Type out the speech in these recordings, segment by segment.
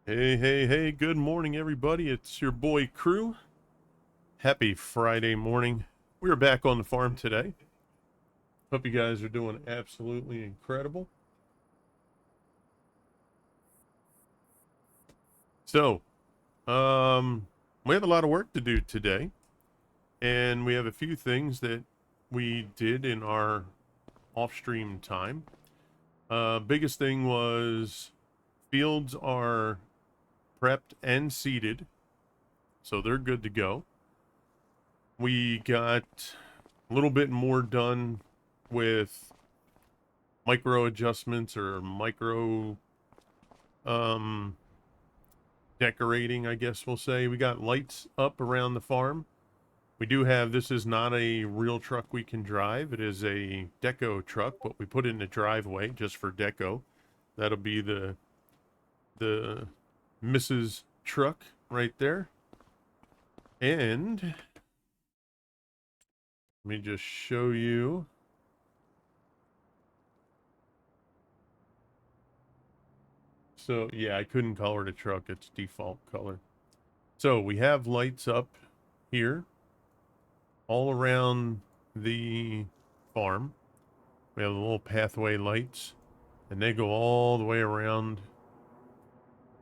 Hey, hey, hey, good morning, everybody. It's your boy Crew. Happy Friday morning. We're back on the farm today. Hope you guys are doing absolutely incredible. So, we have a lot of work to do today, and we have a few things that we did in our off-stream time. Biggest thing was fields are prepped and seeded, so they're good to go. We got a little bit more done with micro adjustments or micro um decorating, I guess we'll say. We got lights up around the farm. We do have, this is not a real truck we can drive. It is a deco truck, but we put it in the driveway just for deco. That'll be the Mrs. truck right there. And let me just show you. So yeah, I couldn't color the truck. It's default color. So we have lights up here all around the farm. We have the little pathway lights, and they go all the way around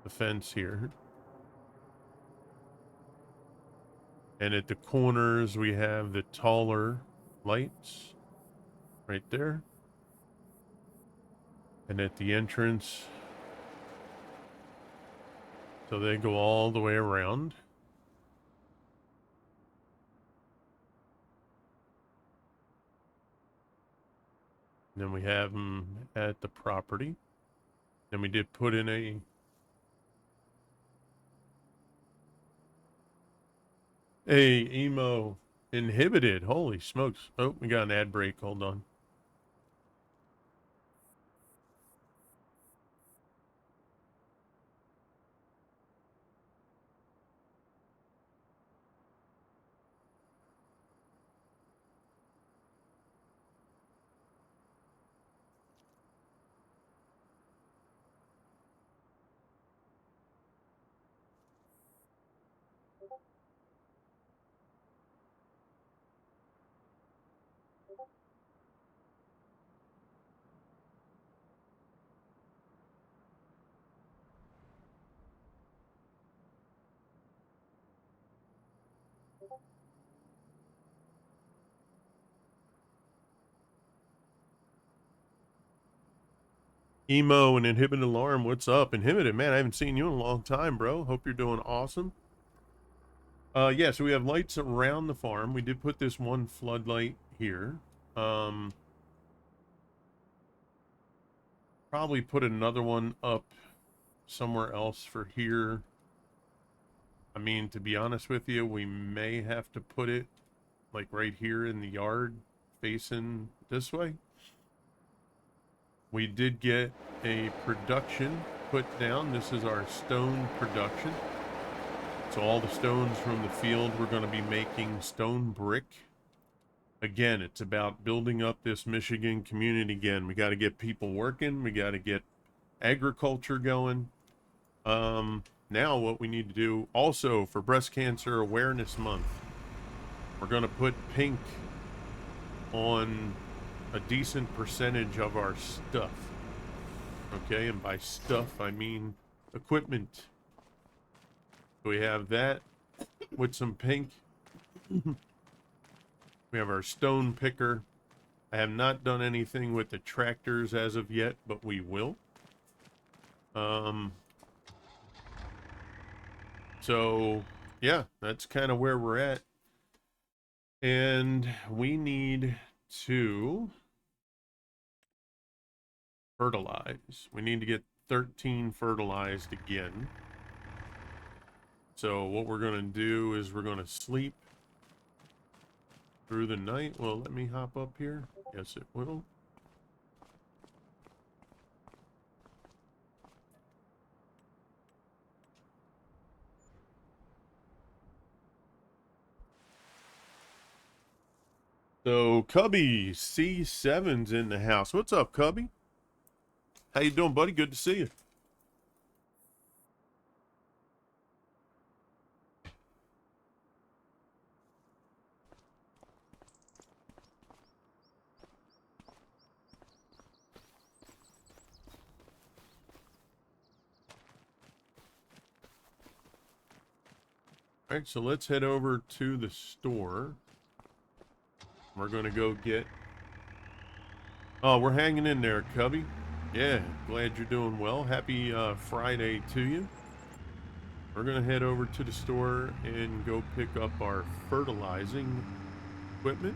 the fence here. And at the corners, we have the taller lights right there. And at the entrance, so they go all the way around. And then we have them at the property. Then we did put in a emo inhibited. Holy smokes. Oh, we got an ad break. Hold on. Emo and Inhibited Alarm, what's up? Inhibited, man, I haven't seen you in a long time, bro. Hope you're doing awesome. Yeah, so we have lights around the farm. We did put this one floodlight here. Probably put another one up somewhere else for here. I mean, to be honest with you, we may have to put it like right here in the yard facing this way. We did get a production put down. This is our stone production. So all the stones from the field, we're going to be making stone brick. Again, it's about building up this Michigan community again. We got to get people working. We got to get agriculture going. Now what we need to do also for Breast Cancer Awareness Month, we're going to put pink on a decent percentage of our stuff. Okay, and by stuff, I mean equipment. We have that with some pink. We have our stone picker. I have not done anything with the tractors as of yet, but we will. So yeah, that's kind of where we're at. And we need to fertilize. We need to get 13 fertilized again. So what we're going to do is we're going to sleep through the night. Well, let me hop up here. Yes, it will. So Cubby C7's in the house. What's up, Cubby? How you doing, buddy? Good to see you. All right, so let's head over to the store. We're going to go get... Oh, we're hanging in there, Cubby. Yeah, glad you're doing well. Happy Friday to you. We're going to head over to the store and go pick up our fertilizing equipment.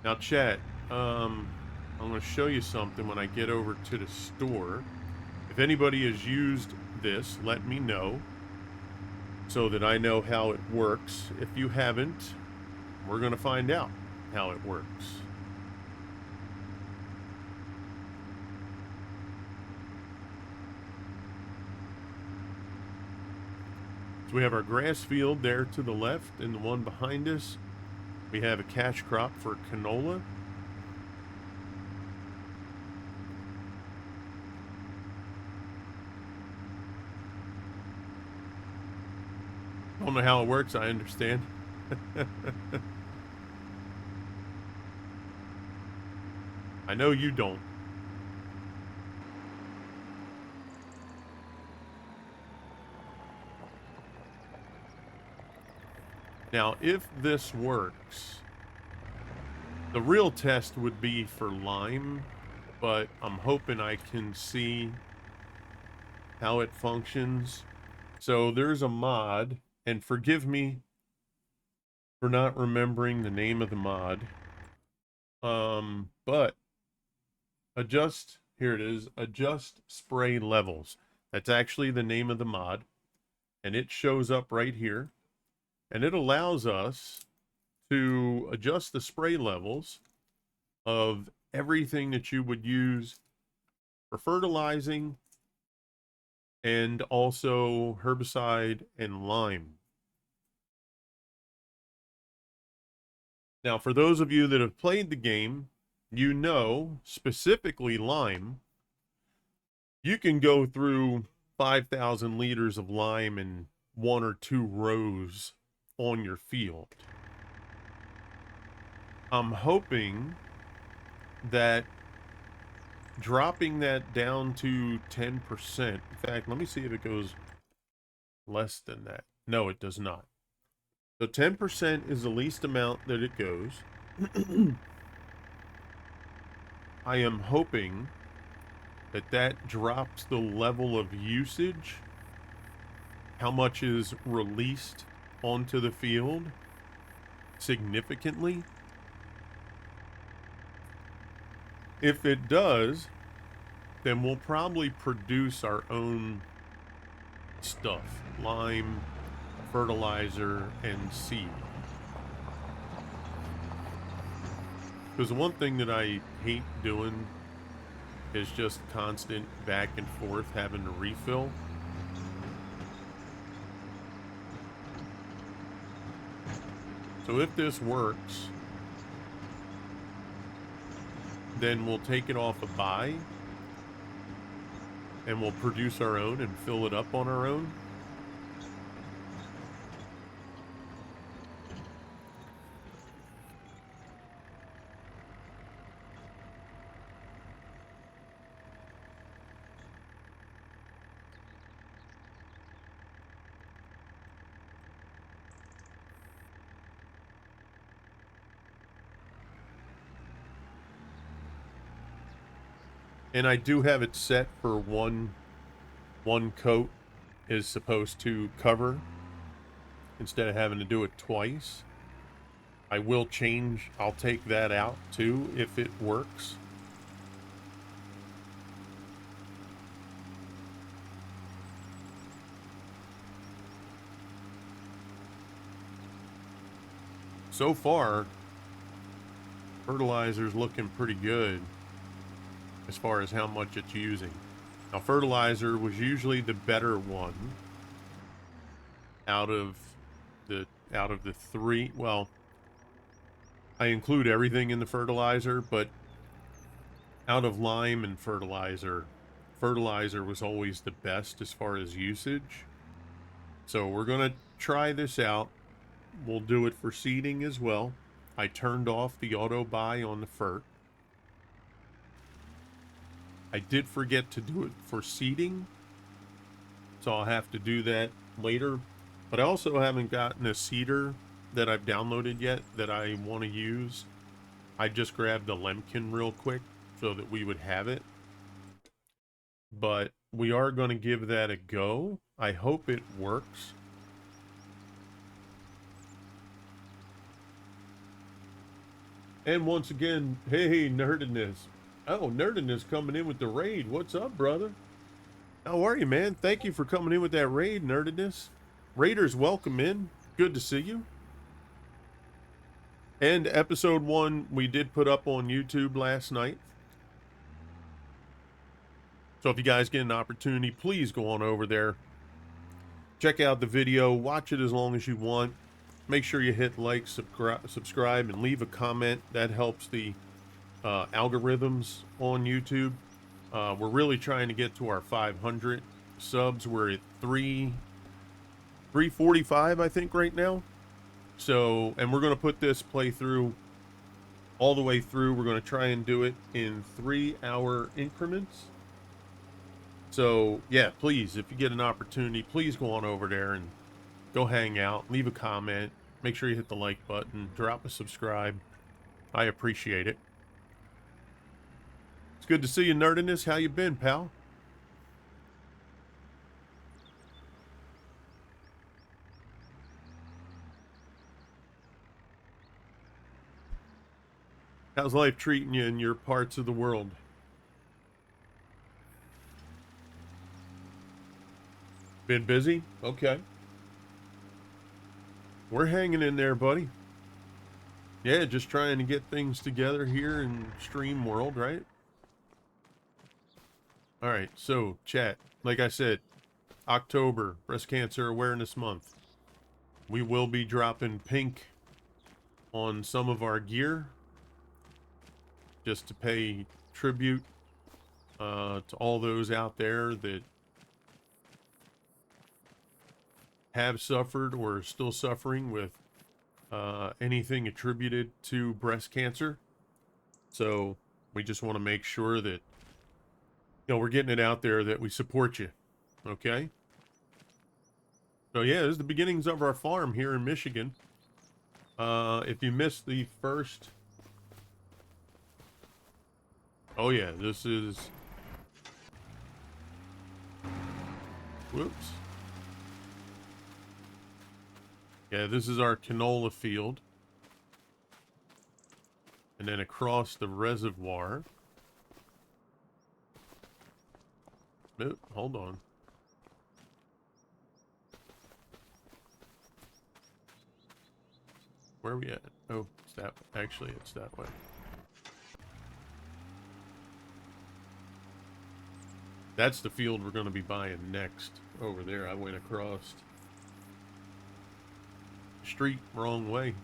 Now, chat, I'm going to show you something when I get over to the store. If anybody has used this, let me know so that I know how it works. If you haven't, we're going to find out how it works. So we have our grass field there to the left, and the one behind us, we have a cash crop for canola. Don't know how it works, I understand. I know you don't. Now, if this works, the real test would be for lime, but I'm hoping I can see how it functions. So there's a mod, and forgive me for not remembering the name of the mod. But here it is, adjust spray levels. That's actually the name of the mod, and it shows up right here. And it allows us to adjust the spray levels of everything that you would use for fertilizing and also herbicide and lime. Now, for those of you that have played the game, you know, specifically lime, you can go through 5,000 liters of lime in 1 or 2 rows on your field. I'm hoping that dropping that down to 10%, in fact, let me see if it goes less than that. No, it does not. So 10% is the least amount that it goes. I am hoping that that drops the level of usage, how much is released onto the field significantly. If it does, then we'll probably produce our own stuff, lime, fertilizer, and seed. Because the one thing that I hate doing is just constant back and forth having to refill. So if this works, then we'll take it off a buy and we'll produce our own and fill it up on our own. And I do have it set for one coat is supposed to cover instead of having to do it twice. I will change, I'll take that out too if it works. So far, fertilizer's looking pretty good as far as how much it's using. Now, fertilizer was usually the better one out of the 3. Well, I include everything in the fertilizer, but out of lime and fertilizer, fertilizer was always the best as far as usage. So we're going to try this out. We'll do it for seeding as well. I turned off the auto buy on the fert. I did forget to do it for seeding, so I'll have to do that later. But I also haven't gotten a seeder that I've downloaded yet that I want to use. I just grabbed the Lemken real quick so that we would have it. But we are going to give that a go. I hope it works. And once again, hey, Nerdiness. Oh, Nerdiness coming in with the raid. What's up, brother? How are you, man? Thank you for coming in with that raid, Nerdiness. Raiders, welcome in. Good to see you. And episode 1 we did put up on YouTube last night. So if you guys get an opportunity, please go on over there. Check out the video. Watch it as long as you want. Make sure you hit like, subscribe, and leave a comment. That helps the algorithms on YouTube. We're really trying to get to our 500 subs. We're at 345, I think, right now. So, and we're going to put this playthrough all the way through. We're going to try and do it in 3-hour increments. So, yeah, please, if you get an opportunity, please go on over there and go hang out, leave a comment, make sure you hit the like button, drop a subscribe. I appreciate it. It's good to see you, Nerdiness. How you been, pal? How's life treating you in your parts of the world? Been busy? Okay. We're hanging in there, buddy. Yeah, just trying to get things together here in Stream World, right? All right, so chat, like I said, October, Breast Cancer Awareness Month. We will be dropping pink on some of our gear just to pay tribute to all those out there that have suffered or are still suffering with anything attributed to breast cancer. So we just want to make sure that, you know, we're getting it out there that we support you. Okay? So yeah, this is the beginnings of our farm here in Michigan. If you missed the first... Oh yeah, this is... Whoops. Yeah, this is our canola field. And then across the reservoir. Nope, hold on. Where are we at? Oh, it's that, actually it's that way. That's the field we're going to be buying next. Over there, I went across street wrong way. And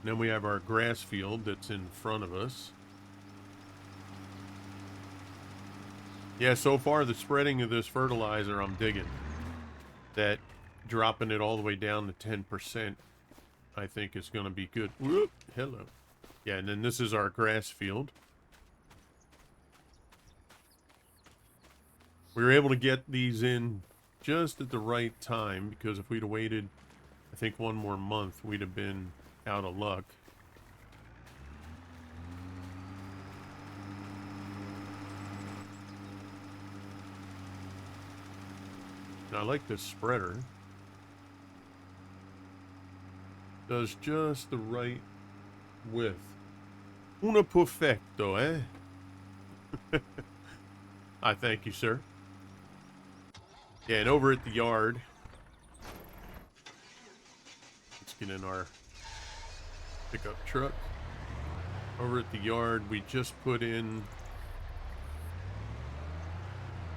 then we have our grass field that's in front of us. Yeah, so far the spreading of this fertilizer I'm digging. That dropping it all the way down to 10% I think is going to be good. Whoop, hello. Yeah, and then this is our grass field. We were able to get these in just at the right time, because if we'd have waited, I think, one more month, we'd have been out of luck. And I like this spreader. Does just the right width. Uno perfecto, eh? I thank you, sir. Yeah, and over at the yard, let's get in our pickup truck. Over at the yard, we just put in...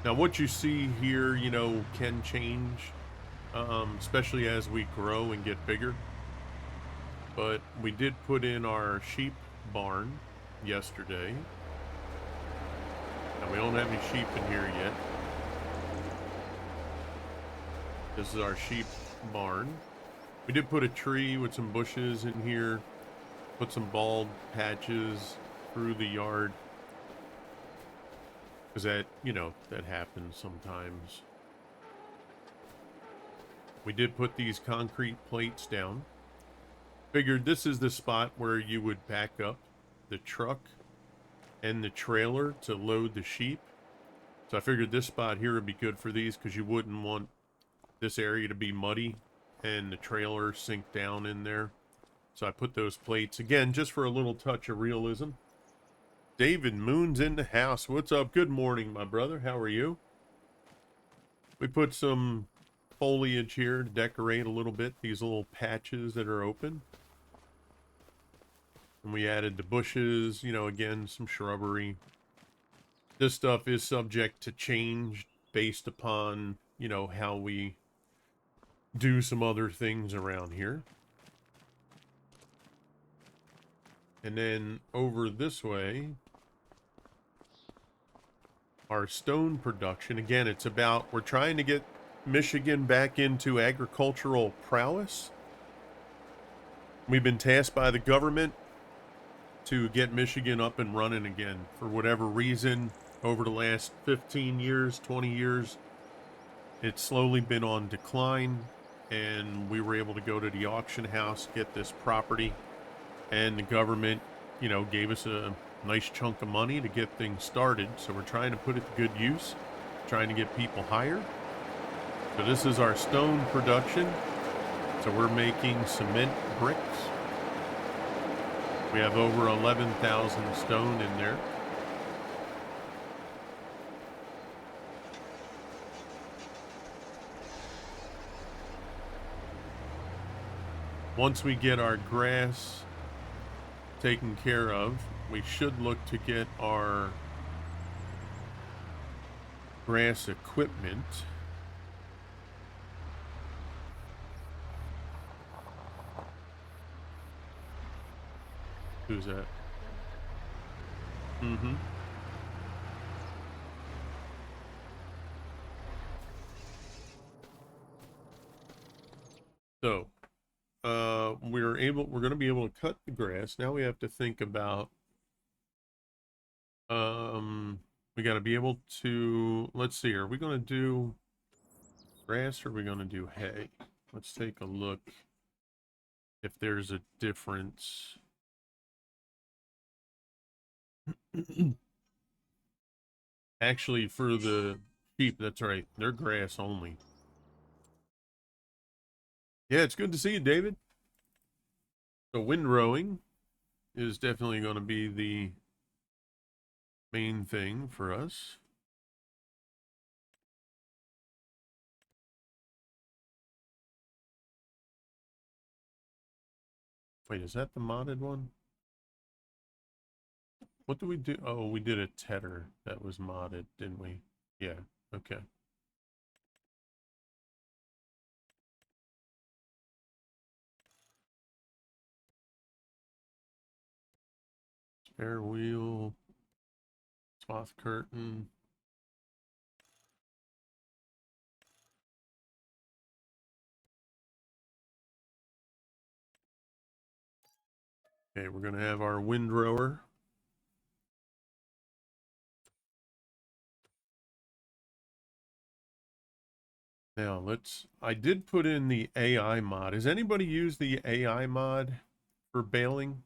Now, what you see here, you know, can change, especially as we grow and get bigger. But we did put in our sheep barn yesterday. Now, we don't have any sheep in here yet. This is our sheep barn. We did put a tree with some bushes in here. Put some bald patches through the yard. Because that, that happens sometimes. We did put these concrete plates down. Figured this is the spot where you would back up the truck and the trailer to load the sheep. So I figured this spot here would be good for these because you wouldn't want this area to be muddy and the trailer sink down in there. So I put those plates, again, just for a little touch of realism. David Moon's in the house. What's up? Good morning, my brother. How are you? We put some foliage here to decorate a little bit, these little patches that are open. And we added the bushes, again, some shrubbery. This stuff is subject to change based upon, how we do some other things around here. And then over this way, our stone production. Again, it's about, we're trying to get Michigan back into agricultural prowess. We've been tasked by the government to get Michigan up and running again. For whatever reason, over the last 15 years, 20 years, it's slowly been on decline, and we were able to go to the auction house, get this property, and the government, gave us a nice chunk of money to get things started. So we're trying to put it to good use, trying to get people hired. So this is our stone production. So we're making cement bricks. We have over 11,000 stone in there. Once we get our grass taken care of, we should look to get our grass equipment. Who's that? Mm-hmm. So, we're going to be able to cut the grass. Now we have to think about, we got to be able to, let's see, are we going to do grass or are we going to do hay? Let's take a look if there's a difference. Actually, for the sheep, that's right. They're grass only. Yeah, it's good to see you, David. So windrowing is definitely going to be the main thing for us. Wait, is that the modded one? What did we do? Oh, we did a tedder that was modded, didn't we? Yeah, okay. Spare wheel, swath curtain. Okay, we're gonna have our windrower. Now I did put in the AI mod. Has anybody used the AI mod for baling?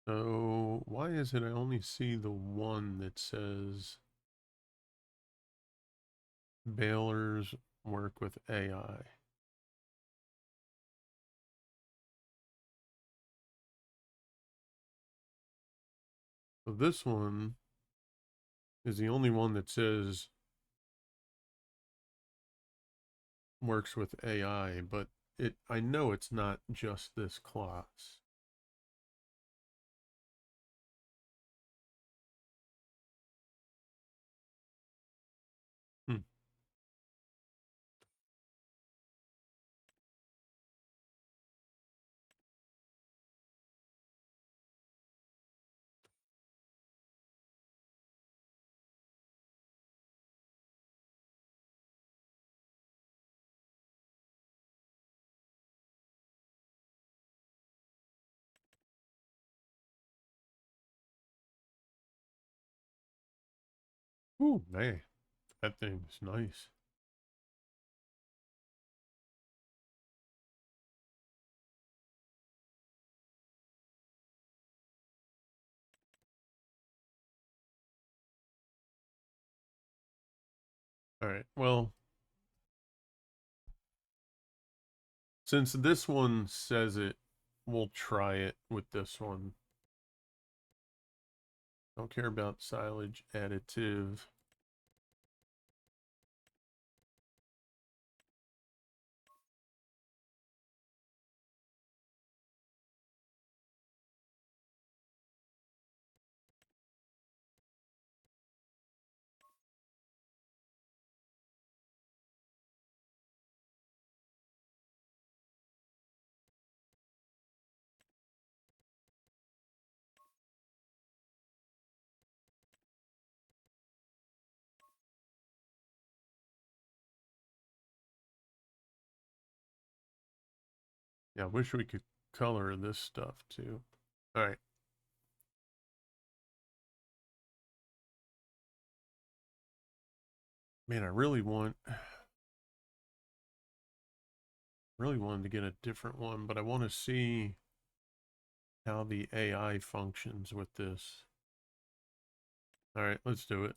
So why is it I only see the one that says balers work with AI? So this one is the only one that says works with AI, but I know it's not just this class. Hmm. Ooh, man, that thing's nice. All right, well, since this one says it, we'll try it with this one. Don't care about silage additive. Yeah, I wish we could color this stuff too. All right. Man, I really wanted to get a different one, but I want to see how the AI functions with this. All right, let's do it.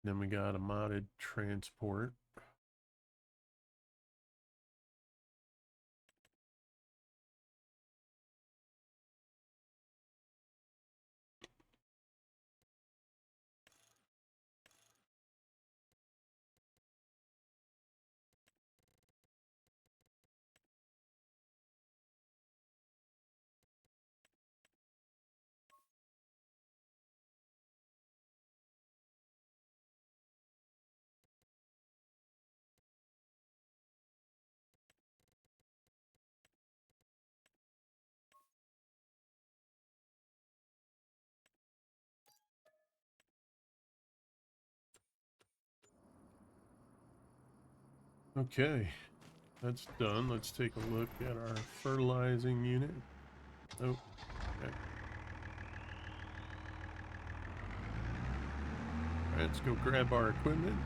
Then we got a modded transport. Okay, that's done. Let's take a look at our fertilizing unit. Oh, okay. All right, let's go grab our equipment.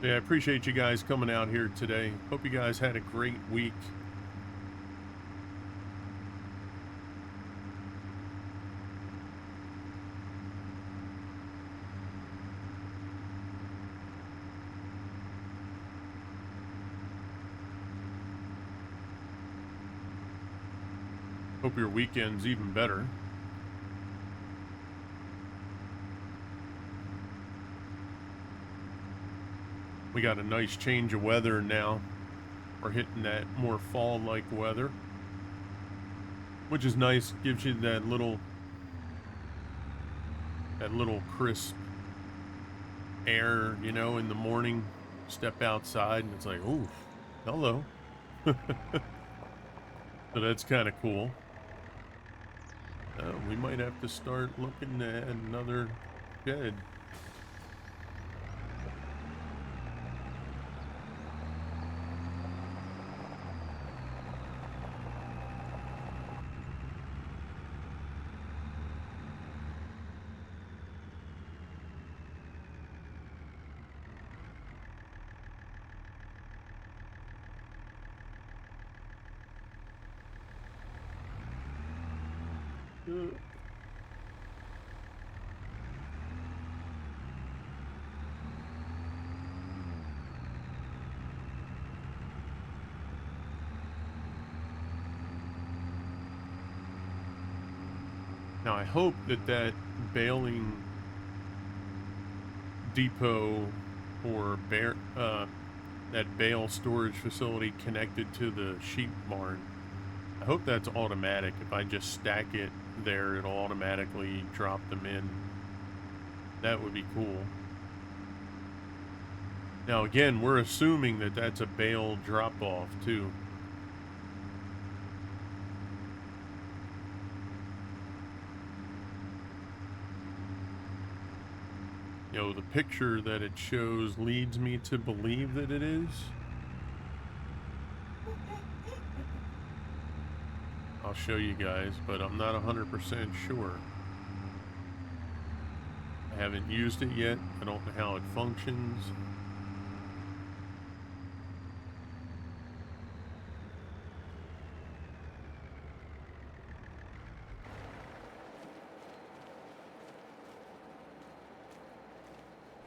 Yeah, I appreciate you guys coming out here today. Hope you guys had a great week. Hope your weekend's even better. We got a nice change of weather now. We're hitting that more fall-like weather, which is nice. Gives you that little crisp air, you know, in the morning. Step outside and it's like, ooh, hello. So that's kind of cool. We might have to start looking at another shed. Now I hope that that baling depot or that bale storage facility connected to the sheep barn, I hope that's automatic. If I just stack it there, it'll automatically drop them in. That would be cool. Now again, we're assuming that that's a bale drop-off too. You know, the picture that it shows leads me to believe that it is. I'll show you guys, but I'm not 100% sure. I haven't used it yet. I don't know how it functions.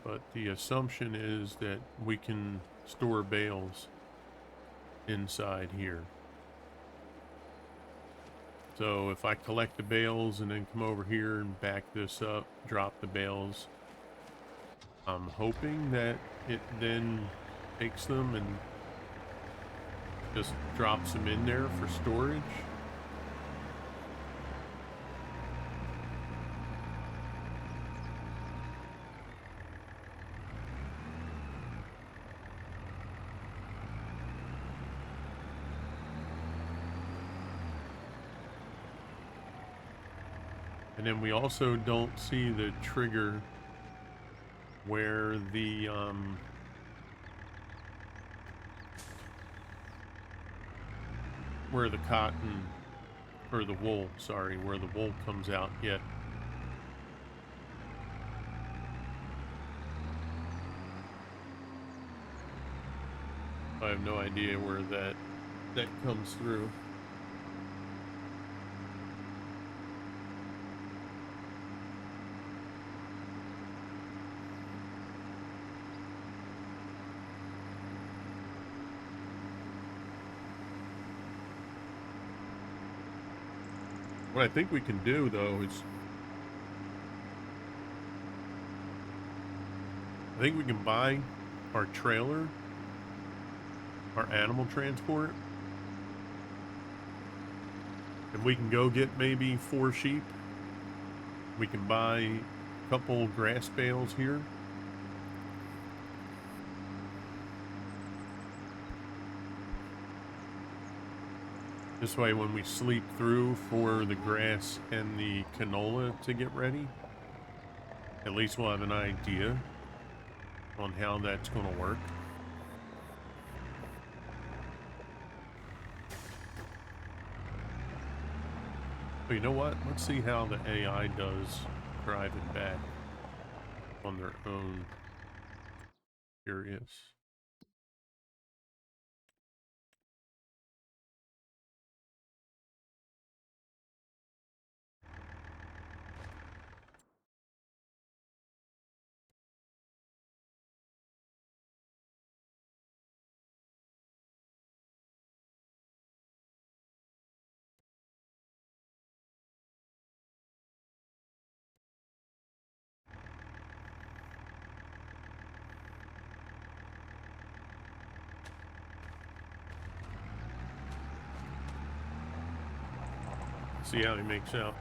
But the assumption is that we can store bales inside here. So if I collect the bales and then come over here and back this up, drop the bales, I'm hoping that it then takes them and just drops them in there for storage. And then we also don't see the trigger where the cotton, or the wool, sorry, where the wool comes out yet. I have no idea where that comes through. What I think we can do, though, is I think we can buy our trailer, our animal transport, and we can go get maybe 4 sheep. We can buy a couple grass bales here. This way, when we sleep through for the grass and the canola to get ready, at least we'll have an idea on how that's going to work. But you know what? Let's see how the AI does driving back on their own. Curious. See how he makes out.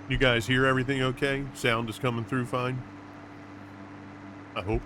You guys hear everything okay? Sound is coming through fine? I hope.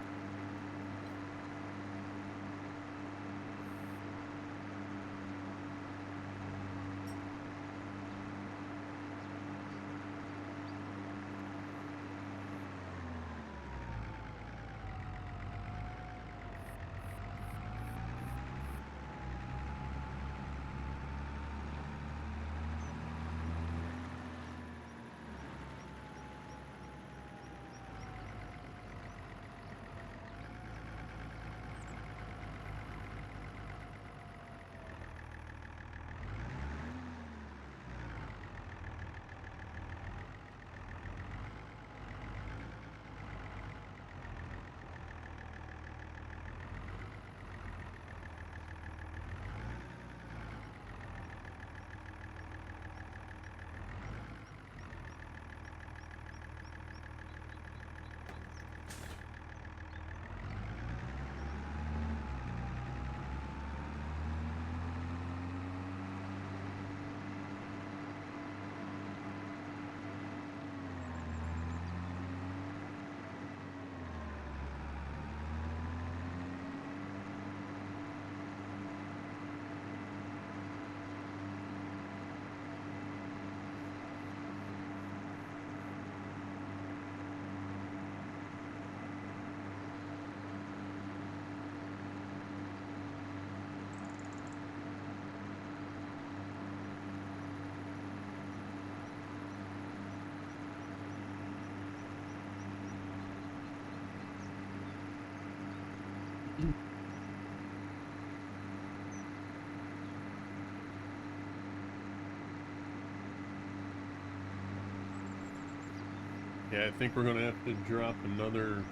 Yeah, I think we're going to have to drop another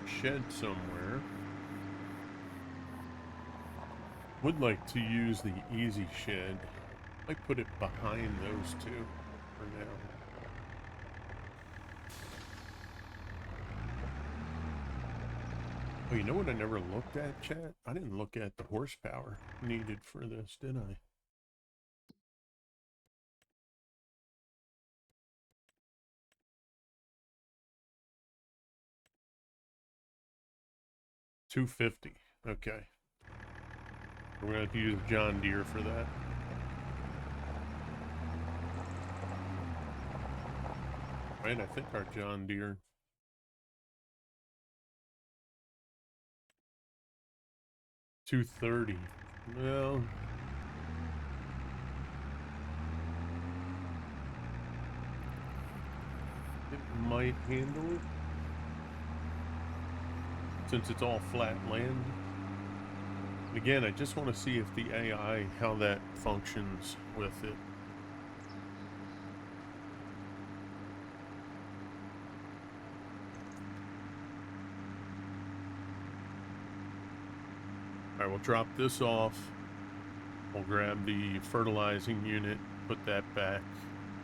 shed somewhere. Would like to use the easy shed. I put it behind those two for now. Oh, you know what I never looked at, chat? I didn't look at the horsepower needed for this, did I? $250. Okay. We're going to have to use John Deere for that. Right, I think our John Deere. $230. Well, it might handle it. Since it's all flat land. Again, I just want to see if the AI, how that functions with it. Alright, we'll drop this off. We'll grab the fertilizing unit, put that back,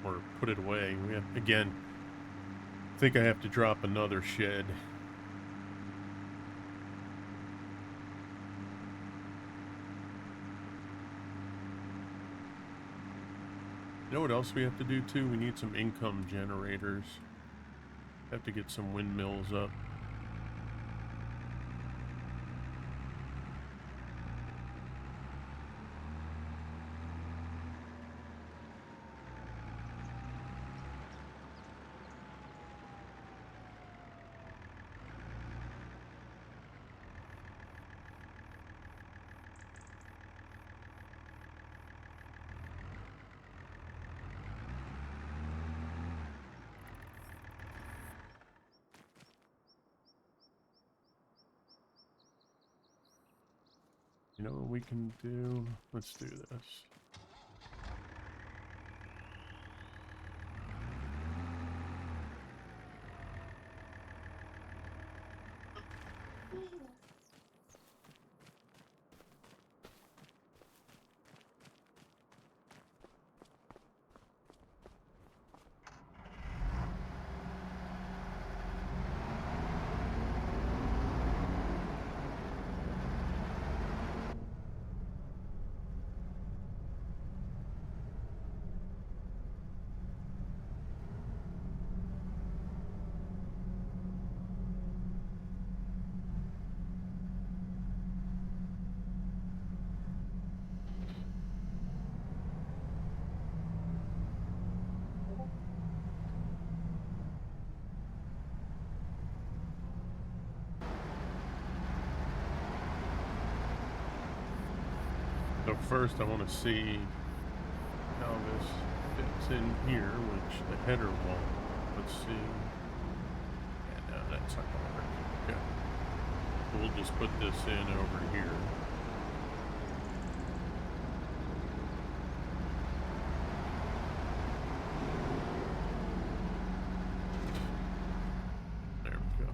or put it away. We have, again, I think I have to drop another shed. You know what else we have to do too? We need some income generators. Have to get some windmills up. You know what we can do? Let's do this. So first I want to see how this fits in here, which the header won't. Let's see. Yeah, no, that's not going to work. Okay. We'll just put this in over here. There we go.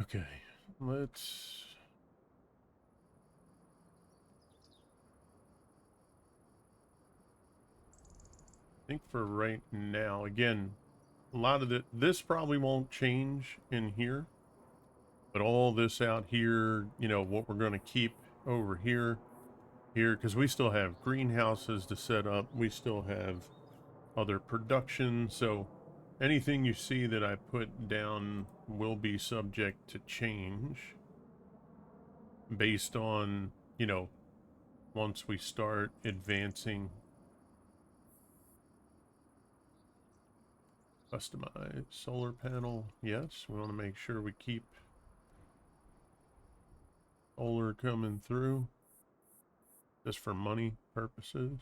Okay, let's... I think for right now, again, a lot of this probably won't change in here, but all this out here, you know, what we're going to keep over here, because we still have greenhouses to set up. We still have other production. So anything you see that I put down will be subject to change based on, you know, once we start advancing. Customize solar panel. Yes, we want to make sure we keep solar coming through just for money purposes.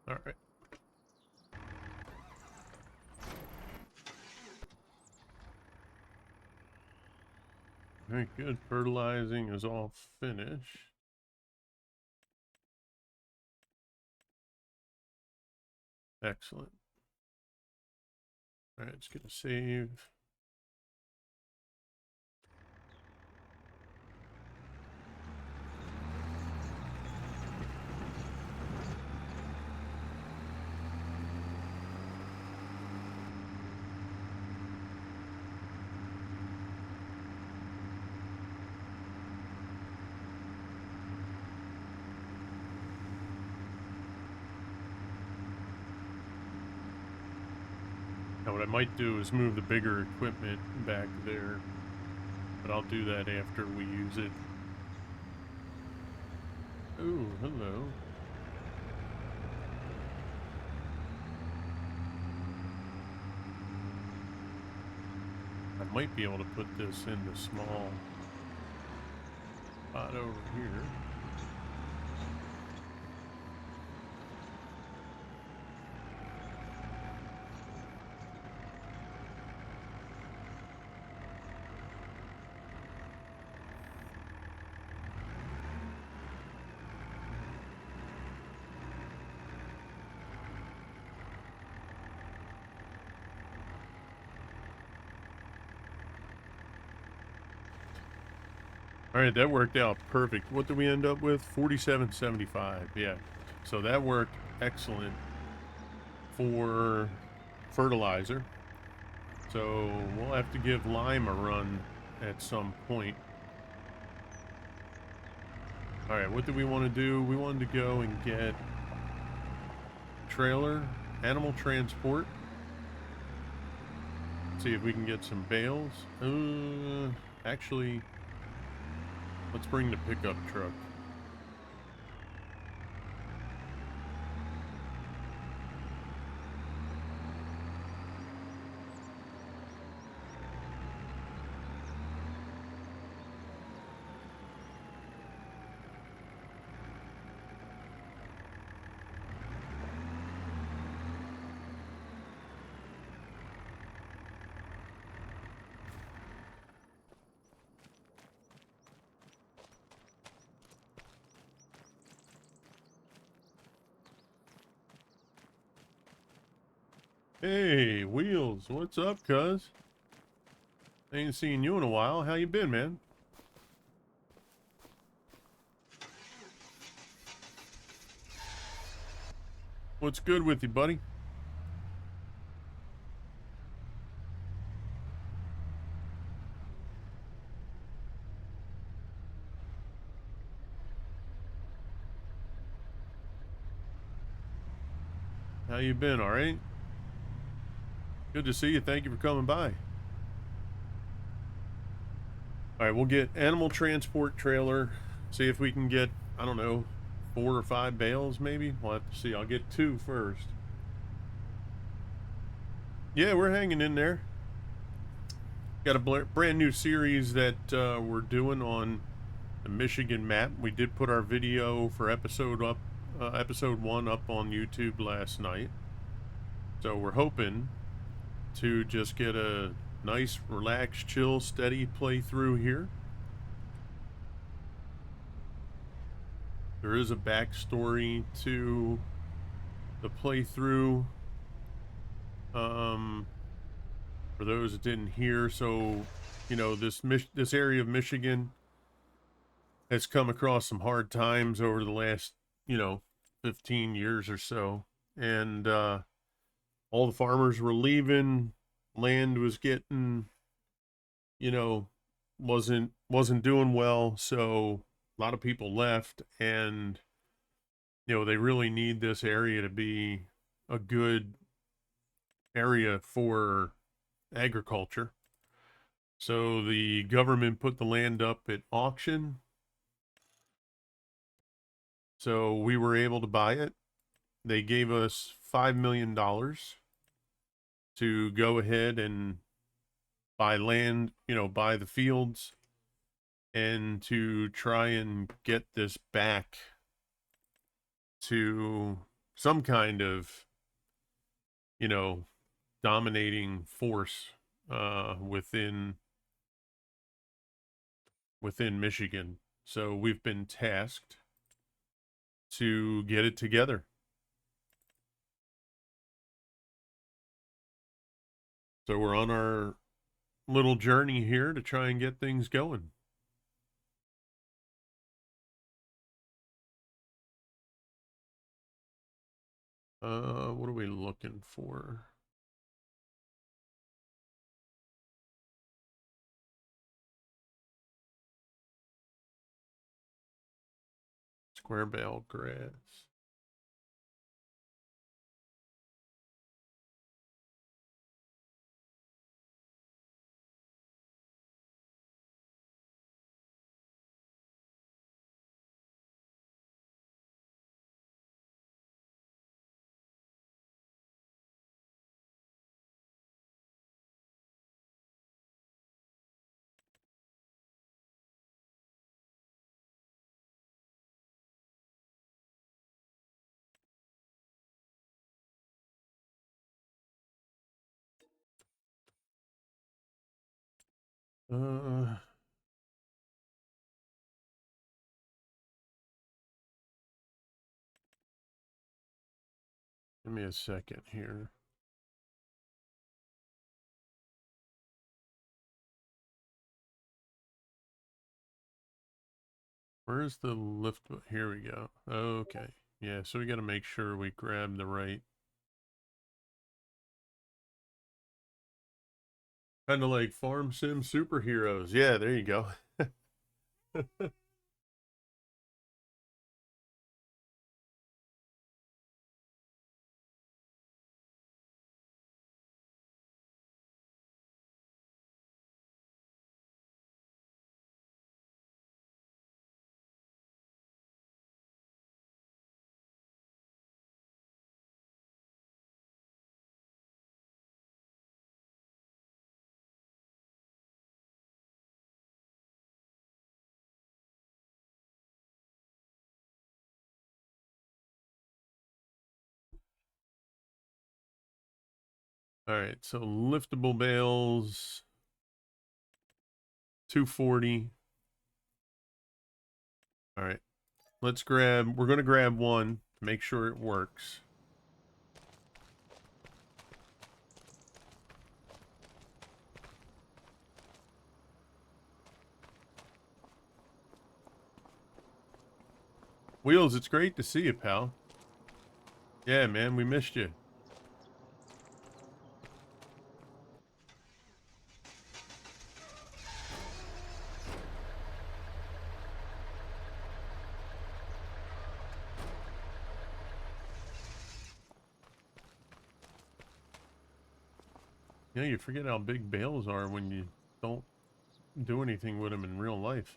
All right. Very good. Fertilizing is all finished. Excellent. All right, it's going to save. Now what I might do is move the bigger equipment back there, but I'll do that after we use it. Oh, hello. I might be able to put this in the small spot over here. All right, that worked out perfect. What did we end up with? 47.75. Yeah. So that worked excellent for fertilizer. So we'll have to give lime a run at some point. All right, what do we want to do? We wanted to go and get trailer, animal transport. See if we can get some bales. Actually, let's bring the pickup truck. Hey, Wheels, what's up, cuz? Ain't seen you in a while. How you been, man? What's good with you, buddy? How you been, all right? Good to see you. Thank you for coming by. All right, we'll get animal transport trailer. See if we can get, I don't know, 4 or 5 bales maybe. We'll have to see. I'll get 2 first. Yeah, we're hanging in there. Got a brand new series that we're doing on the Michigan map. We did put our video for episode 1 up on YouTube last night. So we're hoping to just get a nice, relaxed, chill, steady playthrough here. There is a backstory to the playthrough. For those that didn't hear, so you know this area of Michigan has come across some hard times over the last 15 years or so, and all the farmers were leaving. Land was getting, wasn't doing well, so a lot of people left, and they really need this area to be a good area for agriculture. So the government put the land up at auction. So we were able to buy it. They gave us $5 million to go ahead and buy land, buy the fields, and to try and get this back to some kind of, dominating force within within Michigan. So we've been tasked to get it together. So we're on our little journey here to try and get things going. What are we looking for? Square bale grass. Uh, Give me a second here. Where's the lift? Here we go. Okay. Yeah, so we got to make sure we grab the right. Kind of like Farm Sim superheroes. Yeah, there you go. All right, so liftable bales, 240. All right, we're going to grab one to make sure it works. Wheels, it's great to see you, pal. Yeah, man, we missed you. Yeah, you forget how big bales are when you don't do anything with them in real life.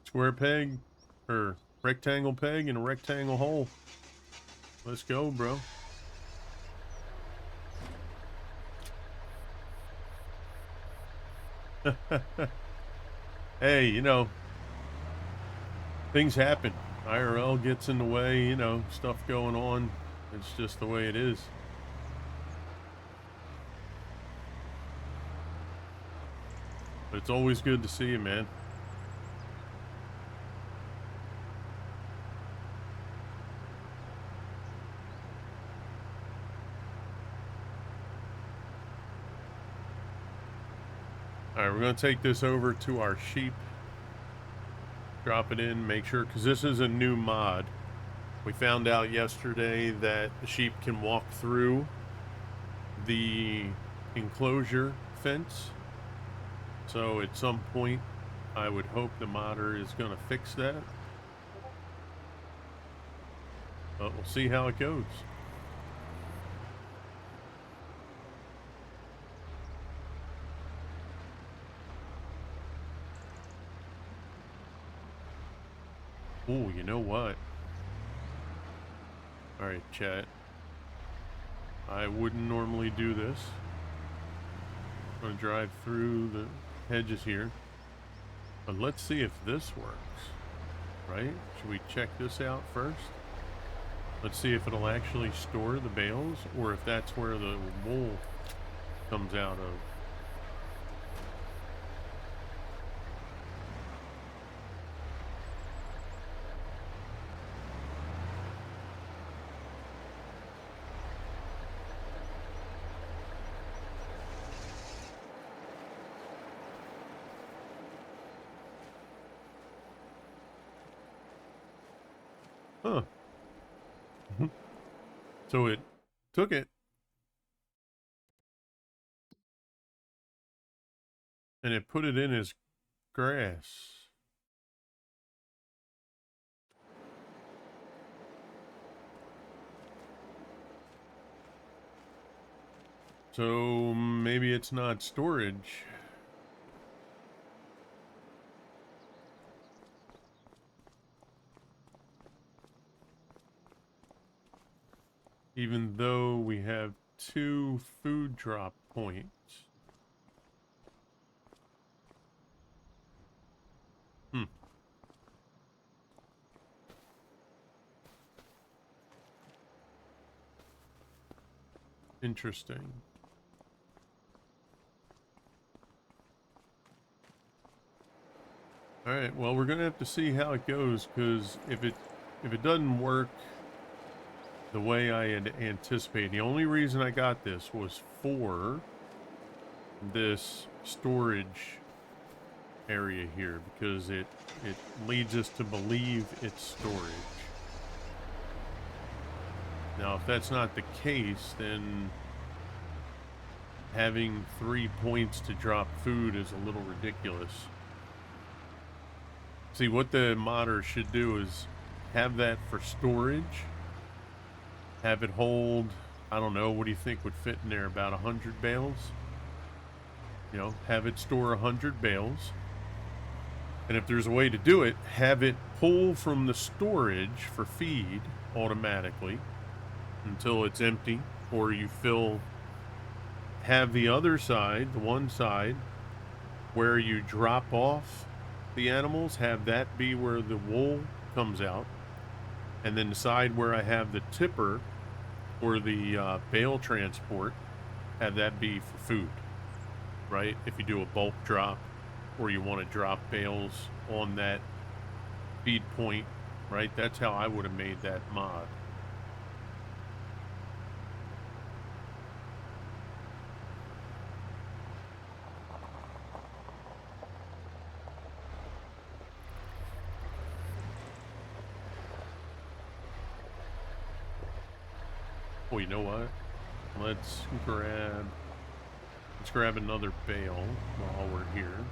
Square peg, or rectangle peg in a rectangle hole. Let's go, bro. Hey, you know, things happen. IRL gets in the way, you know, stuff going on. It's just the way it is. But it's always good to see you, man. All right, we're going to take this over to our sheep. Drop it in, make sure, because this is a new mod. We found out yesterday that the sheep can walk through the enclosure fence. So at some point, I would hope the modder is going to fix that. But we'll see how it goes. Oh, you know what? All right, chat. I wouldn't normally do this. I'm going to drive through the hedges here. But let's see if this works, right? Should we check this out first? Let's see if it'll actually store the bales or if that's where the wool comes out of. Huh. So it took it and it put it in as grass. So maybe it's not storage. Even though we have 2 food drop points. Hmm. Interesting. All right, well, we're gonna have to see how it goes, because if it doesn't work the way I had anticipated, the only reason I got this was for this storage area here, because it leads us to believe it's storage. Now, if that's not the case, then having 3 points to drop food is a little ridiculous. See, what the modder should do is have that for storage. Have it hold, I don't know, what do you think would fit in there? About 100 bales? You know, have it store 100 bales. And if there's a way to do it, have it pull from the storage for feed automatically until it's empty, or you fill. Have the other side, the one side, where you drop off the animals, have that be where the wool comes out. And then the side where I have the tipper or the bale transport, have that be for food, right? If you do a bulk drop or you want to drop bales on that feed point, right? That's how I would have made that mod. Oh, you know what? Let's grab another bale while we're here.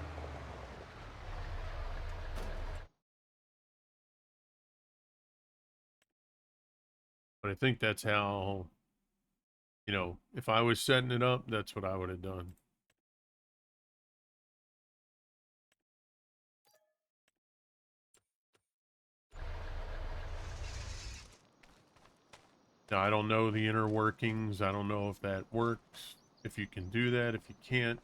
But I think that's how, you know, if I was setting it up, that's what I would have done. Now, I don't know the inner workings. I don't know if that works, if you can do that, if you can't.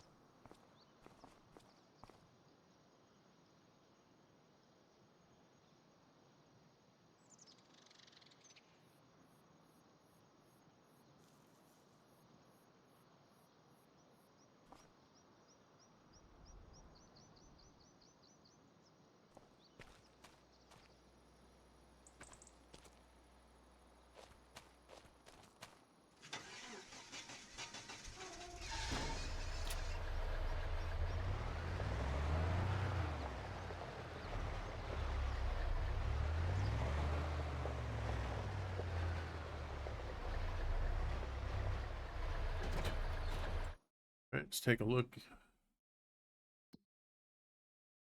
All right, let's take a look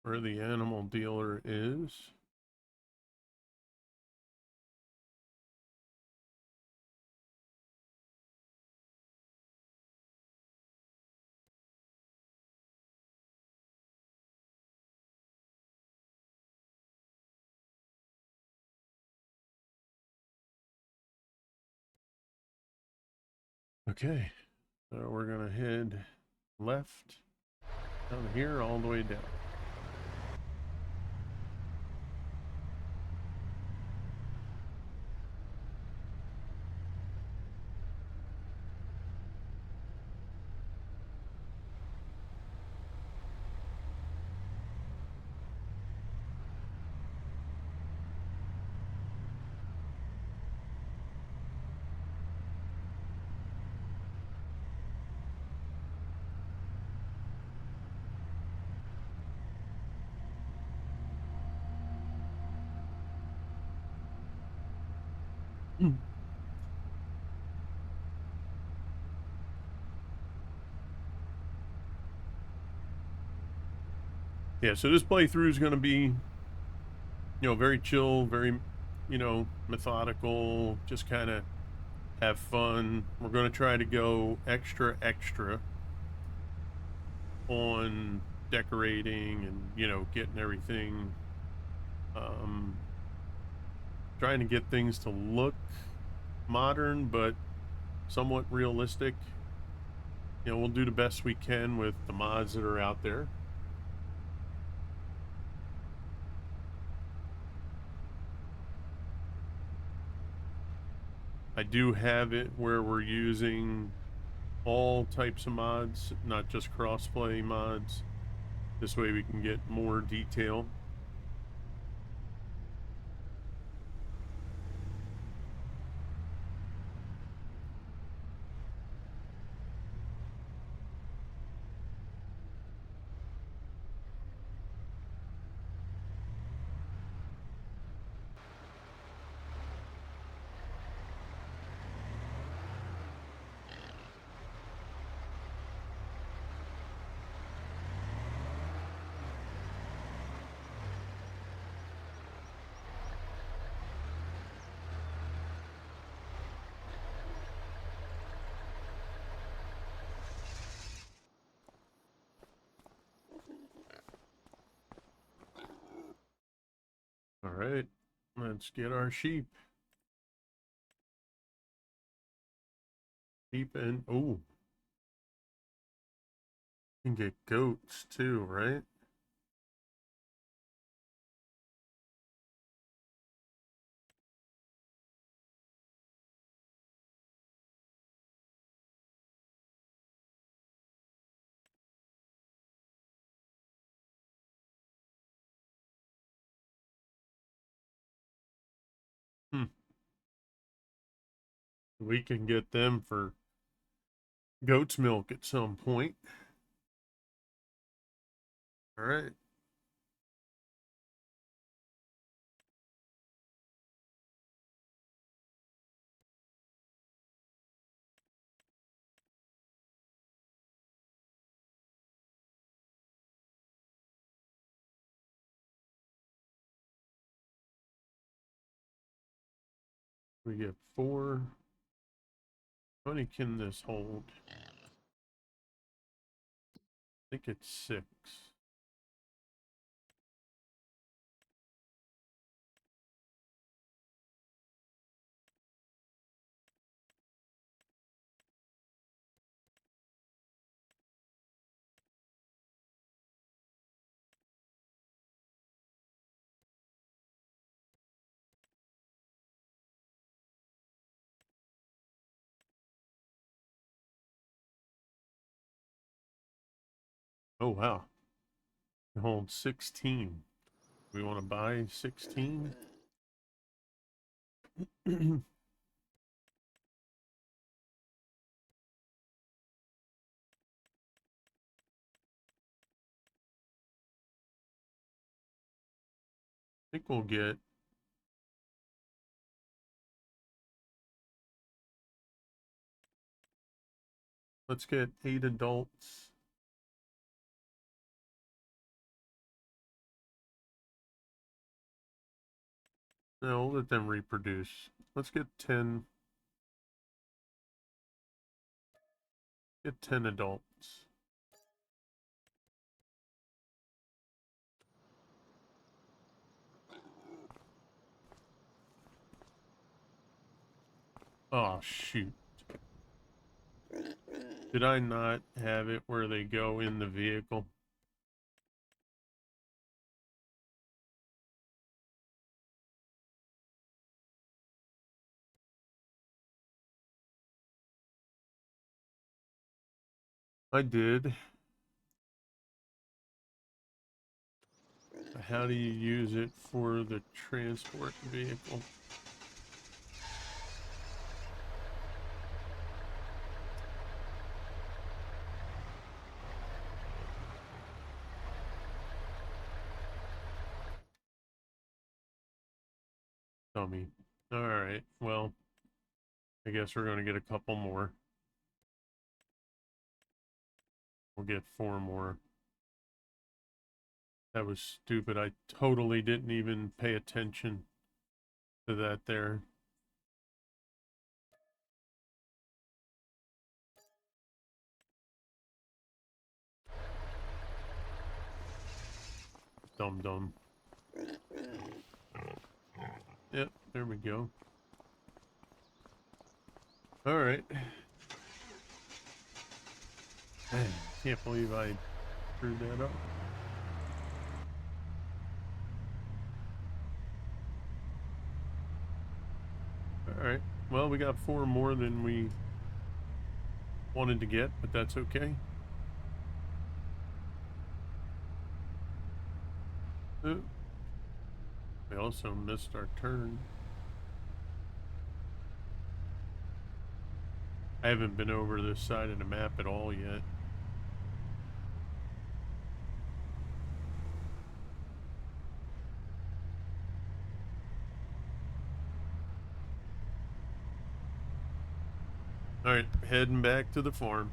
where the animal dealer is. Okay, so we're gonna head left down here all the way down. Yeah, so this playthrough is gonna be, very chill, very, methodical, just kind of have fun. We're going to try to go extra on decorating and, getting everything, um, trying to get things to look modern, but somewhat realistic. We'll do the best we can with the mods that are out there. I do have it where we're using all types of mods, not just crossplay mods. This way we can get more detail. All right, let's get our sheep. Sheep and, oh, you can get goats too, right? Hmm. We can get them for goat's milk at some point. All right. We get 4. How many can this hold? I think it's 6. Oh, wow. It holds 16. We want to buy 16? I think we'll get, let's get 8 adults. No, we'll let them reproduce. Let's get 10. Get 10 adults. Oh, shoot. Did I not have it where they go in the vehicle? I did. How do you use it for the transport vehicle? Tell me. All right. Well, I guess we're going to get a couple more. We'll get 4 more. That was stupid. I totally didn't even pay attention to that there. Dum dum. Yep, there we go. All right. Can't believe I screwed that up. All right. Well, we got 4 more than we wanted to get, but that's okay. We also missed our turn. I haven't been over this side of the map at all yet. All right, heading back to the farm.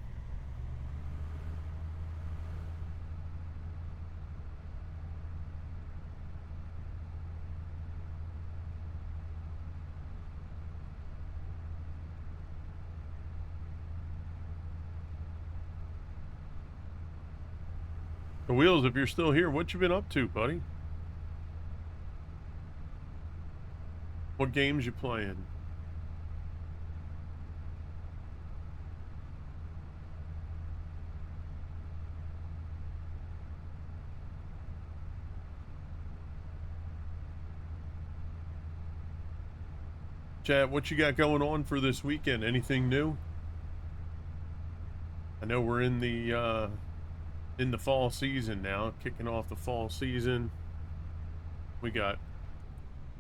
The Wheels, if you're still here, what you been up to, buddy? What games you playing? Chat, what you got going on for this weekend? Anything new? I know we're in the fall season now, kicking off the fall season. We got,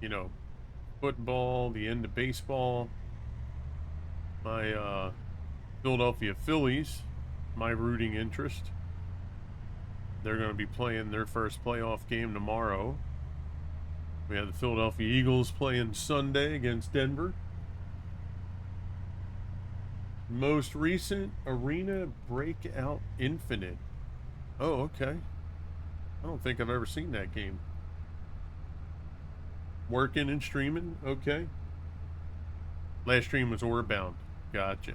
you know, football, the end of baseball. My Philadelphia Phillies, my rooting interest. They're going to be playing their first playoff game tomorrow. We have the Philadelphia Eagles playing Sunday against Denver. Most recent, Arena Breakout Infinite. Oh, okay. I don't think I've ever seen that game. Working and streaming? Okay. Last stream was Orbound. Gotcha.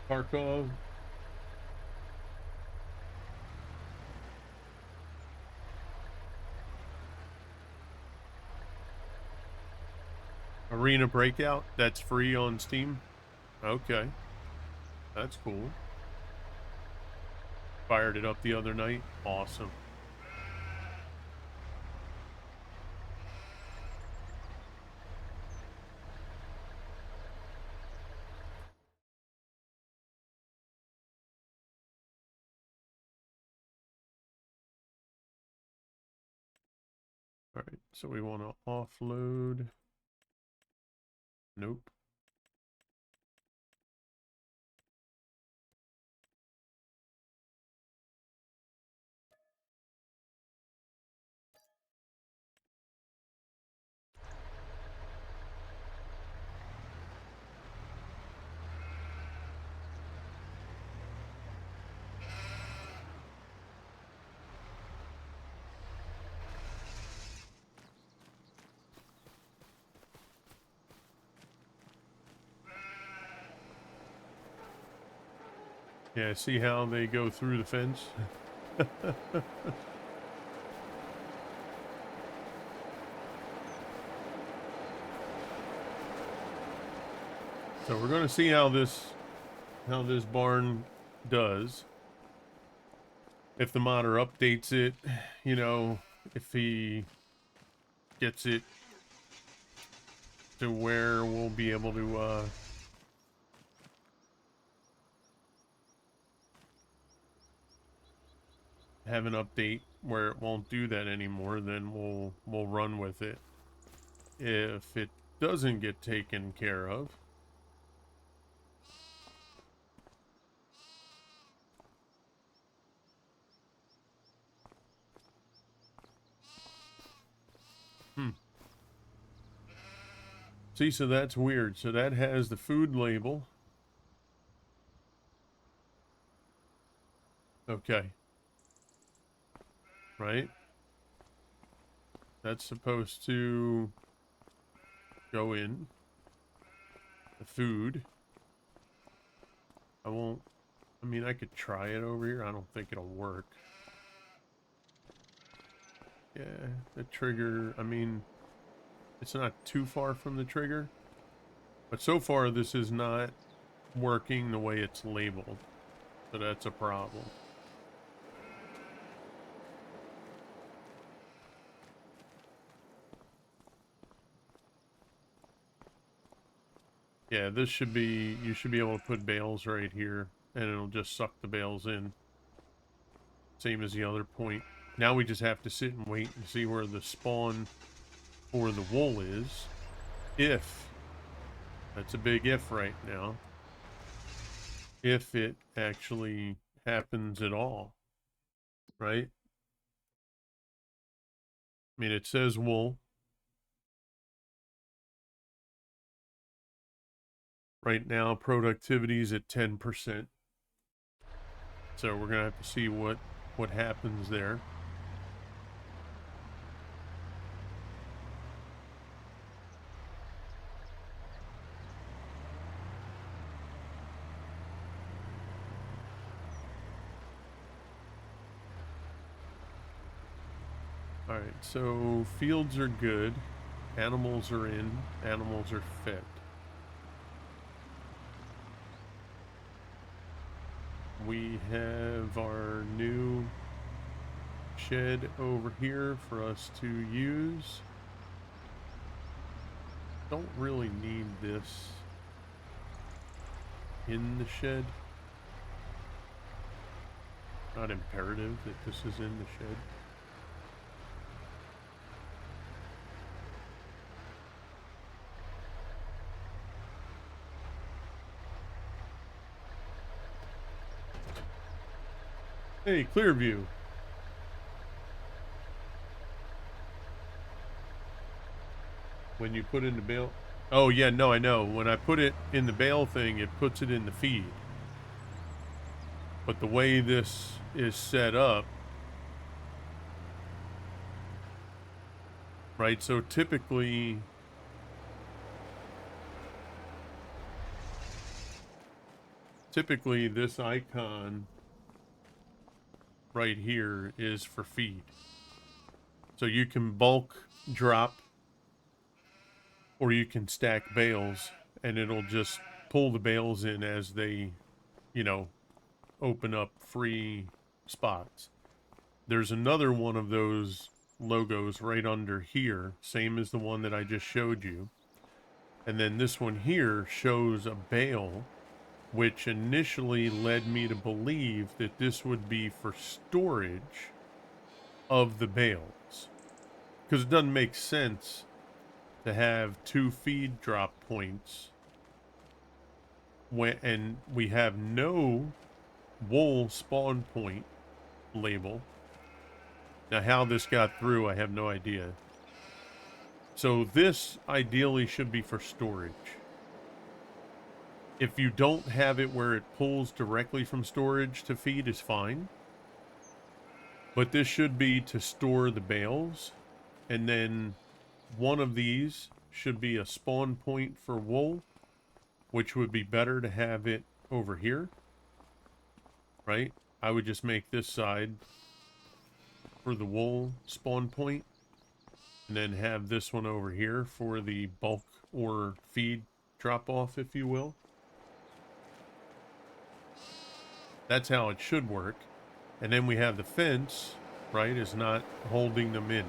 Kharkov. Arena Breakout. That's free on Steam. Okay. That's cool. Fired it up the other night. Awesome. All right, so we want to offload. Nope. Yeah, see how they go through the fence? So we're going to see how this barn does. If the modder updates it, you know, if he gets it to where we'll be able to have an update where it won't do that anymore, then we'll run with it. If it doesn't get taken care of, see, so that's weird. So that has the food label. Okay. Right? That's supposed to go in the food. I mean, I could try it over here. I don't think it'll work. Yeah, the trigger, I mean, it's not too far from the trigger. But so far, this is not working the way it's labeled. So that's a problem. Yeah, this should be, you should be able to put bales right here, and it'll just suck the bales in. Same as the other point. Now we just have to sit and wait and see where the spawn for the wool is. If, that's a big if right now, if it actually happens at all, right? I mean, it says wool. Right now, productivity is at 10%. So we're gonna have to see what happens there. All right, so fields are good, animals are in, animals are fed. We have our new shed over here for us to use. Don't really need this in the shed. Not imperative that this is in the shed. Hey, Clearview. When you put in the bale... Oh, yeah, no, I know. When I put it in the bale thing, it puts it in the feed. But the way this is set up... Right, so typically... Typically, this icon right here is for feed. So you can bulk drop, or you can stack bales, and it'll just pull the bales in as they, you know, open up free spots. There's another one of those logos right under here, same as the one that I just showed you. And then this one here shows a bale, which initially led me to believe that this would be for storage of the bales. Because it doesn't make sense to have two feed drop points and we have no wool spawn point label. Now, how this got through, I have no idea. So this ideally should be for storage. If you don't have it where it pulls directly from storage to feed is fine. But this should be to store the bales. And then one of these should be a spawn point for wool, which would be better to have it over here. right? I would just make this side for the wool spawn point, and then have this one over here for the bulk or feed drop off, if you will. That's how it should work. And then we have the fence, right, is not holding them in.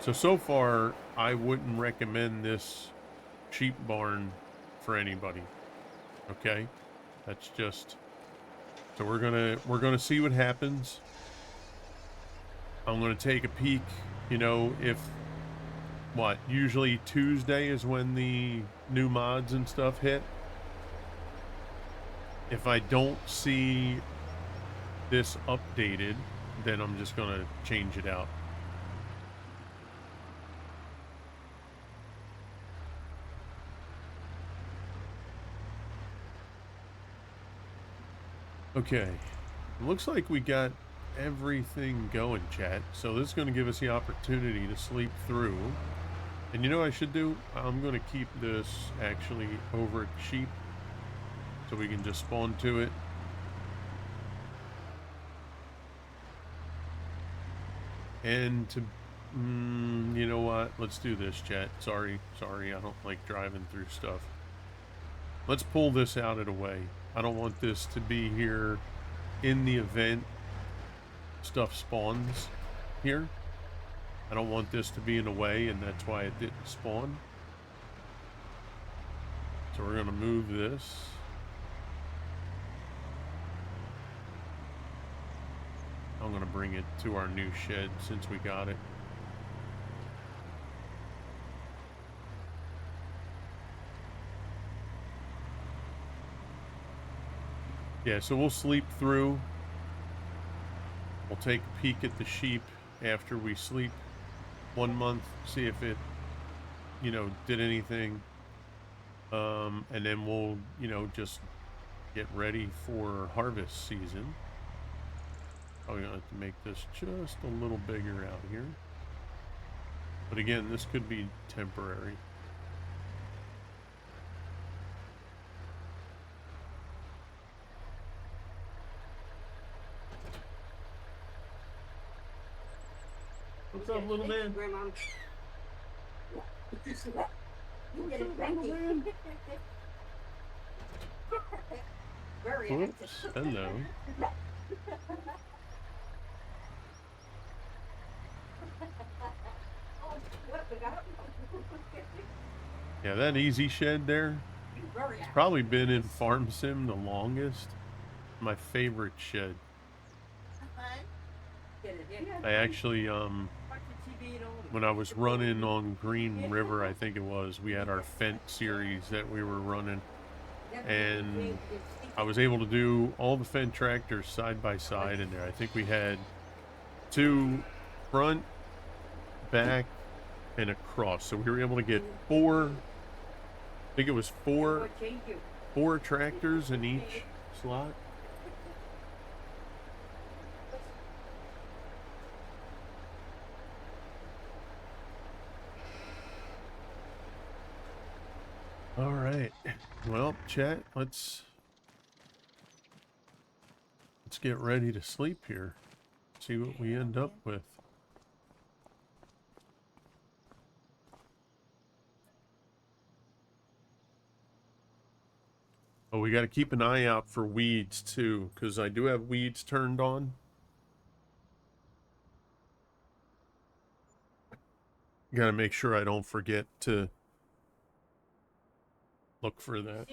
So far, I wouldn't recommend this sheep barn for anybody. Okay? That's just... So we're gonna see what happens. I'm gonna take a peek, you know, if... What, usually Tuesday is when the new mods and stuff hit. If I don't see this updated, then I'm just gonna change it out. Okay, looks like we got everything going, chat. So this is going to give us the opportunity to sleep through. And you know what I should do? I'm going to keep this actually over at sheep, so we can just spawn to it. And to, you know what? Let's do this, chat. Sorry, I don't like driving through stuff. Let's pull this out of the way. I don't want this to be here in the event stuff spawns here. I don't want this to be in the way, and that's why it didn't spawn. So we're going to move this. I'm going to bring it to our new shed since we got it. Yeah, so we'll sleep through. We'll take a peek at the sheep after we sleep 1 month, see if it, you know, did anything. And then we'll, you know, just get ready for harvest season. Probably gonna have to make this just a little bigger out here. But again, this could be temporary. What's up, little man? Grandma. You get it, thank you. Very Whoops, active. hello. Oh, what, we got it? Yeah, that easy shed there, Very it's active. probably been in Farm Sim the longest. My favorite shed. Get it, yeah. I actually, Watch the TV at home. when I was running on Green River, I think it was, we had our Fent series that we were running. And I was able to do all the Fendt tractors side by side in there. I think we had 2 front, back, and across. So we were able to get 4, I think it was 4 tractors in each slot. All right. Well, chat, let's get ready to sleep here. See what we end up with. Oh, we got to keep an eye out for weeds too, because I do have weeds turned on. Got to make sure I don't forget to look for that.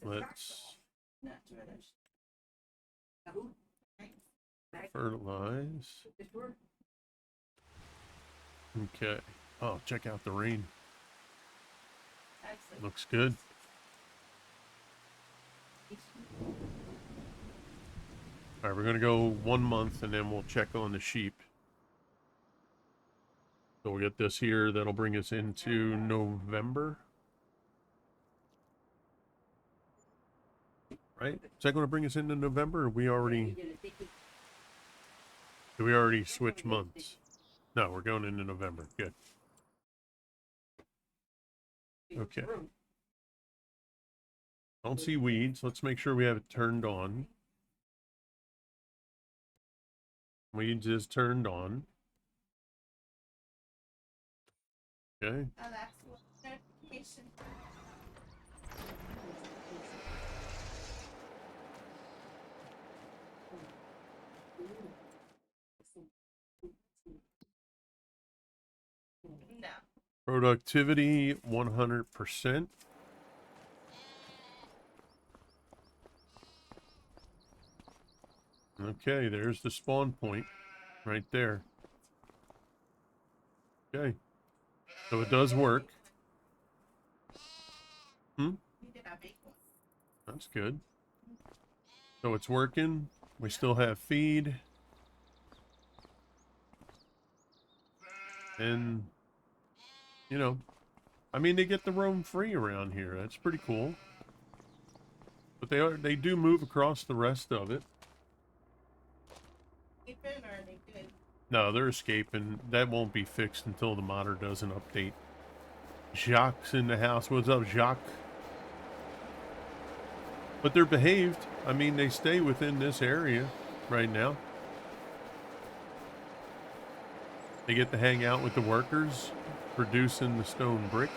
Let's fertilize. Okay. Oh, check out the rain. Looks good. All right, we're going to go 1 month, and then we'll check on the sheep. So we'll get this here. That'll bring us into November. Right? Is that going to bring us into November? Or we already... Did we already switch months? No, we're going into November. Good. Okay. Don't see weeds. Let's make sure we have it turned on. Weeds is turned on. Okay. Oh, that's what notification. No. Productivity 100%. Okay, there's the spawn point right there. Okay. So it does work. You did have bacon. That's good. So it's working. We still have feed. And, you know, I mean, they get to roam free around here. That's pretty cool. But they do move across the rest of it. Sleeping or are they good? No, they're escaping. That won't be fixed until the modder does an update. Jacques in the house. What's up, Jacques? But they're behaved. I mean, they stay within this area right now. They get to hang out with the workers producing the stone brick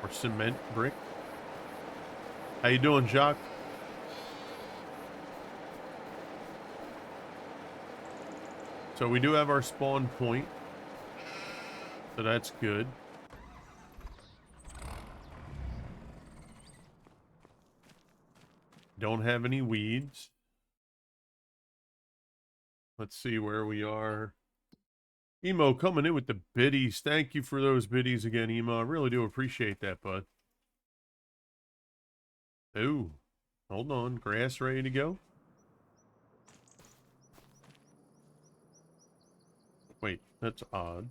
or cement brick. How you doing, Jacques? So we do have our spawn point. So that's good. Don't have any weeds. Let's see where we are. Emo coming in with the biddies. Thank you for those biddies again, Emo. I really do appreciate that, bud. Ooh, hold on. Grass ready to go? Wait, that's odd.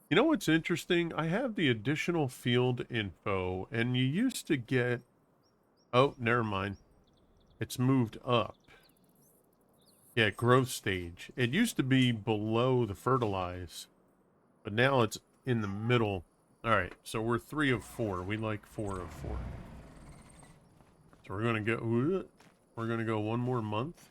You know what's interesting? I have the additional field info, and you used to get... Oh, never mind. It's moved up. Yeah, growth stage. It used to be below the fertilize, but now it's in the middle. All right, so we're 3 of 4. We like 4 of 4. So we're gonna go one more month.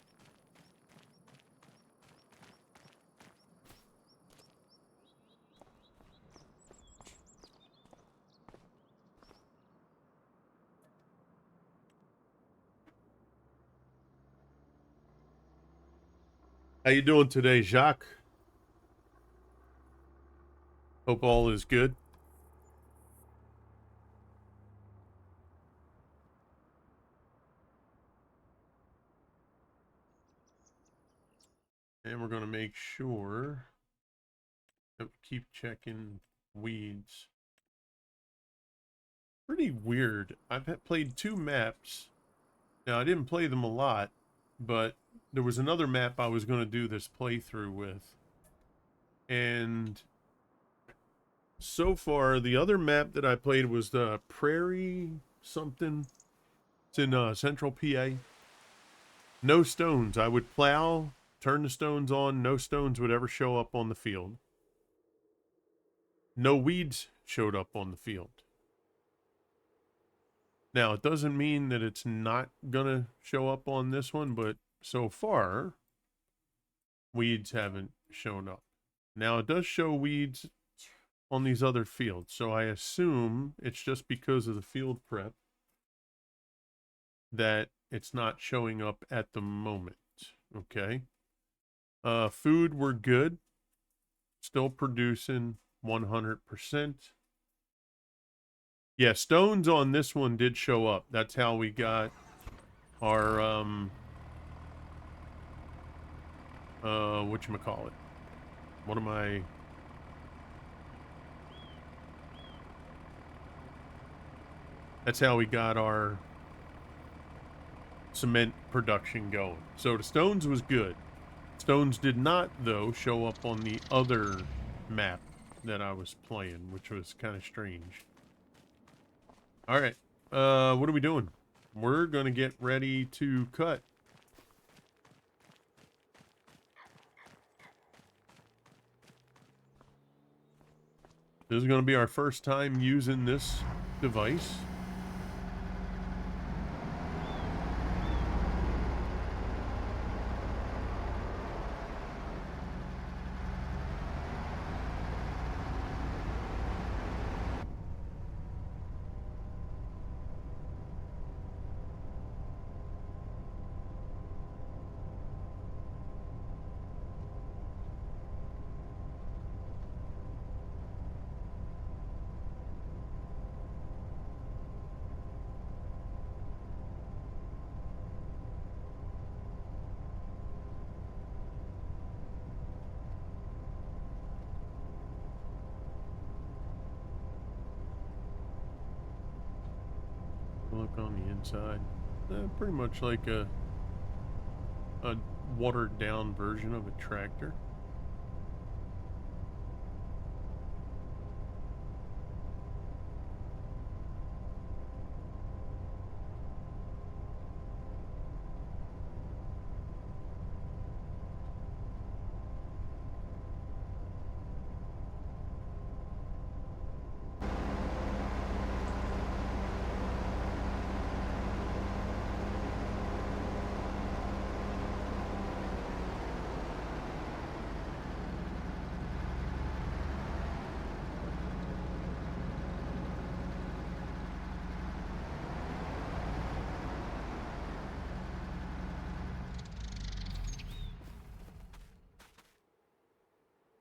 How you doing today, Jacques? Hope all is good. And we're gonna make sure that we keep checking weeds. Pretty weird. I've played 2 maps. Now, I didn't play them a lot, but there was another map I was going to do this playthrough with. And so far, the other map that I played was the Prairie something. It's in central PA. No stones. I would plow, turn the stones on. No stones would ever show up on the field. No weeds showed up on the field. Now, it doesn't mean that it's not going to show up on this one, but so far, weeds haven't shown up. Now, it does show weeds on these other fields, so I assume it's just because of the field prep that it's not showing up at the moment. Okay. Food, we're good. Still producing 100%. Yeah, stones on this one did show up. That's how we got our, whatchamacallit? What am I... That's how we got our cement production going. So the stones was good. Stones did not, though, show up on the other map that I was playing, which was kind of strange. All right. What are we doing? We're going to get ready to cut. This is going to be our first time using this device. Look on the inside. Pretty much like a watered down version of a tractor.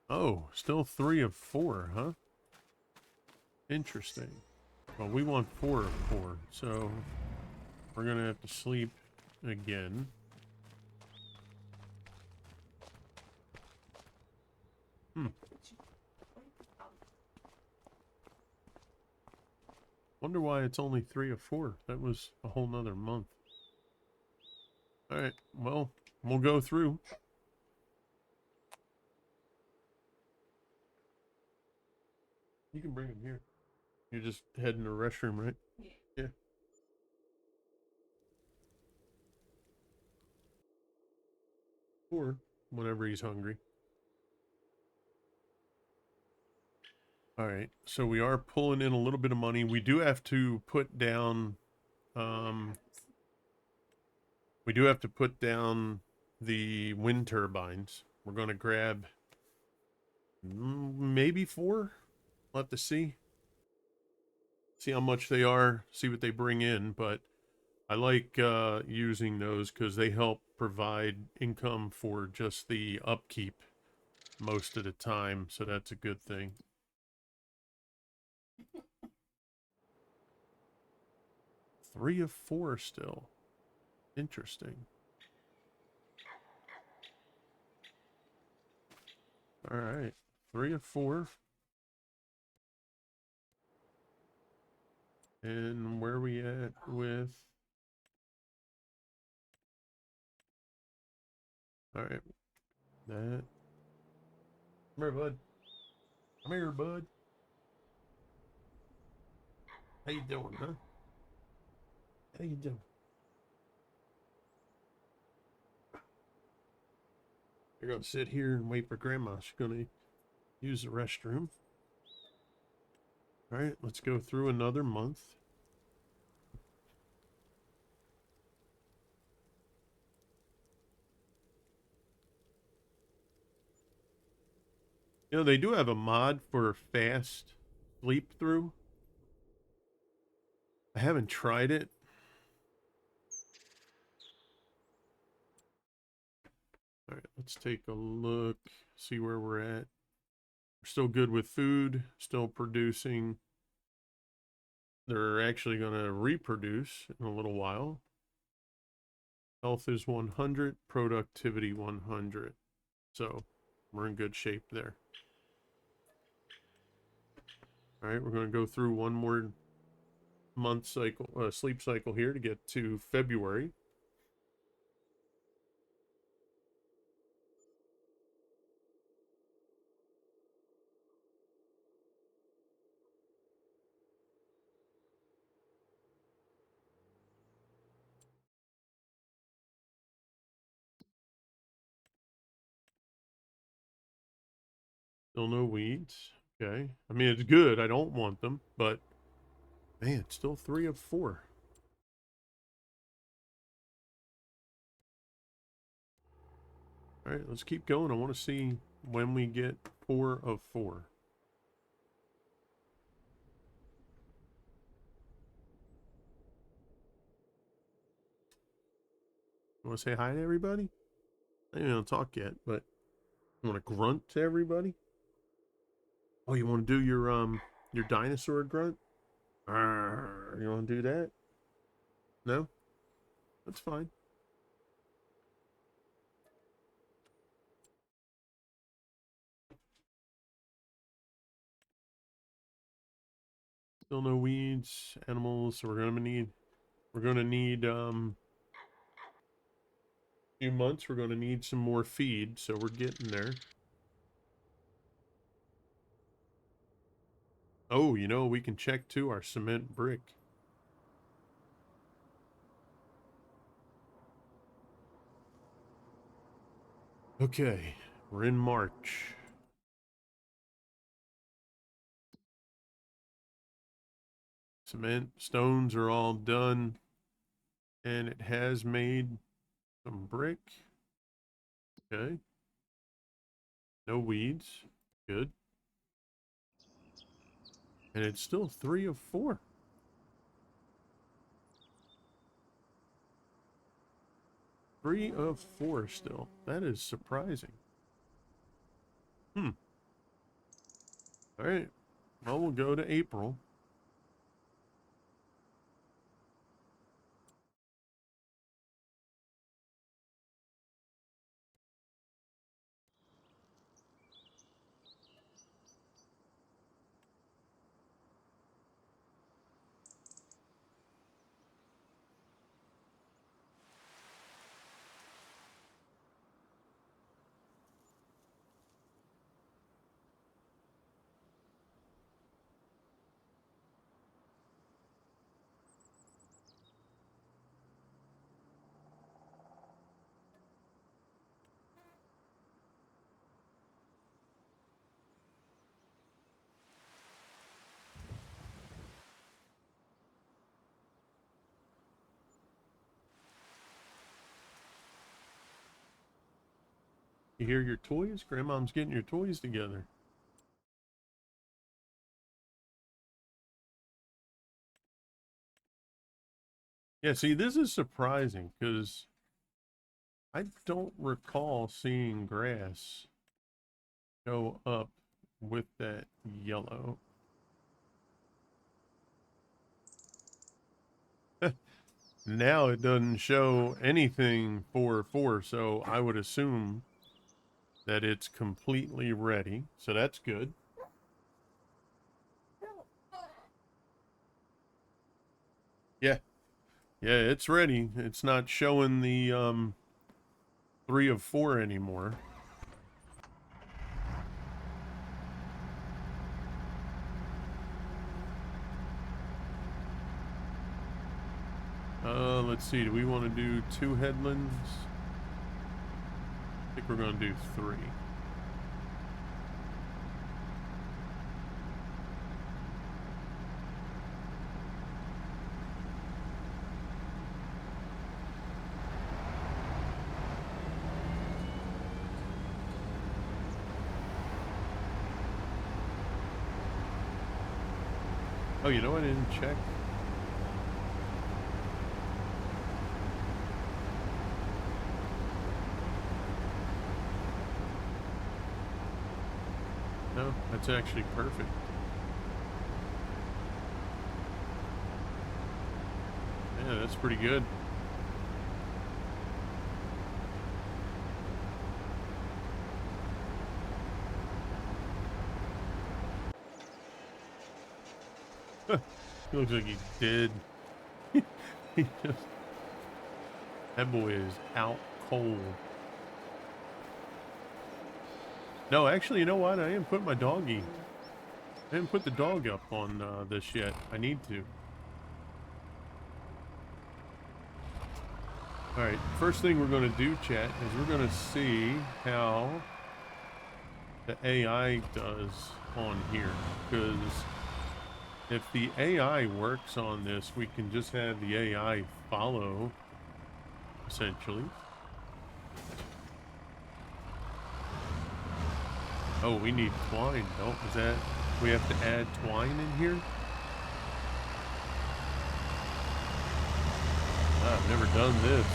Oh, still 3 of 4, huh? Interesting. Well, we want 4 of 4, so we're gonna have to sleep again. Wonder why it's only 3 of 4. That was a whole nother month. Alright, well, we'll go through. You can bring him here. You're just heading to the restroom, right? Yeah. Yeah. Or whenever he's hungry. Alright, so we are pulling in a little bit of money. We do have to put down, we do have to put down the wind turbines. We're going to grab maybe 4. We'll have to see. See how much they are, see what they bring in, but I like using those because they help provide income for just the upkeep most of the time, so that's a good thing. Three of 4 still. Interesting. All right, 3 of 4. And where are we at with? All right, that. Come here, bud. Come here, bud. How you doing, huh? How you doing? You're gonna sit here and wait for Grandma. She's gonna use the restroom. All right, let's go through another month. You know, they do have a mod for fast sleep through. I haven't tried it. All right, let's take a look, see where we're at. We're still good with food, still producing. They're actually going to reproduce in a little while. Health is 100, productivity 100. So we're in good shape there. All right, we're going to go through one more month cycle, sleep cycle here to get to February. Still no weeds. Okay. I mean, it's good. I don't want them, but man, it's still 3 of 4. All right, let's keep going. I want to see when we get 4 of 4. You want to say hi to everybody? I don't talk yet, but you want to grunt to everybody? Oh, you want to do your dinosaur grunt? Arr, you want to do that? No? That's fine. Still no weeds, animals, so we're gonna need few months we're gonna need some more feed, so we're getting there. Oh, you know, we can check too our cement brick. Okay, we're in March. Cement stones are all done, and it has made some brick. Okay. No weeds. Good. And it's still 3 of 4. Three of 4 still. That is surprising. All right. Well, we'll go to April. You hear your toys? Grandmom's getting your toys together. Yeah, see, this is surprising because I don't recall seeing grass go up with that yellow. Now it doesn't show anything for 4, so I would assume that it's completely ready. So that's good. Yeah. Yeah, it's ready. It's not showing the 3 of 4 anymore. Let's see. Do we want to do 2 headlands? I think we're going to do 3. Oh, you know, I didn't check. No, that's actually perfect. Yeah, that's pretty good. He looks like he's dead. He just... That boy is out cold. No, actually, you know what? I didn't put my doggy. I didn't put the dog up on this yet. I need to. Alright, first thing we're going to do, chat, is we're going to see how the AI does on here, because if the AI works on this, we can just have the AI follow, essentially. Oh, we need twine. No, is that... We have to add twine in here? I've never done this.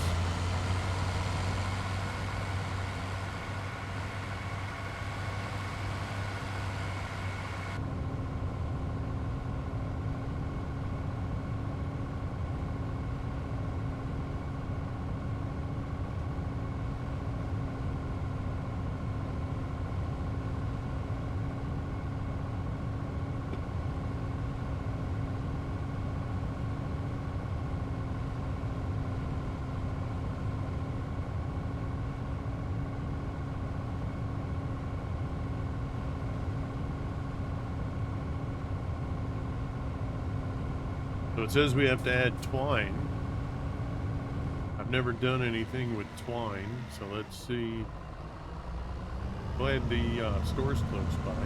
So it says we have to add twine. I've never done anything with twine, so let's see. Glad the store's close by.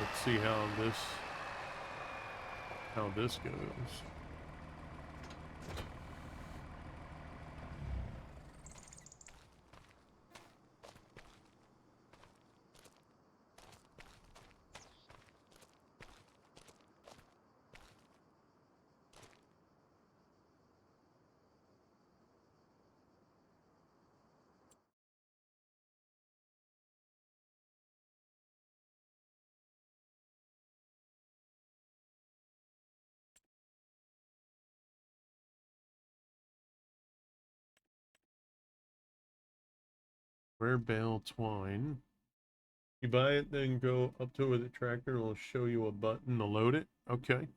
Let's see how this goes. Where bale twine? You buy it, then go up to it with a tractor, and it'll show you a button to load it. Okay.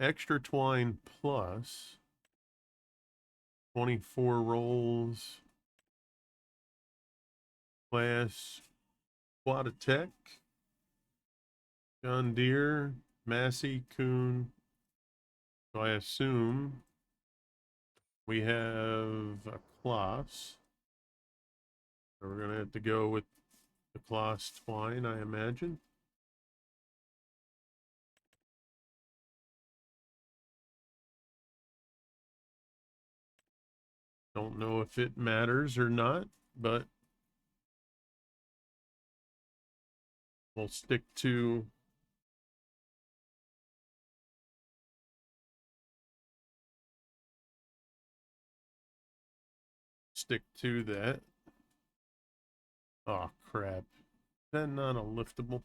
Extra twine plus 24 rolls. Class Quadatech, John Deere, Massey, Kuhn. So I assume we have a Kloss. So we're going to have to go with the Kloss twine, I imagine. Don't know if it matters or not, but we'll stick to that. Oh crap. Is that not a liftable?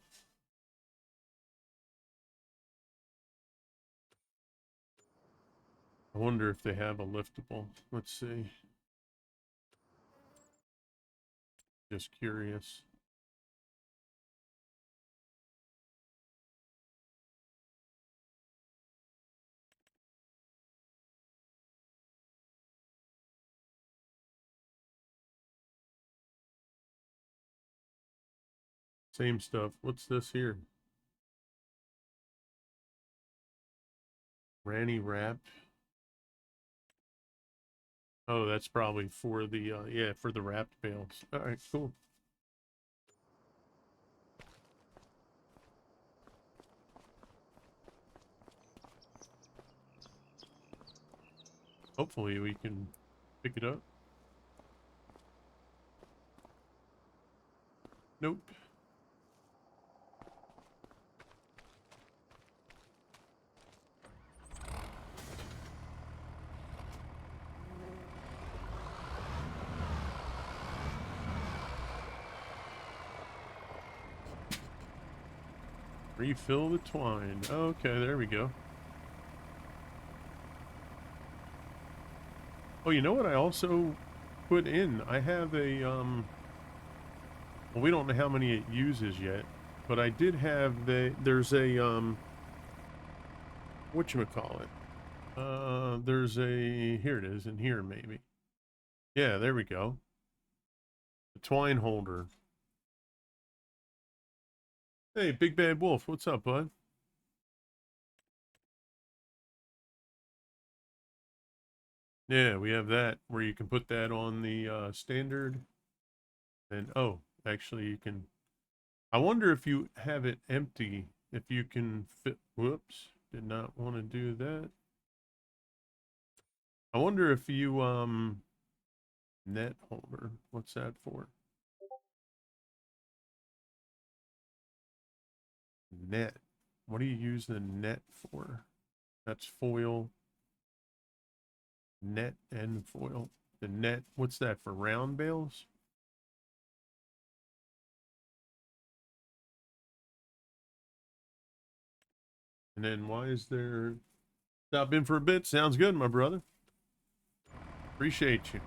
I wonder if they have a liftable. Let's see. Just curious. Same stuff. What's this here? Ranny wrap. Oh, that's probably for the yeah, for the wrapped bales. All right, cool. Hopefully we can pick it up. Nope. Refill the twine. Okay, there we go. Oh, you know what I also put in? I have a, well, we don't know how many it uses yet, but I did have there's a, whatchamacallit? There's a, here it is, in here maybe. Yeah, there we go. The twine holder. Hey, Big Bad Wolf, what's up, bud? Yeah, we have that where you can put that on the standard And oh, actually you can, I wonder if you have it empty, if you can fit, whoops, did not want to do that. I wonder if you, net holder, what's that for? Net. What do you use the net for? That's foil. Net and foil. The net, what's that for? Round bales? And then why is there... Stop in for a bit. Sounds good, my brother. Appreciate you.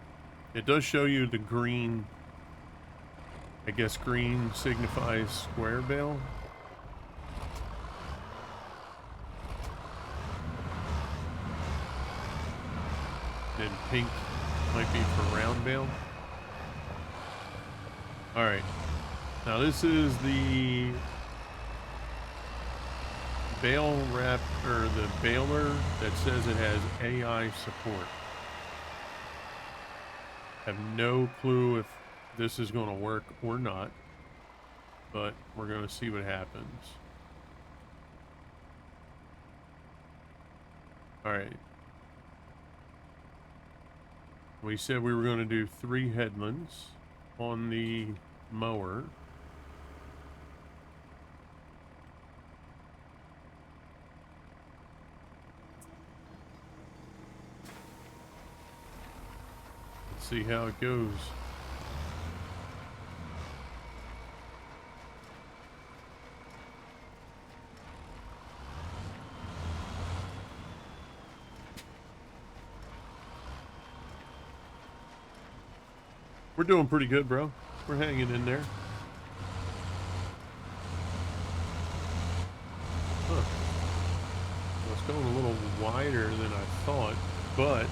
It does show you the green. I guess green signifies square bale. Then pink might be for round bale. Alright. Now this is the bale wrap, or the baler that says it has AI support. Have no clue if this is going to work or not, but we're going to see what happens. All right. We said we were going to do 3 headlands on the mower. See how it goes. We're doing pretty good, bro. We're hanging in there. Huh. Well, it's going a little wider than I thought, but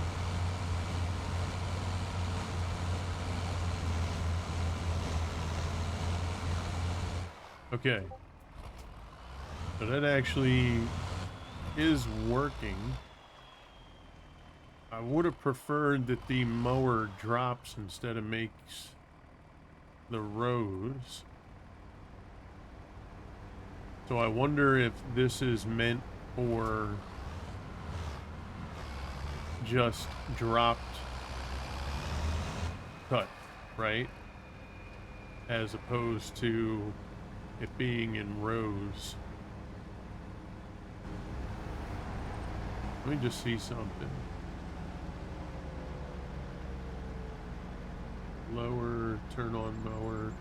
okay. So that actually is working. I would have preferred that the mower drops instead of makes the rows. So I wonder if this is meant for just dropped cut, right? As opposed to it being in rows. Let me just see something. Lower, turn on mower.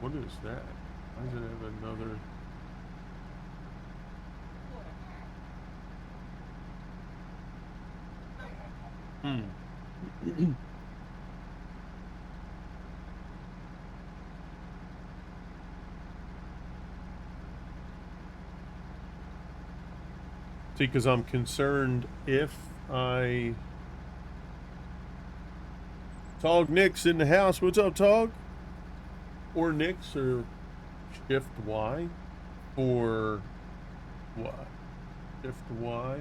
What is that? Why does it have another? See, because I'm concerned if I... Tog Nick's in the house. What's up, Tog? Or Nick's, or Shift Y for what? Shift Y.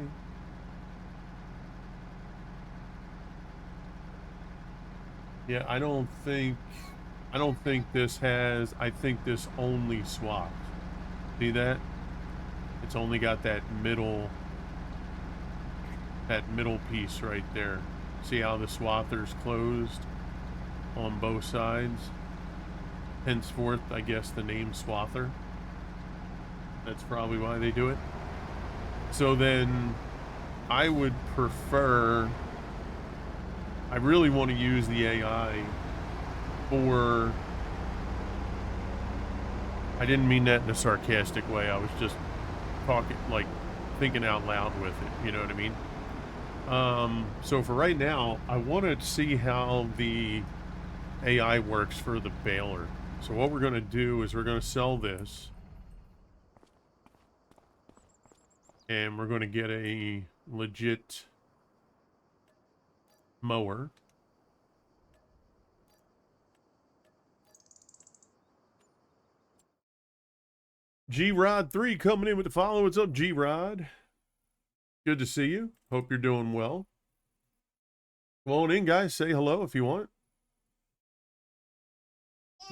Yeah, I don't think this has, I think this only swapped. See that? It's only got that middle piece right there. See how the swather's closed on both sides? Henceforth, I guess the name swather. That's probably why they do it. So then I would prefer, I really want to use the AI for, I didn't mean that in a sarcastic way. I was just talking, like thinking out loud with it. You know what I mean? So for right now, I want to see how the AI works for the baler. So what we're going to do is we're going to sell this. And we're going to get a legit mower. G-Rod 3 coming in with the follow. What's up, G-Rod? Good to see you. Hope you're doing well. Come on in, guys. Say hello if you want.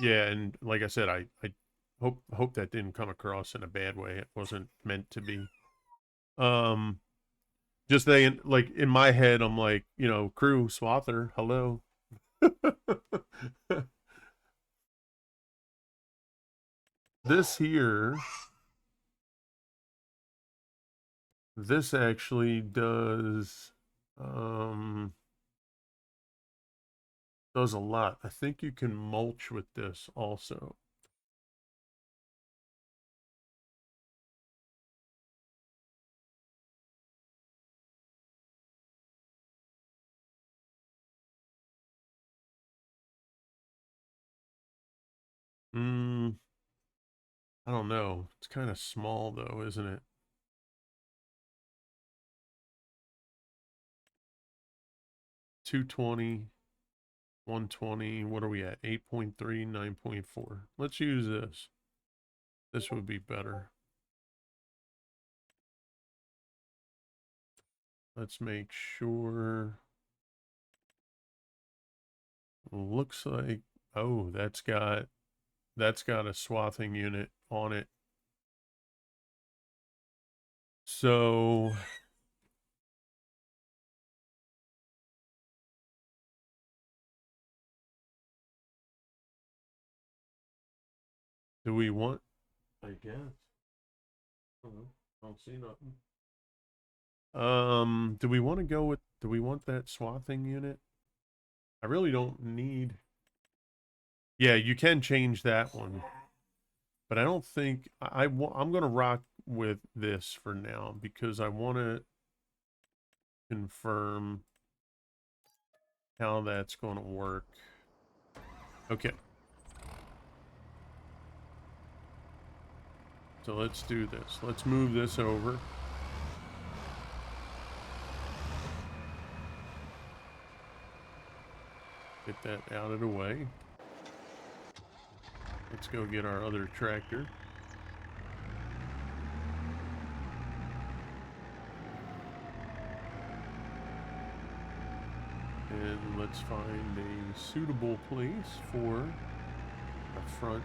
Yeah, and like I said, I hope that didn't come across in a bad way. It wasn't meant to be. Um, just they like in my head, I'm like, you know, crew swather, hello. This here, this actually um does a lot. I think you can mulch with this also. Mm, I don't know. It's kind of small though, isn't it? 220, 120. What are we at? 8.3, 9.4. Let's use this. This would be better. Let's make sure. Looks like, oh, that's got a swathing unit on it. So do we want, I guess. I don't see nothing. Do we want to go with, do we want that swathing unit? I really don't need, yeah, you can change that one. But I don't think, I'm going to rock with this for now because I want to confirm how that's going to work. Okay. So let's do this. Let's move this over. Get that out of the way. Let's go get our other tractor. And let's find a suitable place for a front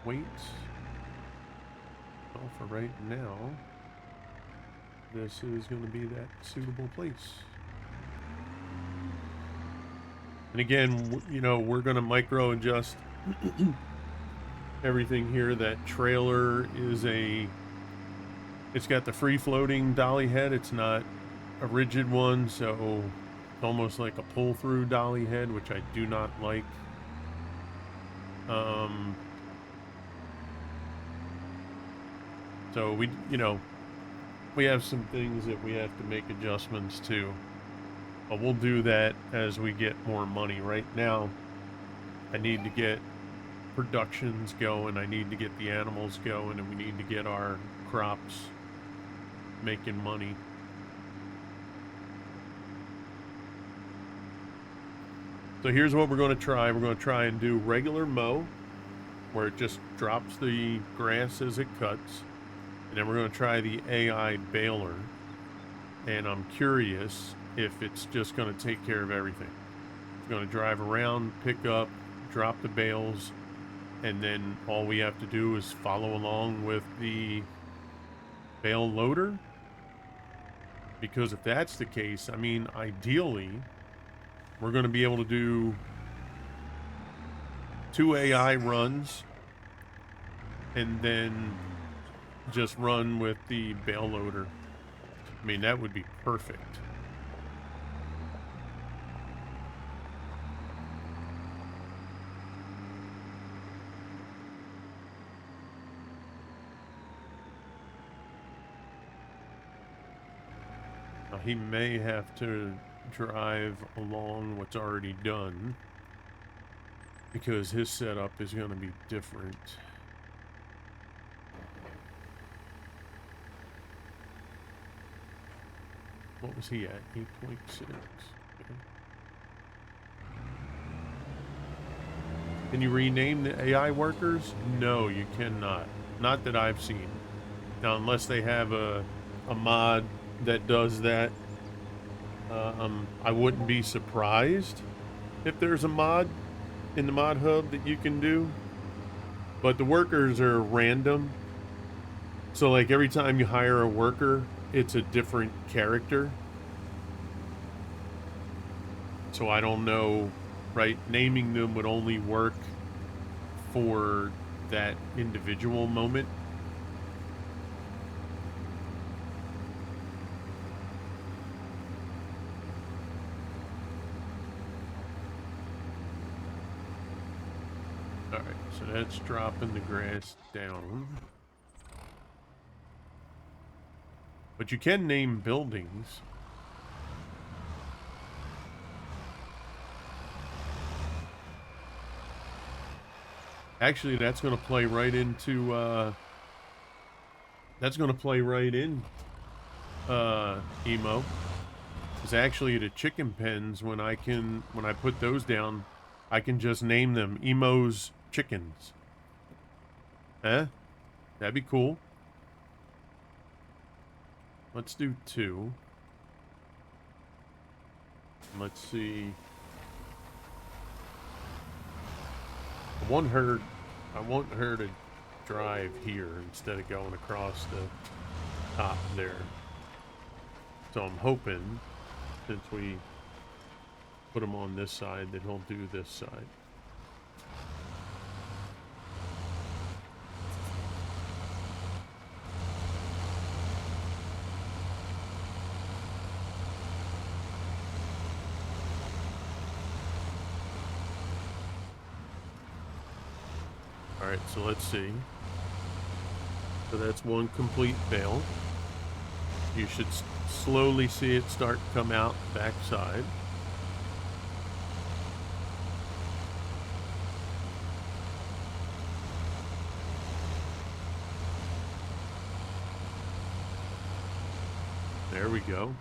weight. Well, for right now, this is going to be that suitable place. And again, you know, we're going to micro adjust everything here. That trailer is it's got the free floating dolly head. It's not a rigid one, so it's almost like a pull through dolly head, which I do not like. So we, you know, we have some things that we have to make adjustments to, but we'll do that as we get more money. Right now, I need to get productions going. I need to get the animals going, and we need to get our crops making money. So here's what we're going to try. We're going to try and do regular mow, where it just drops the grass as it cuts. And then we're going to try the AI baler. And I'm curious if it's just going to take care of everything. It's going to drive around, pick up, drop the bales, and then all we have to do is follow along with the bale loader. Because if that's the case, I mean, ideally, we're going to be able to do 2 AI runs and then just run with the bale loader. I mean, that would be perfect. Now, he may have to drive along what's already done because his setup is going to be different. What was he at? 8.6. Okay. Can you rename the AI workers? No, you cannot. Not that I've seen. Now, unless they have a mod that does that, I wouldn't be surprised if there's a mod in the mod hub that you can do, but the workers are random. So like every time you hire a worker, it's a different character. So I don't know, right? Naming them would only work for that individual moment. All right, so that's dropping the grass down. But you can name buildings. Actually, that's going to play right into, that's going to play right in, Emo. It's actually the chicken pens, when I put those down, I can just name them Emo's Chickens. Eh? That'd be cool. Let's do 2. Let's see. I want her to drive here instead of going across the top there. So I'm hoping, since we put him on this side, that he'll do this side. Alright, so let's see. So that's one complete bale. You should slowly see it start to come out backside. There we go.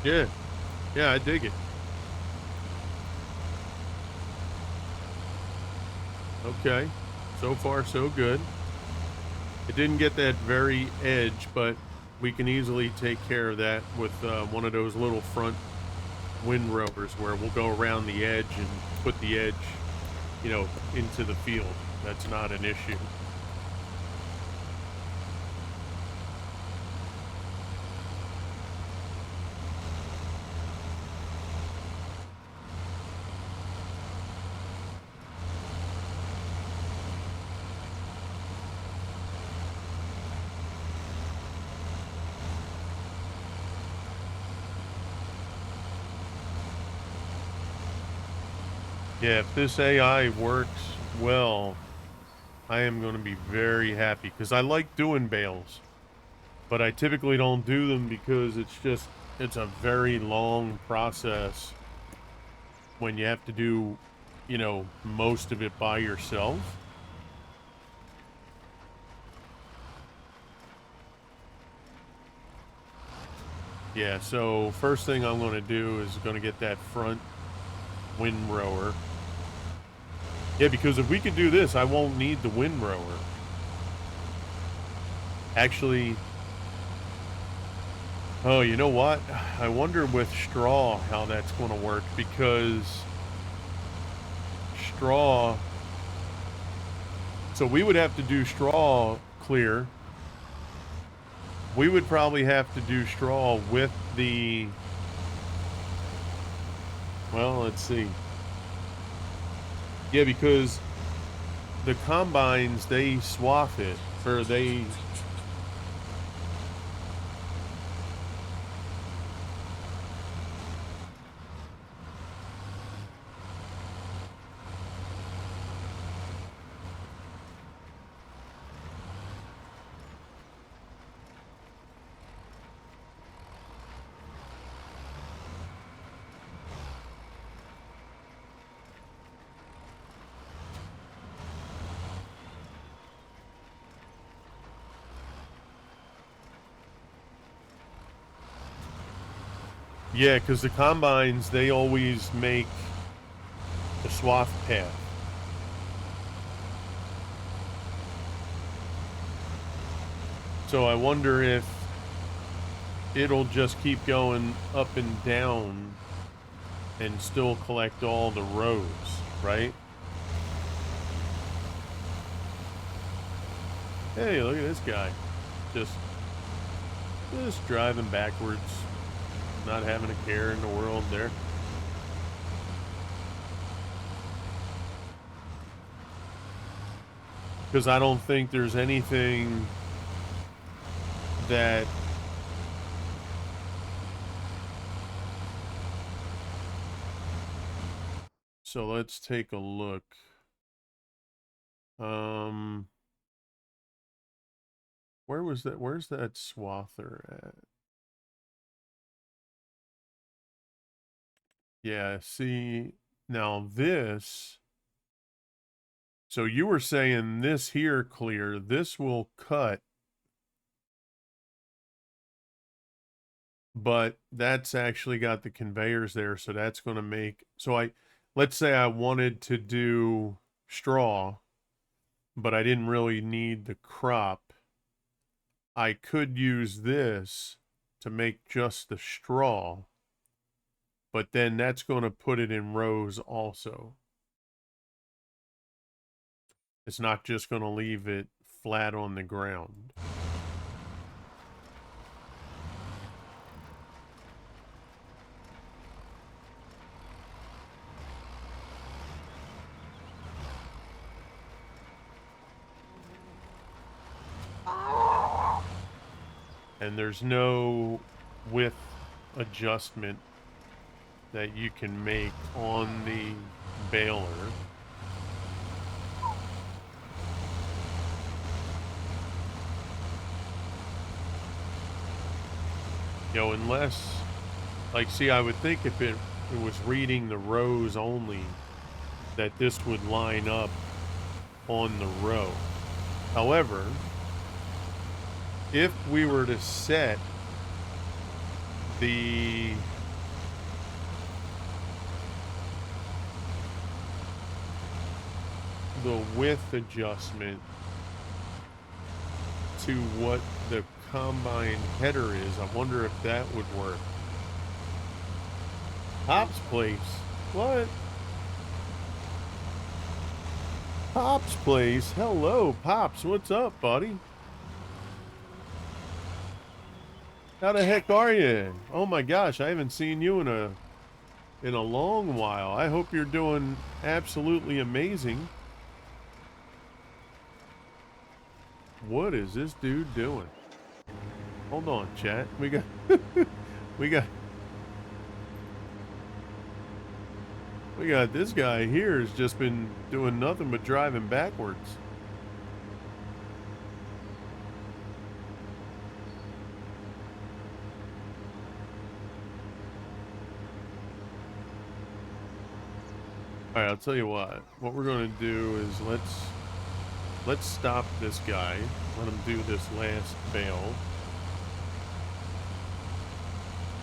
Yeah. Yeah, I dig it. Okay. So far, so good. It didn't get that very edge, but we can easily take care of that with one of those little front windrowers where we'll go around the edge and put the edge, you know, into the field. That's not an issue. Yeah, if this AI works well, I am going to be very happy, because I like doing bales, but I typically don't do them because it's a very long process when you have to do, you know, most of it by yourself. Yeah, so first thing I'm going to do is going to get that front windrower. Yeah, because if we can do this, I won't need the windrower. Actually, oh, you know what? I wonder with straw how that's going to work, because straw... So we would have to do straw clear. We would probably have to do straw with the... Well, let's see. Yeah, because the combines, they swath it, or they... Yeah, because the combines, they always make the swath path. So I wonder if it'll just keep going up and down and still collect all the rows, right? Hey, look at this guy. Just driving backwards, not having a care in the world there. Because I don't think there's anything that so let's take a look. Where was that? Where's that swather at? Yeah, see, now this, so you were saying this here clear, this will cut, but that's actually got the conveyors there, so that's going to make, so let's say I wanted to do straw, but I didn't really need the crop. I could use this to make just the straw, but then that's going to put it in rows also. It's not just going to leave it flat on the ground. And there's no width adjustment that you can make on the baler. You know, unless, like, see, I would think if it was reading the rows only, that this would line up on the row. However, if we were to set the width adjustment to what the combine header is, I wonder if that would work. Pops Place? What? Pops Place? Hello, Pops. What's up, buddy? How the heck are you? Oh my gosh, I haven't seen you in a long while. I hope you're doing absolutely amazing. What is this dude doing? Hold on, chat. We got this guy here has just been doing nothing but driving backwards. All right, I'll tell you what. What we're going to do is let's stop this guy. Let him do this last bale.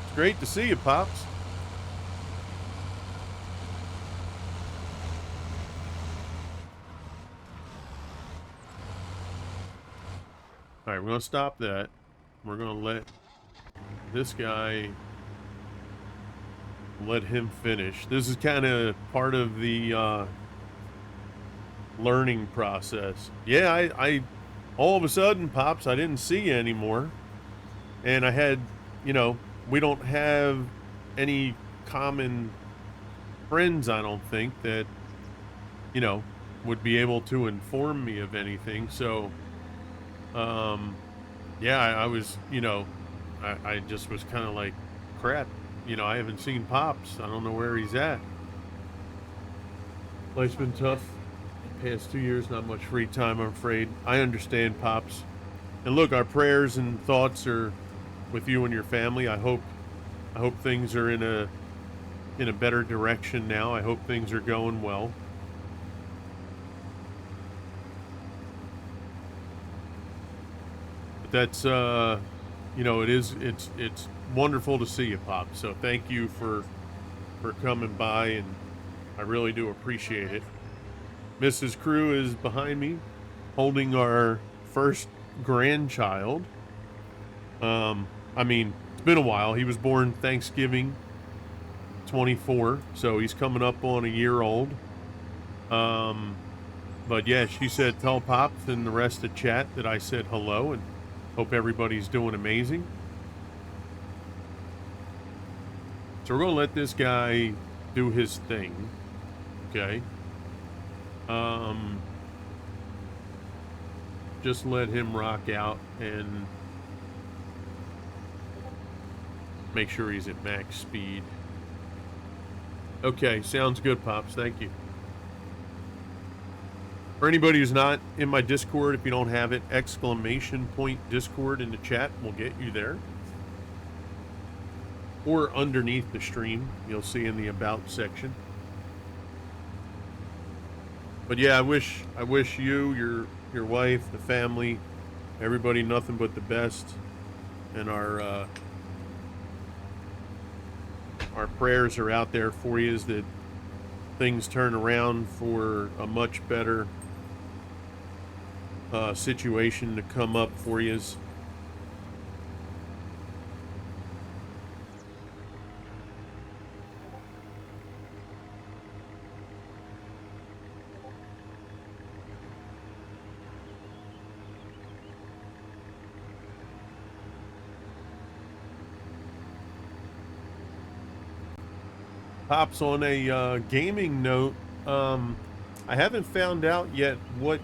It's great to see you, Pops. All right, we're going to stop that. We're going to let this guy, let him finish. This is kind of part of the learning process. Yeah, I all of a sudden, Pops, I didn't see you anymore. And I had, you know, we don't have any common friends, I don't think, that, you know, would be able to inform me of anything. So, yeah, I was, you know, I just was kind of like, crap, you know, I haven't seen Pops. I don't know where he's at. Life's been tough. The past 2 years, not much free time, I'm afraid. I understand, Pops. And look, our prayers and thoughts are with you and your family. I hope things are in a better direction now. I hope things are going well. But that's you know, it's wonderful to see you, Pop. So thank you for coming by, and I really do appreciate it. Mrs. Crew is behind me, holding our first grandchild. I mean, it's been a while. He was born Thanksgiving 24, so he's coming up on a year old. But yeah, she said tell Pops and the rest of chat that I said hello and hope everybody's doing amazing. So we're going to let this guy do his thing. Okay. Just let him rock out and make sure he's at max speed. Okay, sounds good, Pops. Thank you. For anybody who's not in my Discord, if you don't have it, !point Discord in the chat will get you there. Or underneath the stream, you'll see in the About section. But yeah, I wish you, your wife, the family, everybody nothing but the best, and our prayers are out there for you, is that things turn around for a much better situation to come up for you. Pops, on a gaming note, I haven't found out yet what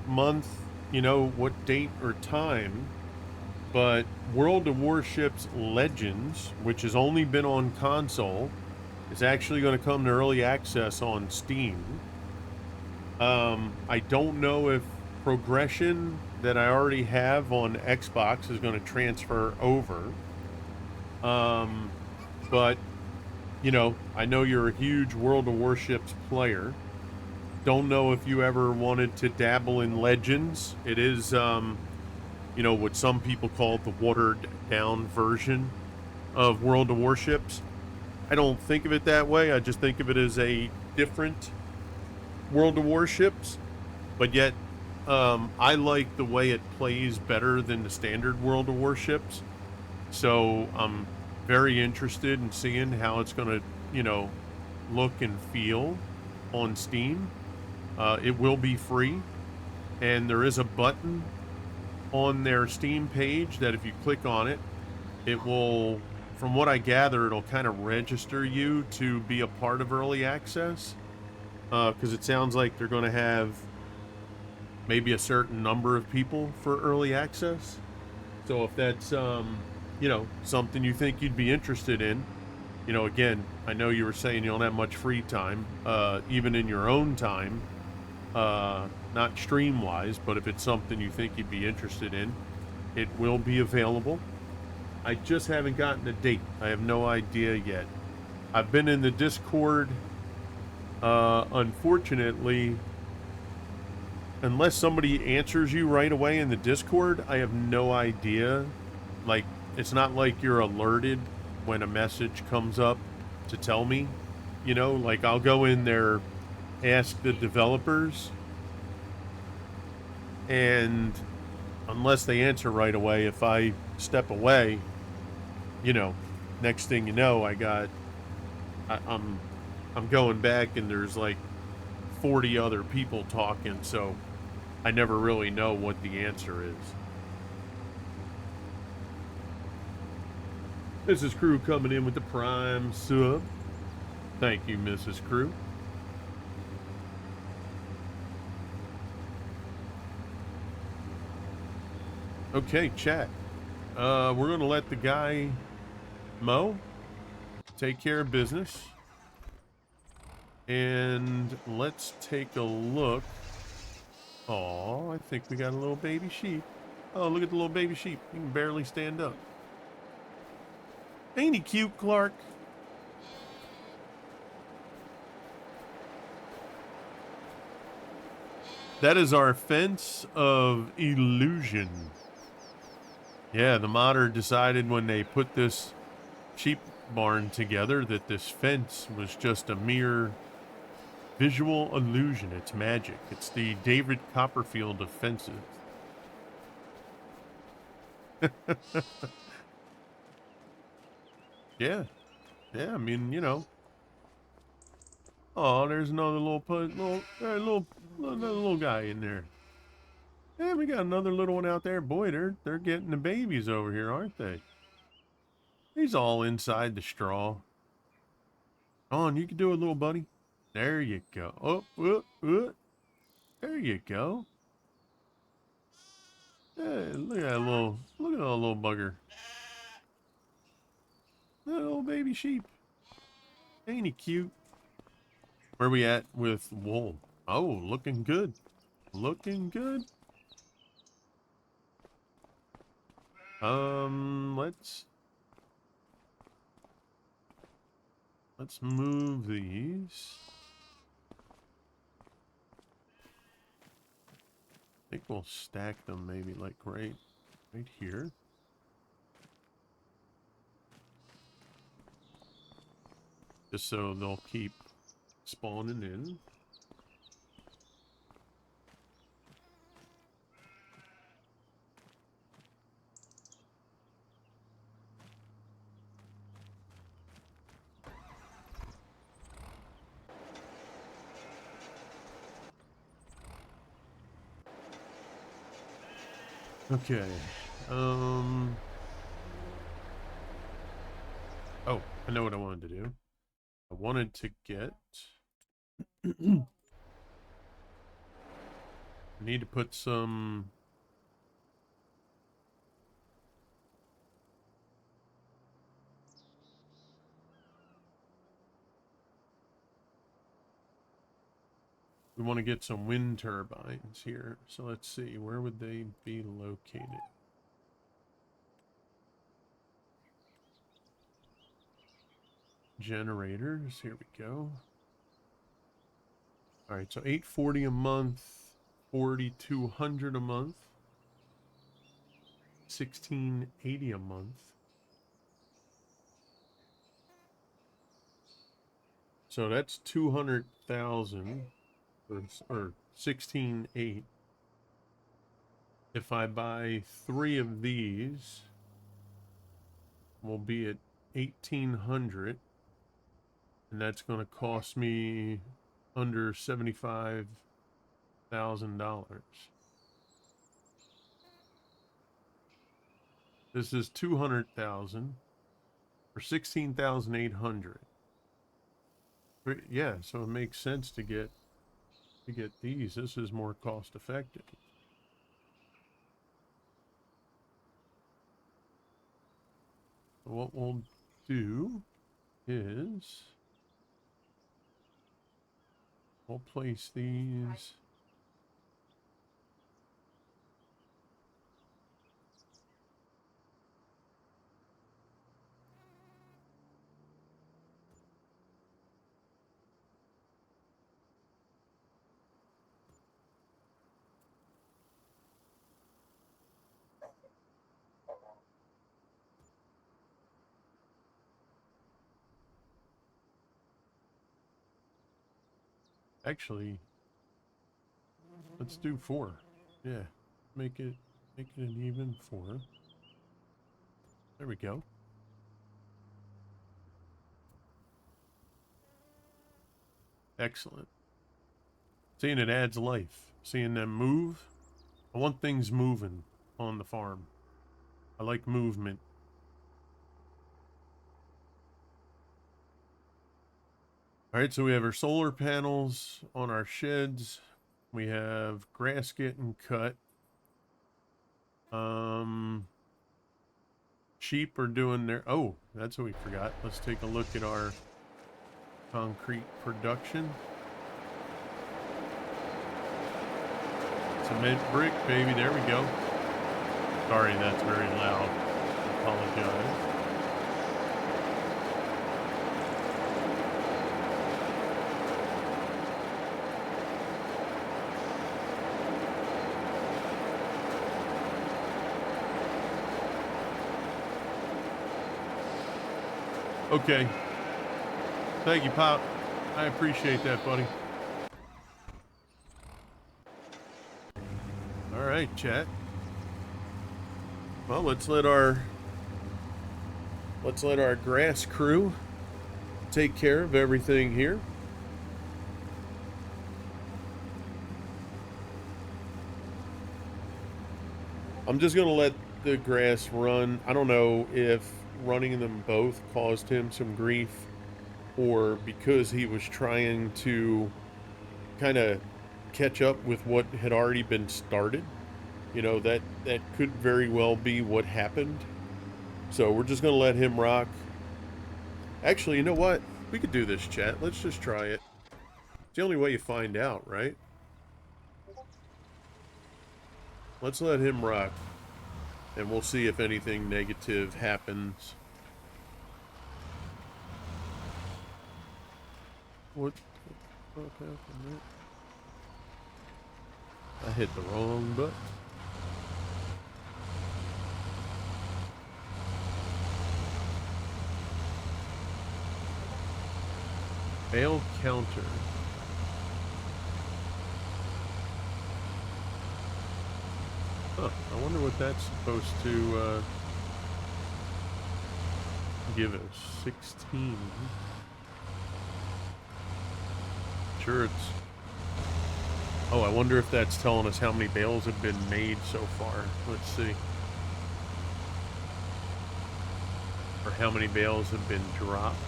month, what date or time, but World of Warships Legends, which has only been on console, is actually going to come to early access on Steam. I don't know if progression that I already have on Xbox is going to transfer over. But I know you're a huge World of Warships player. Don't know if you ever wanted to dabble in Legends. It is, what some people call the watered down version of World of Warships. I don't think of it that way. I just think of it as a different World of Warships. But yet, I like the way it plays better than the standard World of Warships. So I'm very interested in seeing how it's going to, look and feel on Steam. It will be free, and there is a button on their Steam page that if you click on it, it will, from what I gather, it'll kind of register you to be a part of early access, because it sounds like they're going to have maybe a certain number of people for early access. So if that's something you think you'd be interested in, again, I know you were saying you don't have much free time, even in your own time, not stream wise, but if it's something you think you'd be interested in, it will be available. I just haven't gotten a date. I have no idea yet. I've been in the Discord. Unfortunately, unless somebody answers you right away in the Discord, I have no idea. Like, it's not like you're alerted when a message comes up to tell me, like I'll go in there, ask the developers, and unless they answer right away, if I step away, next thing you know, I'm going back and there's like 40 other people talking, so I never really know what the answer is. Mrs. Crew coming in with the Prime sub. Thank you, Mrs. Crew. Okay, chat. We're going to let the guy, Mo, take care of business. And let's take a look. Oh, I think we got a little baby sheep. Oh, look at the little baby sheep. He can barely stand up. Ain't he cute, Clark? That is our fence of illusion. Yeah, the modder decided when they put this sheep barn together that this fence was just a mere visual illusion. It's magic. It's the David Copperfield of fences. Yeah. Yeah, I mean, you know. Oh, there's another little guy in there. Yeah, we got another little one out there. Boy, they're getting the babies over here, aren't they? He's all inside the straw. On, you can do it, little buddy. There you go. There you go. Hey, look at that little bugger. That little baby sheep. Ain't he cute? Where we at with wool? Oh, looking good. Looking good. Let's move these. I think we'll stack them maybe like right here. Just so they'll keep spawning in. Okay. Oh, I know what I wanted to do. I wanted to get I need to put some we want to get some wind turbines here. So let's see, where would they be located? Generators, here we go. All right, so 840 a month, 4,200 a month, 1680 a month. So that's 200,000 or 16.8. If I buy 3 of these, we'll be at 1,800, and that's going to cost me under $75,000. This is 200,000 for 16,800. Yeah, so it makes sense to get these. This is more cost effective. What we'll do is we'll place these. Actually, let's do 4. Yeah, make it an even 4. There we go. Excellent. Seeing it adds life. Seeing them move. I want things moving on the farm. I like movement. All right, so we have our solar panels on our sheds. We have grass getting cut. Sheep are doing their... Oh, that's what we forgot. Let's take a look at our concrete production. Cement brick, baby. There we go. Sorry, that's very loud. I apologize. Okay. Thank you, Pop. I appreciate that, buddy. All right, chat. Well, let's let our grass crew take care of everything here. I'm just gonna let the grass run. I don't know if running them both caused him some grief or because he was trying to kind of catch up with what had already been started. You know, that could very well be what happened. So we're just gonna let him rock. Actually, you know what? We could do this, chat. Let's just try it. It's the only way you find out, right? Let's let him rock. And we'll see if anything negative happens. What the fuck happened there? I hit the wrong button. Fail counter. Huh, I wonder what that's supposed to give us. 16. Sure, it's... Oh, I wonder if that's telling us how many bales have been made so far. Let's see. Or how many bales have been dropped.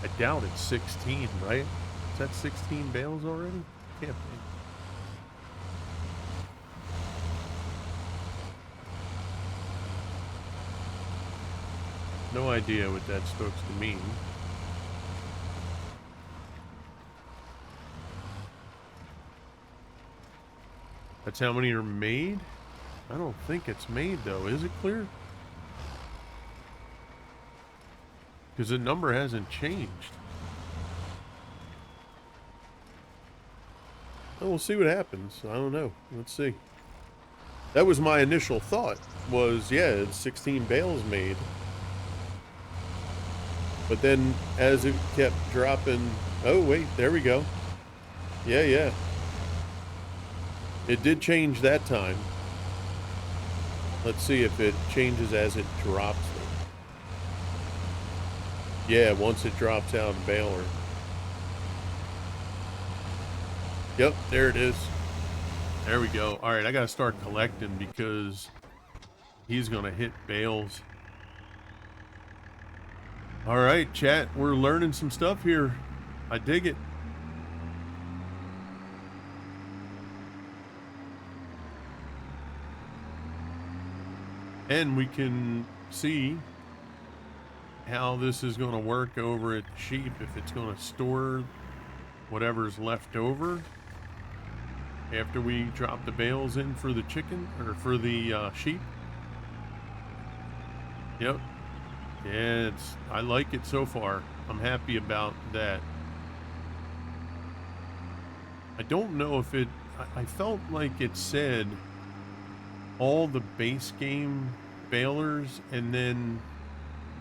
I doubt it's 16, right? Is that 16 bales already? Can't be. No idea what that's supposed to mean. That's how many are made? I don't think it's made though. Is it clear? Because the number hasn't changed. Well, we'll see what happens. I don't know. Let's see. That was my initial thought. Was, yeah, it's 16 bales made. But then, as it kept dropping... Oh, wait. There we go. Yeah, yeah. It did change that time. Let's see if it changes as it drops them. Yeah, once it drops out of baler. Yep, there it is. There we go. All right, I got to start collecting because he's going to hit bales. All right, chat, we're learning some stuff here. I dig it. And we can see how this is going to work over at sheep, if it's going to store whatever's left over after we drop the bales in for the chicken or for the sheep. Yep. Yeah, I like it so far. I'm happy about that. I don't know if I felt like it said all the base game balers, and then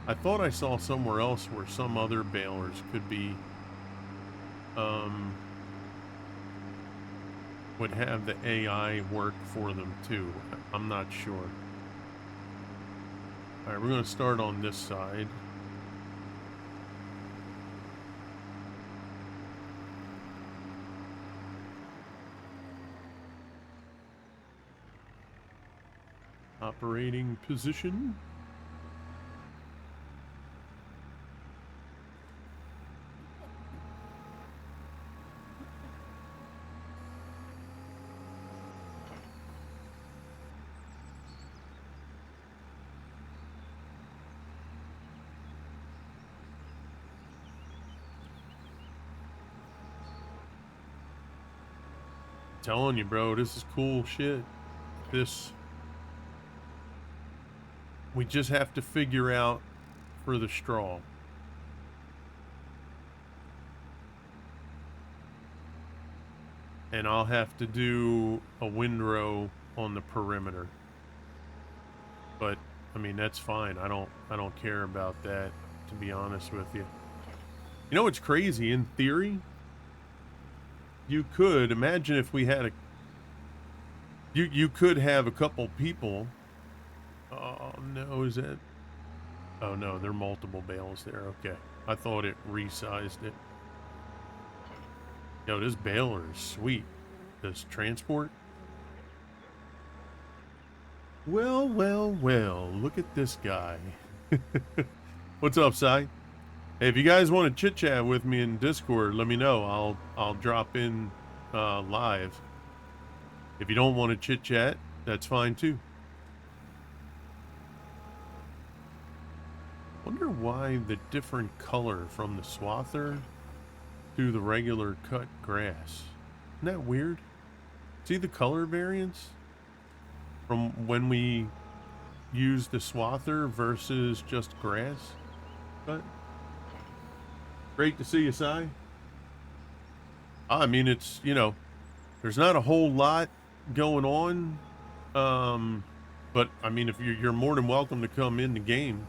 I thought I saw somewhere else where some other balers could be would have the AI work for them too. I'm not sure. All right, we're going to start on this side. Operating position. Telling you, bro, this is cool shit. We just have to figure out for the straw. And I'll have to do a windrow on the perimeter. But I mean, that's fine. I don't care about that, to be honest with you. You know what's crazy? In theory, you could imagine if we had You could have a couple people. Oh no, is that? Oh no, there are multiple bales there. Okay, I thought it resized it. Yo, this baler is sweet. Does transport? Well, well, well. Look at this guy. What's up, Sai? Hey, if you guys want to chit chat with me in Discord, let me know. I'll drop in live. If you don't want to chit chat, that's fine too. Wonder why the different color from the swather to the regular cut grass. Isn't that weird? See the color variance from when we use the swather versus just grass? But great to see you, Sai. I mean, it's, you know, there's not a whole lot going on. But I mean, if you're more than welcome to come in the game,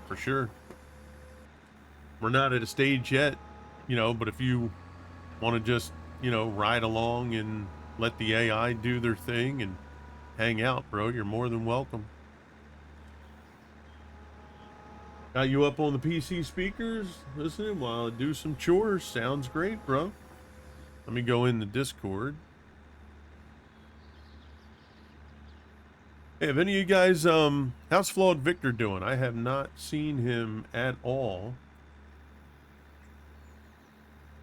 for sure. We're not at a stage yet, you know, but if you want to just, you know, ride along and let the AI do their thing and hang out, bro, you're more than welcome. Got you up on the PC speakers, listening while I do some chores. Sounds great, bro. Let me go in the Discord. Hey, have any of you guys, how's Flawed Victor doing? I have not seen him at all.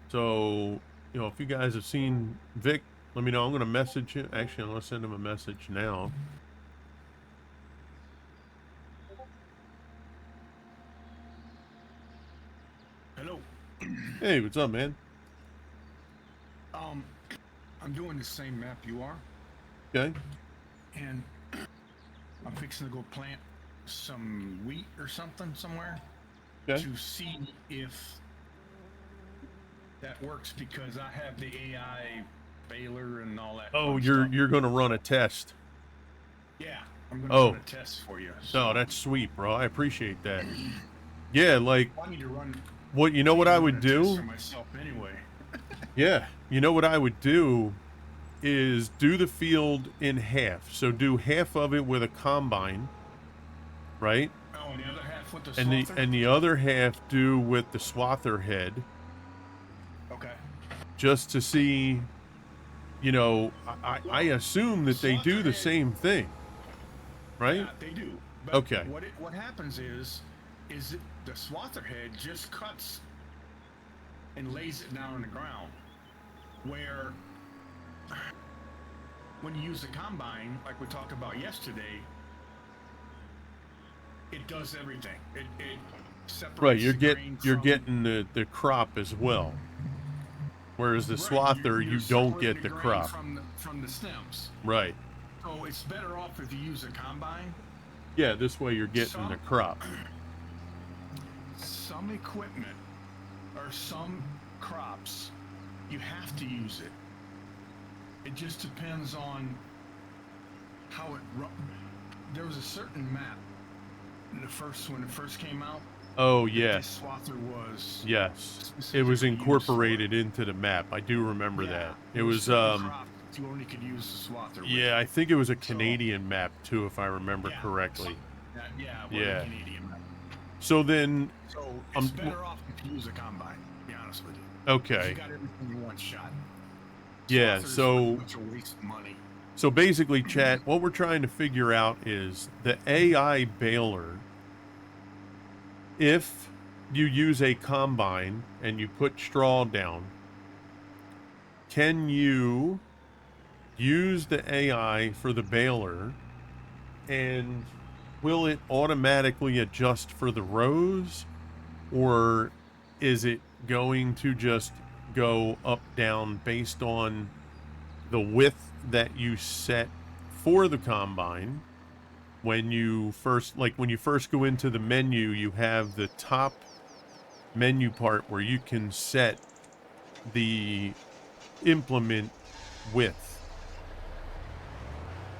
So, you know, if you guys have seen Vic, let me know. I'm going to message him. Actually, I'm going to send him a message now. Hello. Hey, what's up, man? I'm doing the same map you are, Okay. and I'm fixing to go plant some wheat or something somewhere Okay. to see if that works, because I have the AI baler and all that. Oh, fun you're stuff. going to run a test. Yeah, I'm gonna Oh. run a test for you. No, that's sweet, bro. I appreciate that. Yeah, like, I need to run. what, you know what I run would a test do? for myself anyway. Yeah, you know what I would do is do the field in half. So do half of it with a combine, right? Oh, and the other half with the And swather? the other half do with the swather head, Okay. just to see, you know, I assume that they do the Swather head- same thing, right? Yeah, they do. But Okay. What happens is the swather head just cuts and lays it down on the ground. Where when you use the combine, like we talked about yesterday, it does everything. It separates. Right, you're the grain you're from- getting the crop as well. Whereas the Right, swather, you're you don't separating get the grain crop. from the stems. Right. So it's better off if you use a combine. Yeah, this way you're getting the crop. Some equipment or some crops, you have to use it. It just depends on how it there was a certain map in when it first came out. Oh, This yes. swather was Yes. It was specifically used for incorporated into the map. I do remember that. It was certain crops you only could use the swather with. yeah, I think it was a Canadian map too, if I remember Yeah. correctly. Yeah, Yeah. yeah. Canadian map. So then, So it's better off if you use a combine, to be honest with you. 'Cause okay. You got everything in one shot. Yeah, Swather's so pretty much a waste of money. so basically, chat, what we're trying to figure out is the AI baler. If you use a combine and you put straw down, can you use the AI for the baler, and will it automatically adjust for the rows, or is it going to just go up down based on the width that you set for the combine? When you first go into the menu, you have the top menu part where you can set the implement width.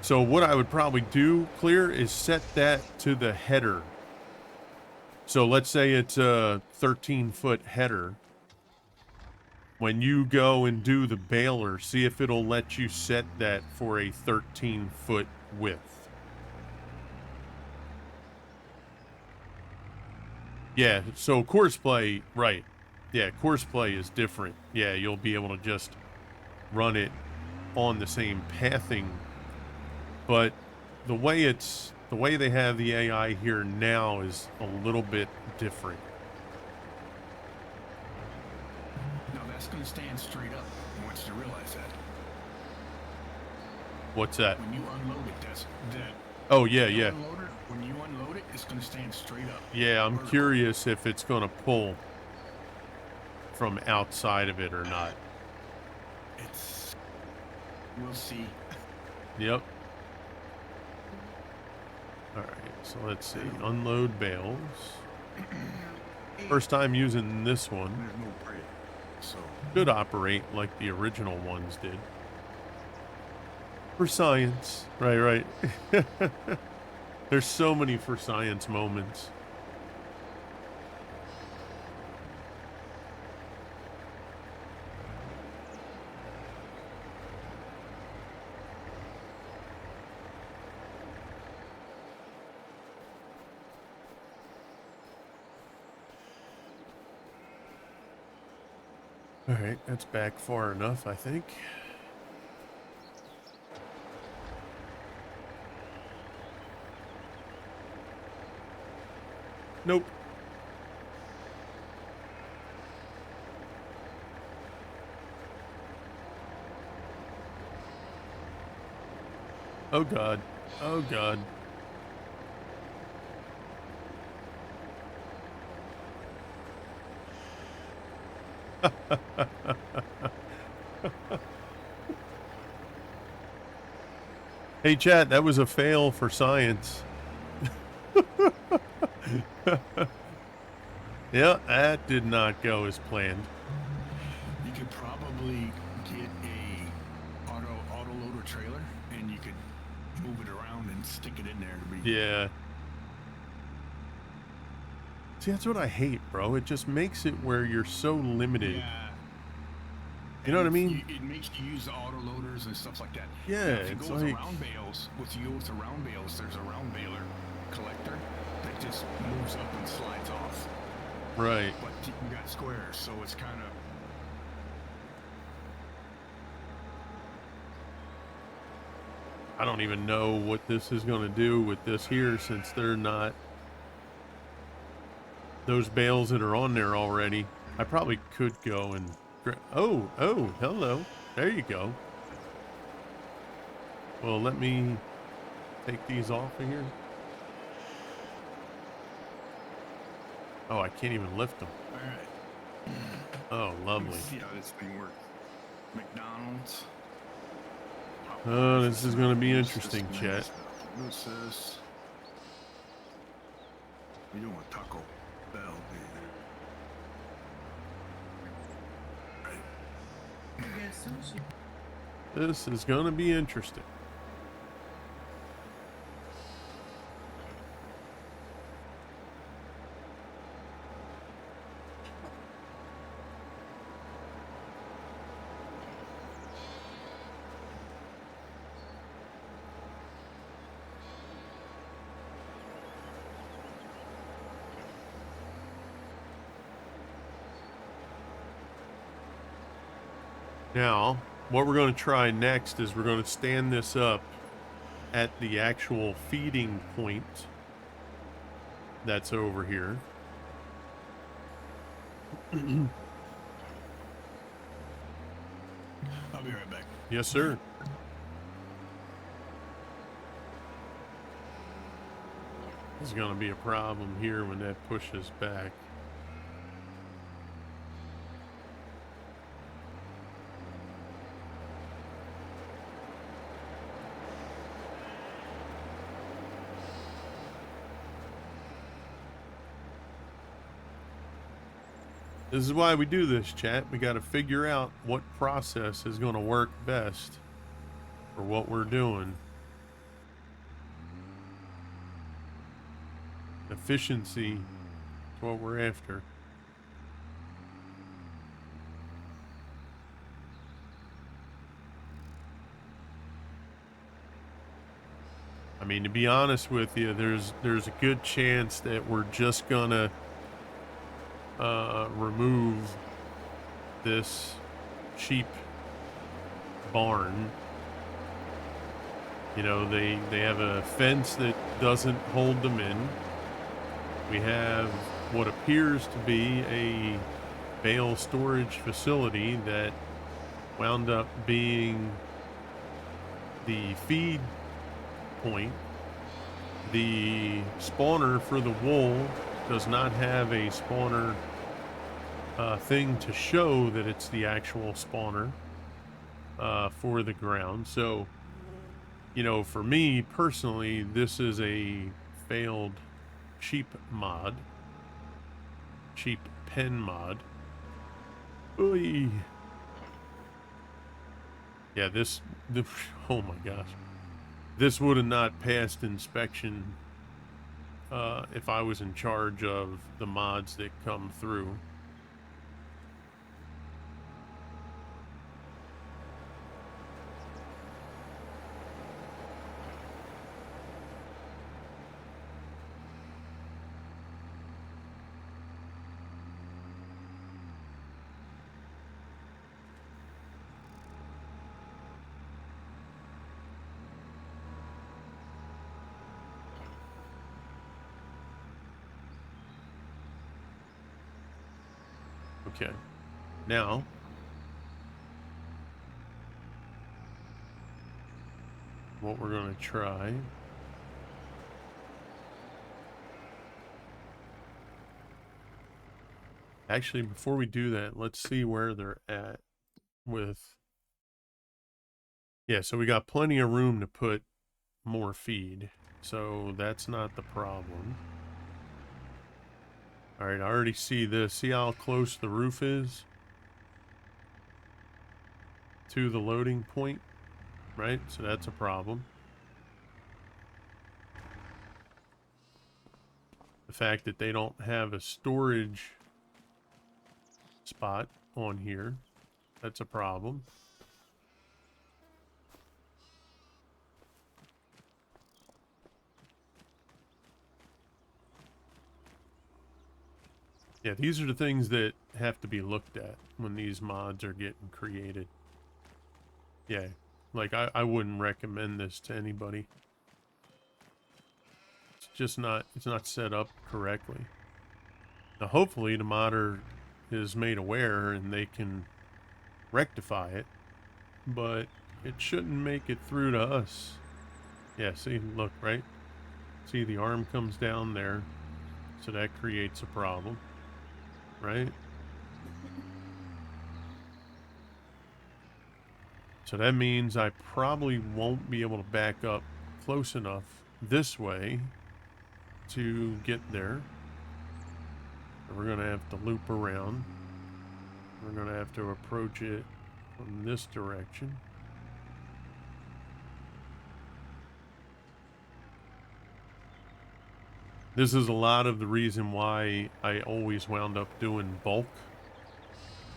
So what I would probably do, Clear, is set that to the header. So let's say it's a 13-foot header. when you go and do the baler, see if it'll let you set that for a 13-foot width. Yeah, so course play, right. Yeah, course play is different. Yeah, you'll be able to just run it on the same pathing. But the way they have the AI here now is a little bit different. Now that's going to stand straight up. I want you to realize that. What's that? When you unload it, that. Oh, yeah, yeah. Unloader, when you unload it, it's going to stand straight up. Yeah, I'm vertical. curious if it's going to pull from outside of it or not. We'll see. Yep. All right, so let's see. Unload bales. First time using this one. There's no break, so Should operate like the original ones did. For science. Right. There's so many for science moments. All right, that's back far enough, I think. Nope. Oh God. Oh God. Hey chat, that was a fail for science. Yeah, that did not go as planned. you could probably get a auto loader trailer, and you could move it around and stick it in there to be. Yeah. See, that's what I hate, bro. It just makes it where you're so limited. Yeah. You know what I mean? It makes you use the auto loaders and stuff like that. Yeah, Now, if you it's go with like- round bales, there's a round baler collector that just moves up and slides off. Right. But you got squares, so it's kind of. I don't even know what this is going to do with this here since they're not those bales that are on there already. I probably could go and oh, hello. There you go. Well, let me take these off of here. Oh, I can't even lift them. All right. Oh, lovely. Let's see how this thing works. McDonald's. Oh, this is going to be interesting, chat. What's this? We don't want Taco Bell, do you? This is going to be interesting. Now, what we're going to try next is we're going to stand this up at the actual feeding point that's over here. I'll be right back. Yes, sir. There's going to be a problem here when that pushes back. This is why we do this, chat. We got to figure out what process is going to work best for what we're doing. Efficiency is what we're after. I mean, to be honest with you, there's a good chance that we're just gonna remove this sheep barn. You know, they have a fence that doesn't hold them in. We have what appears to be a bale storage facility that wound up being the feed point. The spawner for the wool does not have a spawner thing to show that it's the actual spawner for the ground. So, you know, for me personally, this is a failed sheep mod, sheep pen mod. Oy. Yeah, oh my gosh. This would have not passed inspection if I was in charge of the mods that come through. Okay, now what we're going to try actually, before we do that, let's see where they're at with, yeah, so we got plenty of room to put more feed, so that's not the problem. All right, I already see this. See how close the roof is to the loading point, right? So that's a problem. The fact that they don't have a storage spot on here, that's a problem. Yeah, these are the things that have to be looked at when these mods are getting created. Yeah, like I wouldn't recommend this to anybody. It's just not, it's not set up correctly. Now hopefully the modder is made aware and they can rectify it, but it shouldn't make it through to us. Yeah, see, look, right? See, the arm comes down there, so that creates a problem. Right? So that means I probably won't be able to back up close enough this way to get there. We're going to have to loop around. We're going to have to approach it from this direction. This is a lot of the reason why I always wound up doing bulk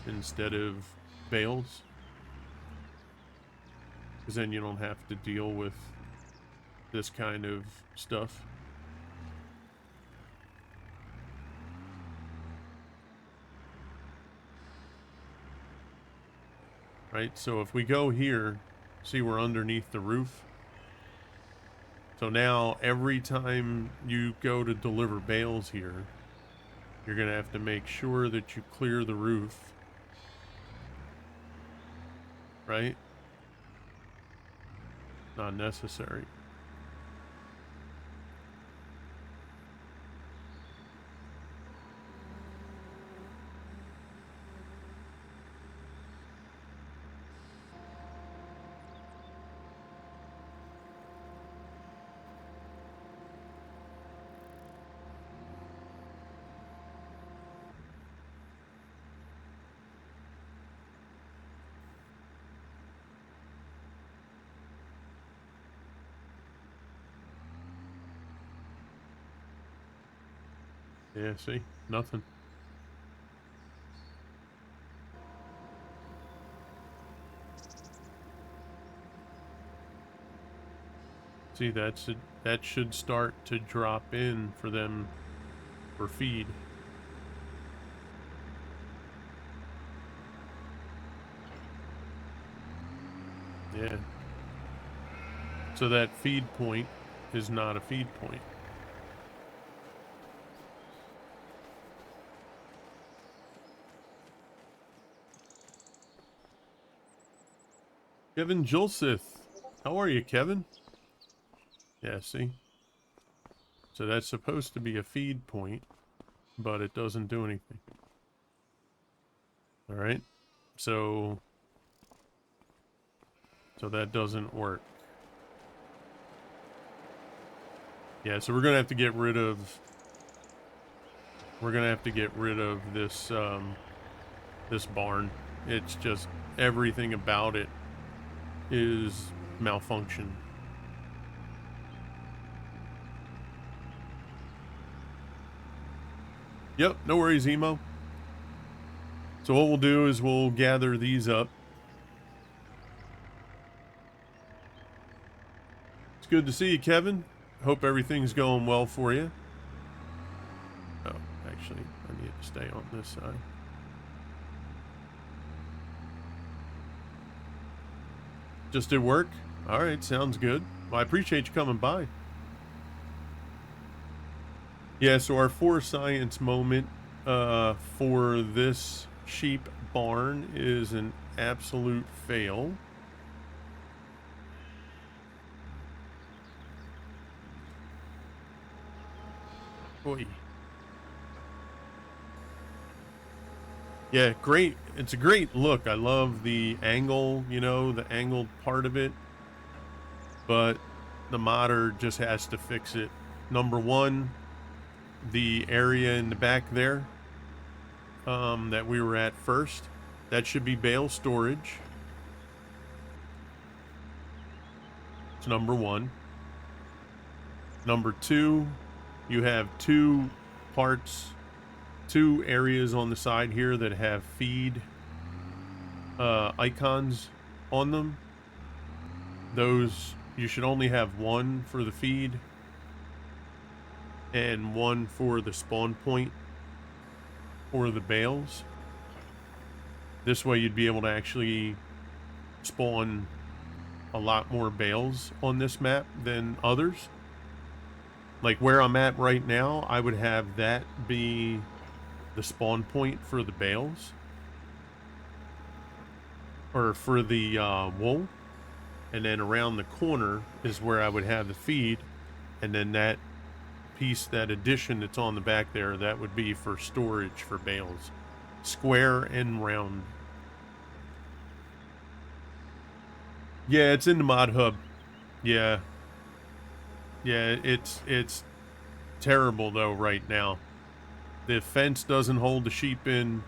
instead of bales. Because then you don't have to deal with this kind of stuff. Right, so if we go here, see we're underneath the roof. So now every time you go to deliver bales here, you're going to have to make sure that you clear the roof. Right? Not necessary. Yeah, see? Nothing. See, that should start to drop in for them for feed. Yeah. So that feed point is not a feed point. Kevin Julseth. How are you, Kevin? Yeah, see? So that's supposed to be a feed point, but it doesn't do anything. Alright. So that doesn't work. Yeah, so we're gonna have to get rid of this this barn. It's just everything about it is malfunction. Yep, no worries, Emo. So what we'll do is we'll gather these up. It's good to see you, Kevin. Hope everything's going well for you. Oh, actually, I need to stay on this side. Just did work? Alright, sounds good. Well, I appreciate you coming by. Yeah, so our for science moment for this sheep barn is an absolute fail. Oy. Yeah, great. It's a great look. I love the angle, you know, the angled part of it. But the modder just has to fix it. Number one, the area in the back there that we were at first, that should be bale storage. It's number one. Number two, you have two areas on the side here that have feed icons on them. Those, you should only have one for the feed and one for the spawn point for the bales. This way you'd be able to actually spawn a lot more bales on this map than others. Like where I'm at right now, I would have that be the spawn point for the bales. Or for the wool. And then around the corner is where I would have the feed. And then that piece, that addition that's on the back there, that would be for storage for bales. Square and round. Yeah, it's in the mod hub. Yeah. Yeah, it's terrible though right now. The fence doesn't hold the sheep in.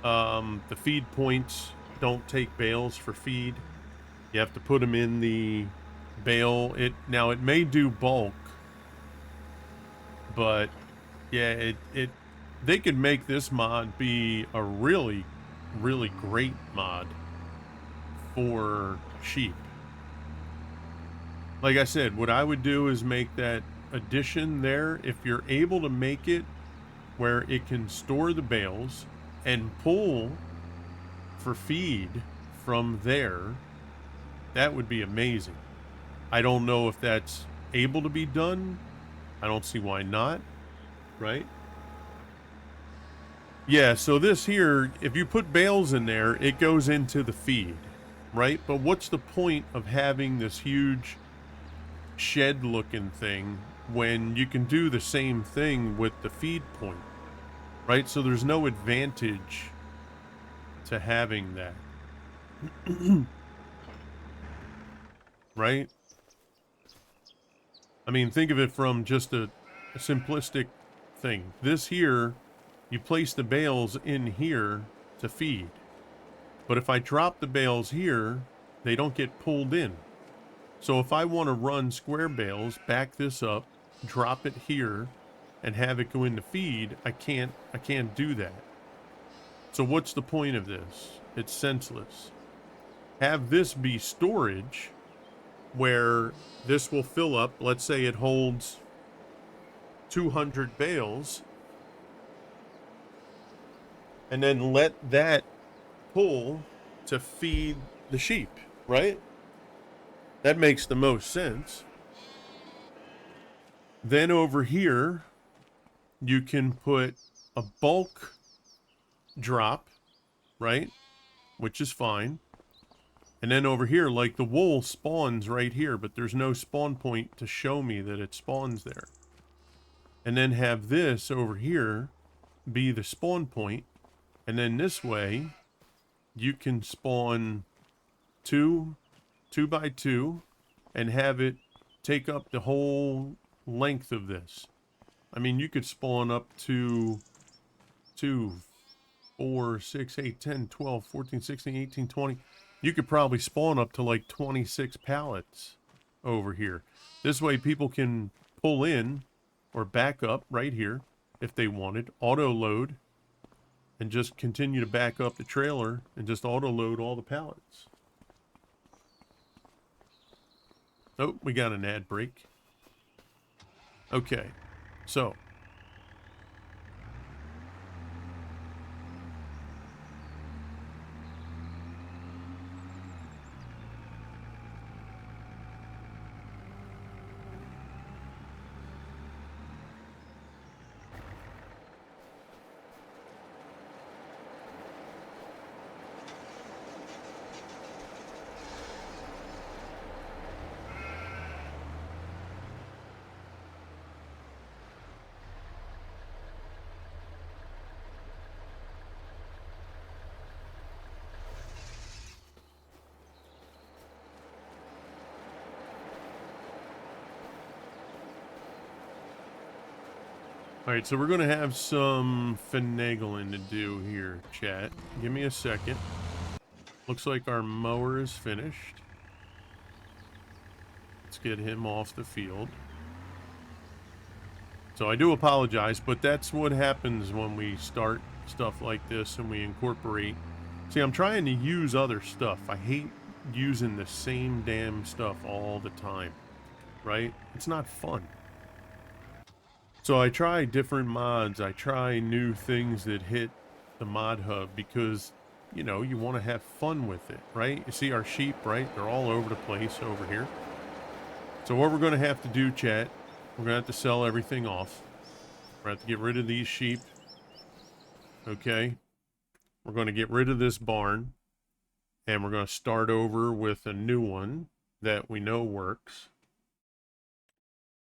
The feed points don't take bales for feed. You have to put them in the bale. Now it may do bulk, but yeah, they could make this mod be a really, really great mod for sheep. Like I said, what I would do is make that addition there. If you're able to make it where it can store the bales and pull for feed from there, that would be amazing. I don't know if that's able to be done. I don't see why not, right? Yeah, so this here, if you put bales in there, it goes into the feed, right? But what's the point of having this huge shed looking thing when you can do the same thing with the feed point, right? So there's no advantage to having that. Right? I mean, think of it from just a simplistic thing. This here, you place the bales in here to feed. But if I drop the bales here, they don't get pulled in. So if I want to run square bales, back this up, drop it here, and have it go into feed, I can't do that. So what's the point of this? It's senseless. Have this be storage, where this will fill up. Let's say it holds 200 bales, and then let that pull to feed the sheep, right? That makes the most sense. Then over here, you can put a bulk drop, right? Which is fine. And then over here, like the wool spawns right here, but there's no spawn point to show me that it spawns there. And then have this over here be the spawn point. And then this way, you can spawn two by two and have it take up the whole length of this. I mean, you could spawn up to 2, 4, 6, 8, 10, 12, 14, 16, 18, 20. You could probably spawn up to like 26 pallets over here. This way people can pull in or back up right here if they wanted, auto load, and just continue to back up the trailer and just auto load all the pallets. Oh, we got an ad break. Okay, so all right, so we're going to have some finagling to do here, chat. Give me a second. Looks like our mower is finished. Let's get him off the field. So I do apologize, but that's what happens when we start stuff like this and we incorporate. See, I'm trying to use other stuff. I hate using the same damn stuff all the time, right? It's not fun. So I try different mods. I try new things that hit the mod hub because, you know, you want to have fun with it, right? You see our sheep, right? They're all over the place over here. So what we're going to have to do, chat, we're going to have to sell everything off. We're going to have to get rid of these sheep. Okay. We're going to get rid of this barn. And we're going to start over with a new one that we know works.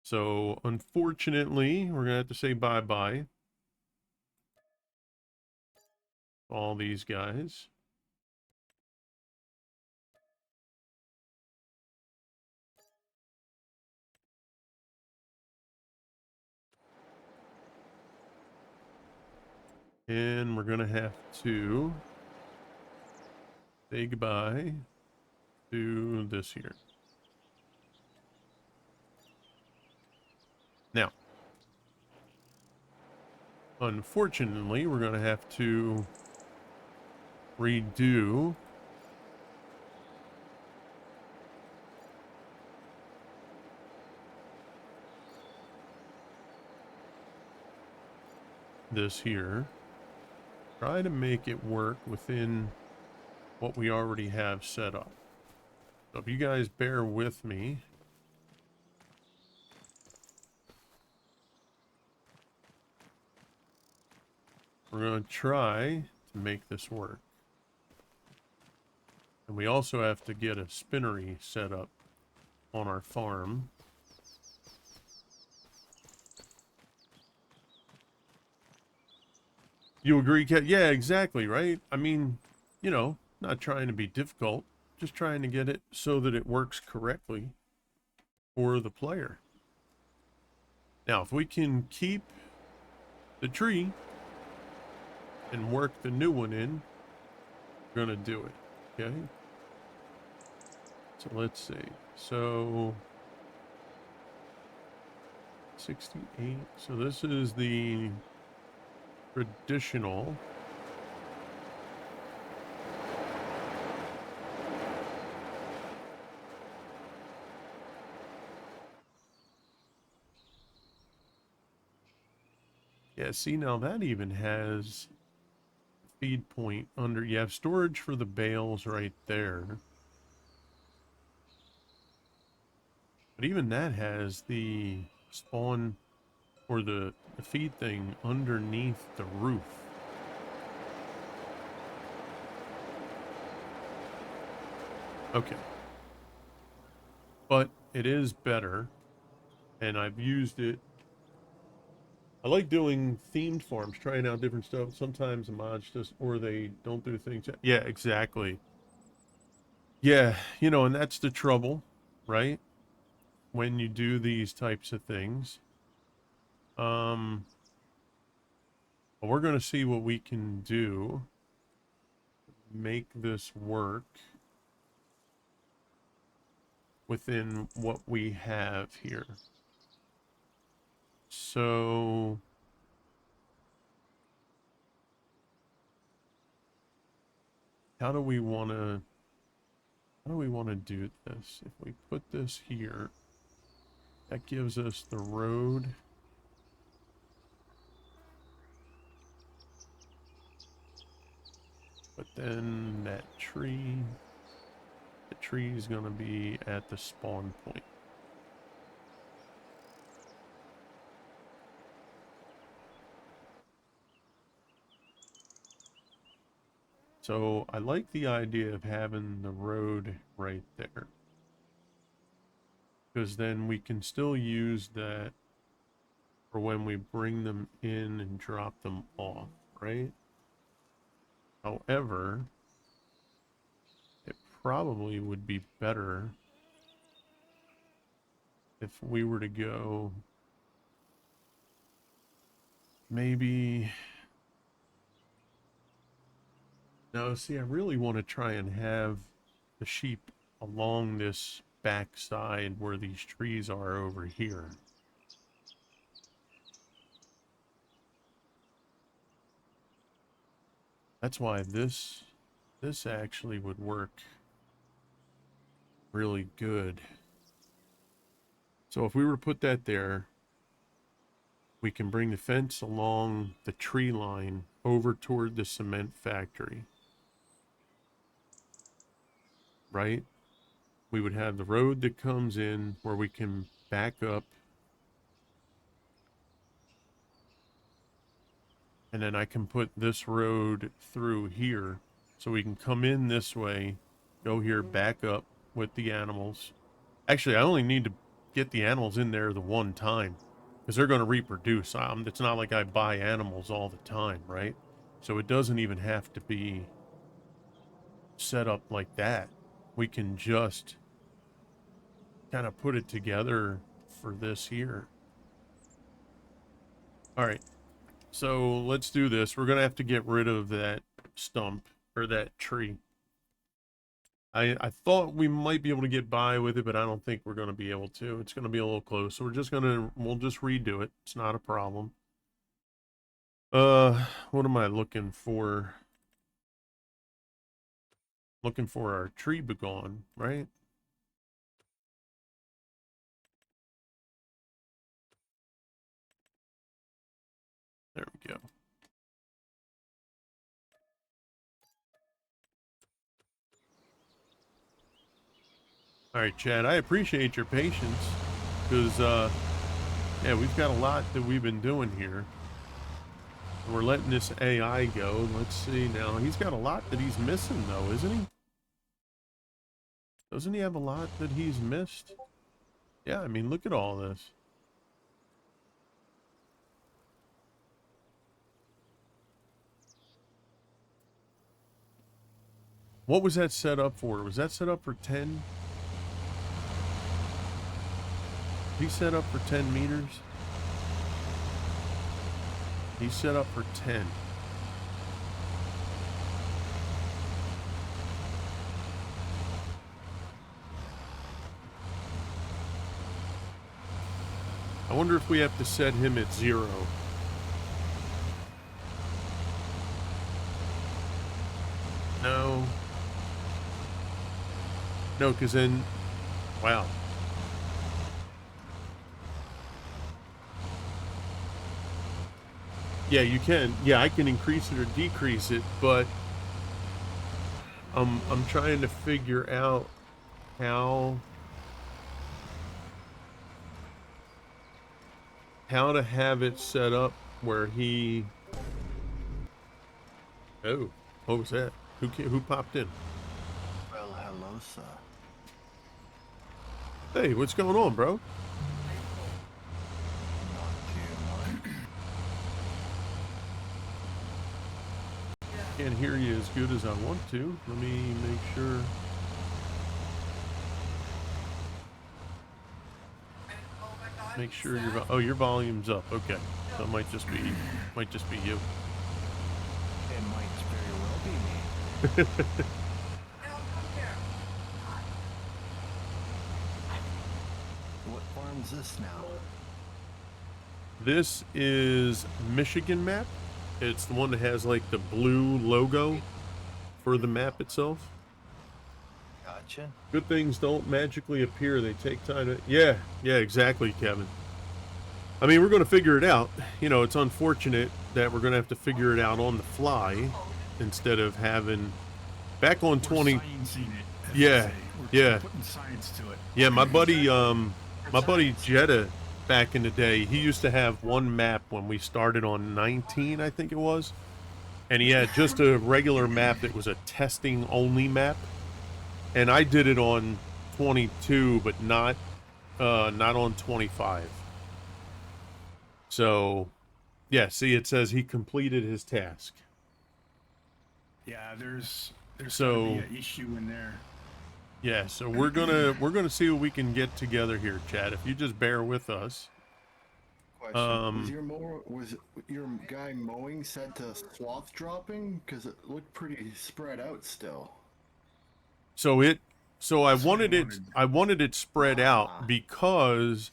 So, unfortunately, we're going to have to say bye-bye. All these guys. And we're going to have to say goodbye to this here. Now, unfortunately, we're going to have to redo this here. Try to make it work within what we already have set up. So if you guys bear with me. We're going to try to make this work. And we also have to get a spinnery set up on our farm. You agree, Kat? Yeah, exactly, right? I mean, you know, not trying to be difficult, just trying to get it so that it works correctly for the player. Now, if we can keep the tree and work the new one in, we're gonna do it, okay? So let's see. So 68. So this is the traditional. Yeah, see, now that even has feed point under. You have storage for the bales right there. But even that has the spawn or the feed thing underneath the roof. Okay. But it is better, and I've used it. I like doing themed farms, trying out different stuff. Sometimes the mods just, or they don't do things. Yeah, exactly. Yeah, you know, and that's the trouble, right? When you do these types of things. But we're going to see what we can do. Make this work within what we have here. So how do we want to do this? If we put this here, that gives us the road. But then that tree, the tree is going to be at the spawn point. So I like the idea of having the road right there, because then we can still use that for when we bring them in and drop them off, right? However, it probably would be better if we were to go maybe. No, see, I really want to try and have the sheep along this back side where these trees are over here. That's why this actually would work really good. So if we were to put that there, we can bring the fence along the tree line over toward the cement factory. Right? We would have the road that comes in where we can back up. And then I can put this road through here. So we can come in this way, go here, back up with the animals. Actually, I only need to get the animals in there the one time, because they're going to reproduce. It's not like I buy animals all the time, right? So it doesn't even have to be set up like that. We can just kind of put it together for this here. All right. So let's do this. We're going to have to get rid of that stump or that tree. I thought we might be able to get by with it, but I don't think we're going to be able to. It's going to be a little close. So we'll just redo it. It's not a problem. What am I looking for? Looking for our tree begone, right? There we go. All right, Chad, I appreciate your patience, because, yeah, we've got a lot that we've been doing here. We're letting this AI go. Let's see now. He's got a lot that he's missing, though, isn't he? Doesn't he have a lot that he's missed? Yeah, I mean, look at all this. What was that set up for? Was that set up for 10? He set up for 10 meters? He's set up for 10. I wonder if we have to set him at 0. No. No, because then... Wow. Yeah, you can. Yeah, I can increase it or decrease it, but I'm trying to figure out how to have it set up where he. Oh, what was that? Who popped in? Well, hello, sir. Hey, what's going on, bro? Not too much. Can't hear you as good as I want to. Let me make sure. Make sure your volume's up. Okay, so it might just be you. It might very well be me. What farm's this now? This is Michigan map. It's the one that has like the blue logo for the map itself. Gotcha. Good things don't magically appear. They take time to... Yeah, exactly, Kevin. I mean, we're going to figure it out. You know, it's unfortunate that we're going to have to figure it out on the fly instead of having... Back on 20... We're sciencing it, as they Yeah, say. yeah. Putting science to it. Yeah, my buddy Jetta back in the day, he used to have one map when we started on 19, I think it was. And he had just a regular map that was a testing only map. And I did it on 22, but not on 25. So, yeah, see, it says he completed his task. Yeah, there's So- gotta be an issue in there. Yeah, so we're gonna see what we can get together here, Chad. If you just bear with us. Question: was your guy mowing set to swath dropping? Because it looked pretty spread out still. So I That's what wanted I it wanted. I wanted it spread out because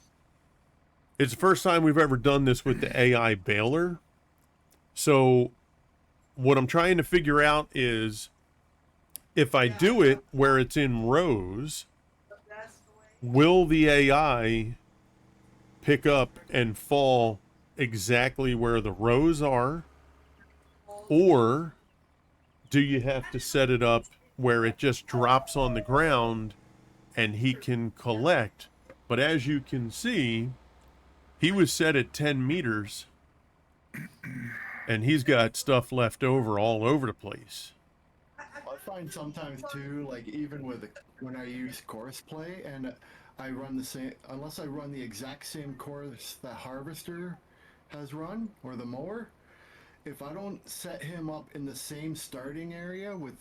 it's the first time we've ever done this with the AI baler. So what I'm trying to figure out is if I do it where it's in rows, will the AI pick up and fall exactly where the rows are? Or do you have to set it up where it just drops on the ground and he can collect? But as you can see, he was set at 10 meters and he's got stuff left over all over the place. I find sometimes too, like even with when I use course play and I run the same, unless I run the exact same course the harvester has run or the mower, if I don't set him up in the same starting area with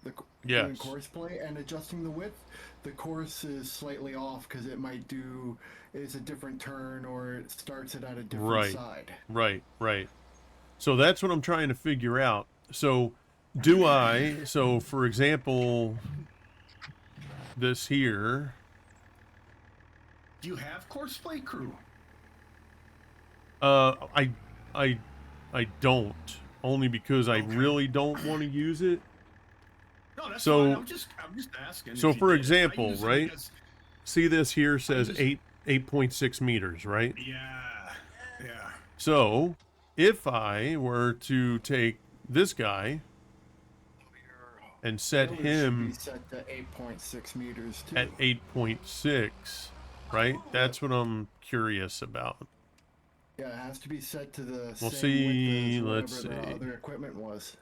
the doing Yes. course play and adjusting the width, the course is slightly off because it might do it's a different turn or it starts it at a different Right. side. Right. So that's what I'm trying to figure out. So for example, this here, Do you have Courseplay Crew? I don't, only because I Okay. really don't want to use it. No, that's So- fine. I'm just asking. so if you for did. I example, use it right? because- See, this here says just- 8.6 meters, right? Yeah. So if I were to take this guy and set Should him be set to 8.6 meters too. at 8.6, right? That's what I'm curious about. Yeah, it has to be set to the We'll same see, width let's as whatever see. the other equipment was.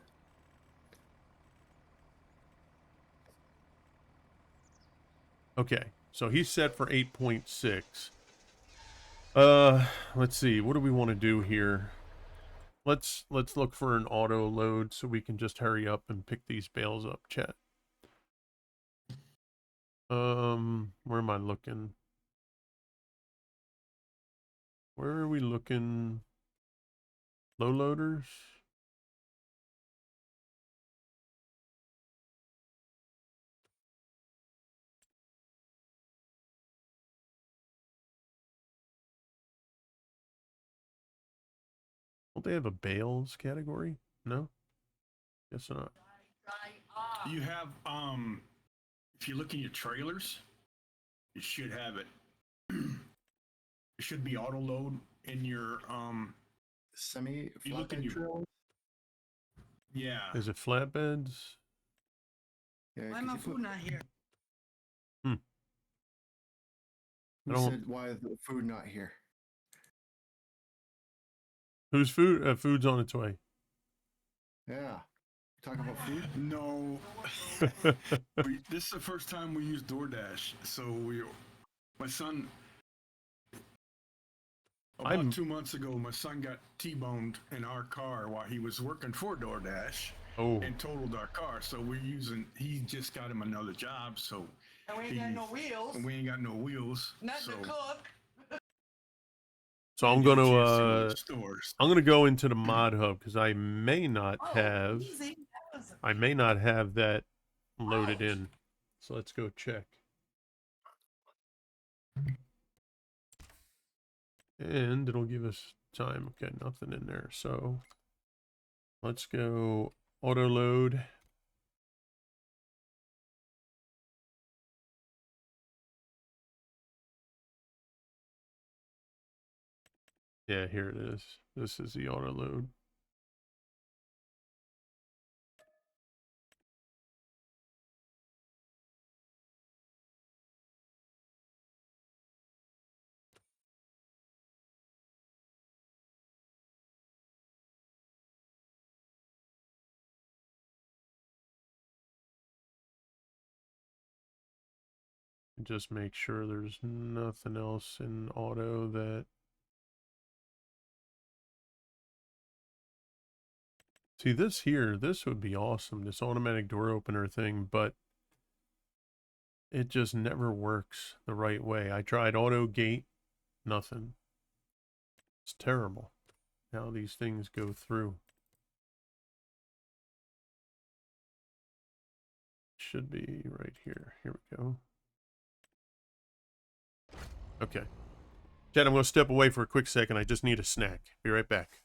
Okay, so he's set for 8.6. Let's see. What do we want to do here? Let's look for an auto load so we can just hurry up and pick these bales up, chat. Where am I looking? Where are we looking? Low loaders? Don't they have a bales category? No? Guess not. You have if you look in your trailers, you should have it. It should be auto load in your semi You look at flatbed your- trailers. Yeah. Is it flatbeds? Yeah, Why 'cause my you put- food not here? I Who don't- said why is the food not here? Whose food? Food's on its way. Yeah. Talking about food? No. This is the first time we use DoorDash. So my son, about I'm- 2 months ago, my son got T-boned in our car while he was working for DoorDash Oh, and totaled our car. So he just got him another job. So And we ain't got no wheels. and we ain't got no wheels. Nothing so to cook. so I'm get a gonna chance to go to the stores. I'm gonna go into the mod hub because I may not Oh, have easy. That was that loaded in. So let's go check. And it'll give us time. Okay, nothing in there. So let's go auto load. Yeah, here it is. This is the auto load. Just make sure there's nothing else in auto that. See, this here, this would be awesome, this automatic door opener thing, but it just never works the right way. I tried auto gate, nothing. It's terrible how these things go through. Should be right here. Here we go. Okay. Chad, I'm going to step away for a quick second. I just need a snack. Be right back.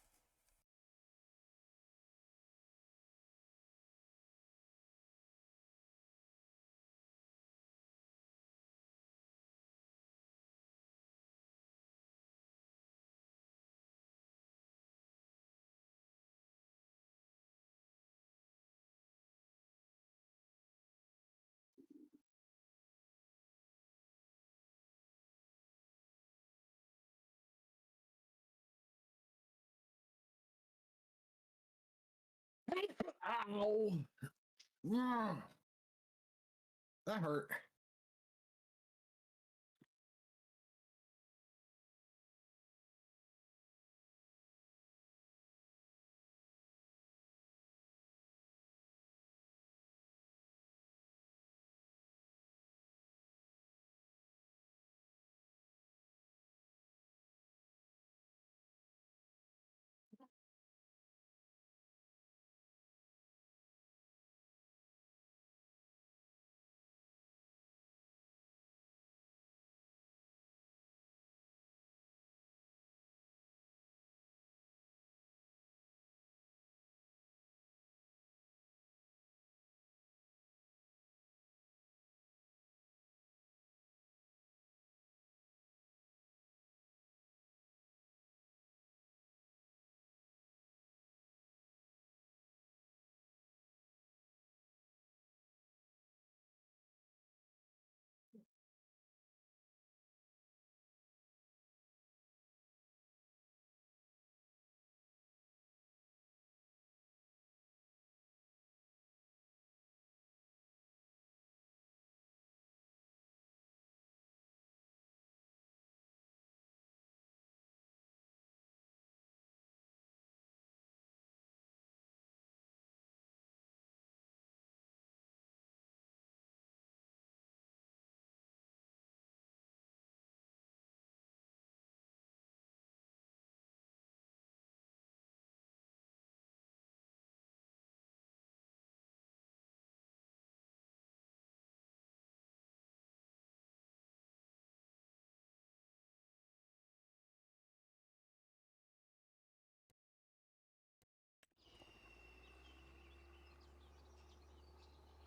Ow! That hurt.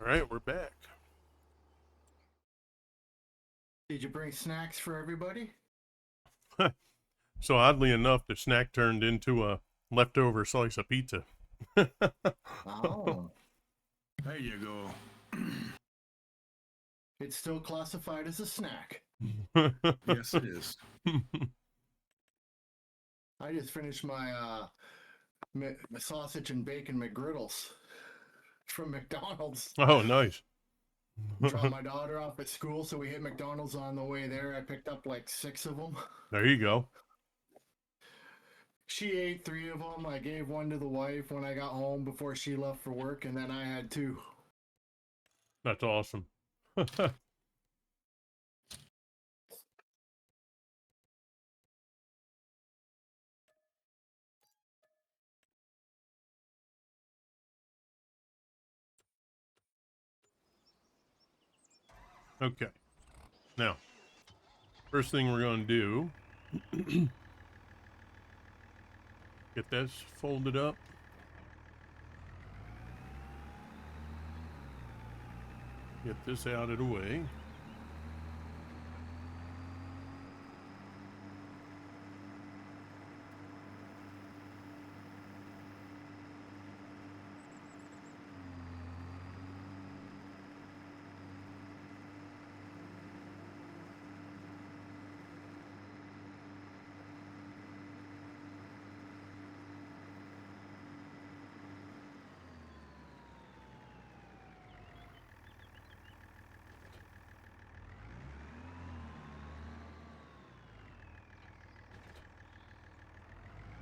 All right, we're back. Did you bring snacks for everybody? So oddly enough, the snack turned into a leftover slice of pizza. Oh. There you go. It's still classified as a snack. Yes, it is. I just finished my my sausage and bacon McGriddles from McDonald's. Oh, nice. Dropped my daughter off at school, so we hit McDonald's on the way there. I picked up like 6 of them. There you go. She ate 3 of them. I gave one to the wife when I got home before she left for work, and then I had 2. That's awesome. Okay. Now, first thing we're going to do, get this folded up. Get this out of the way.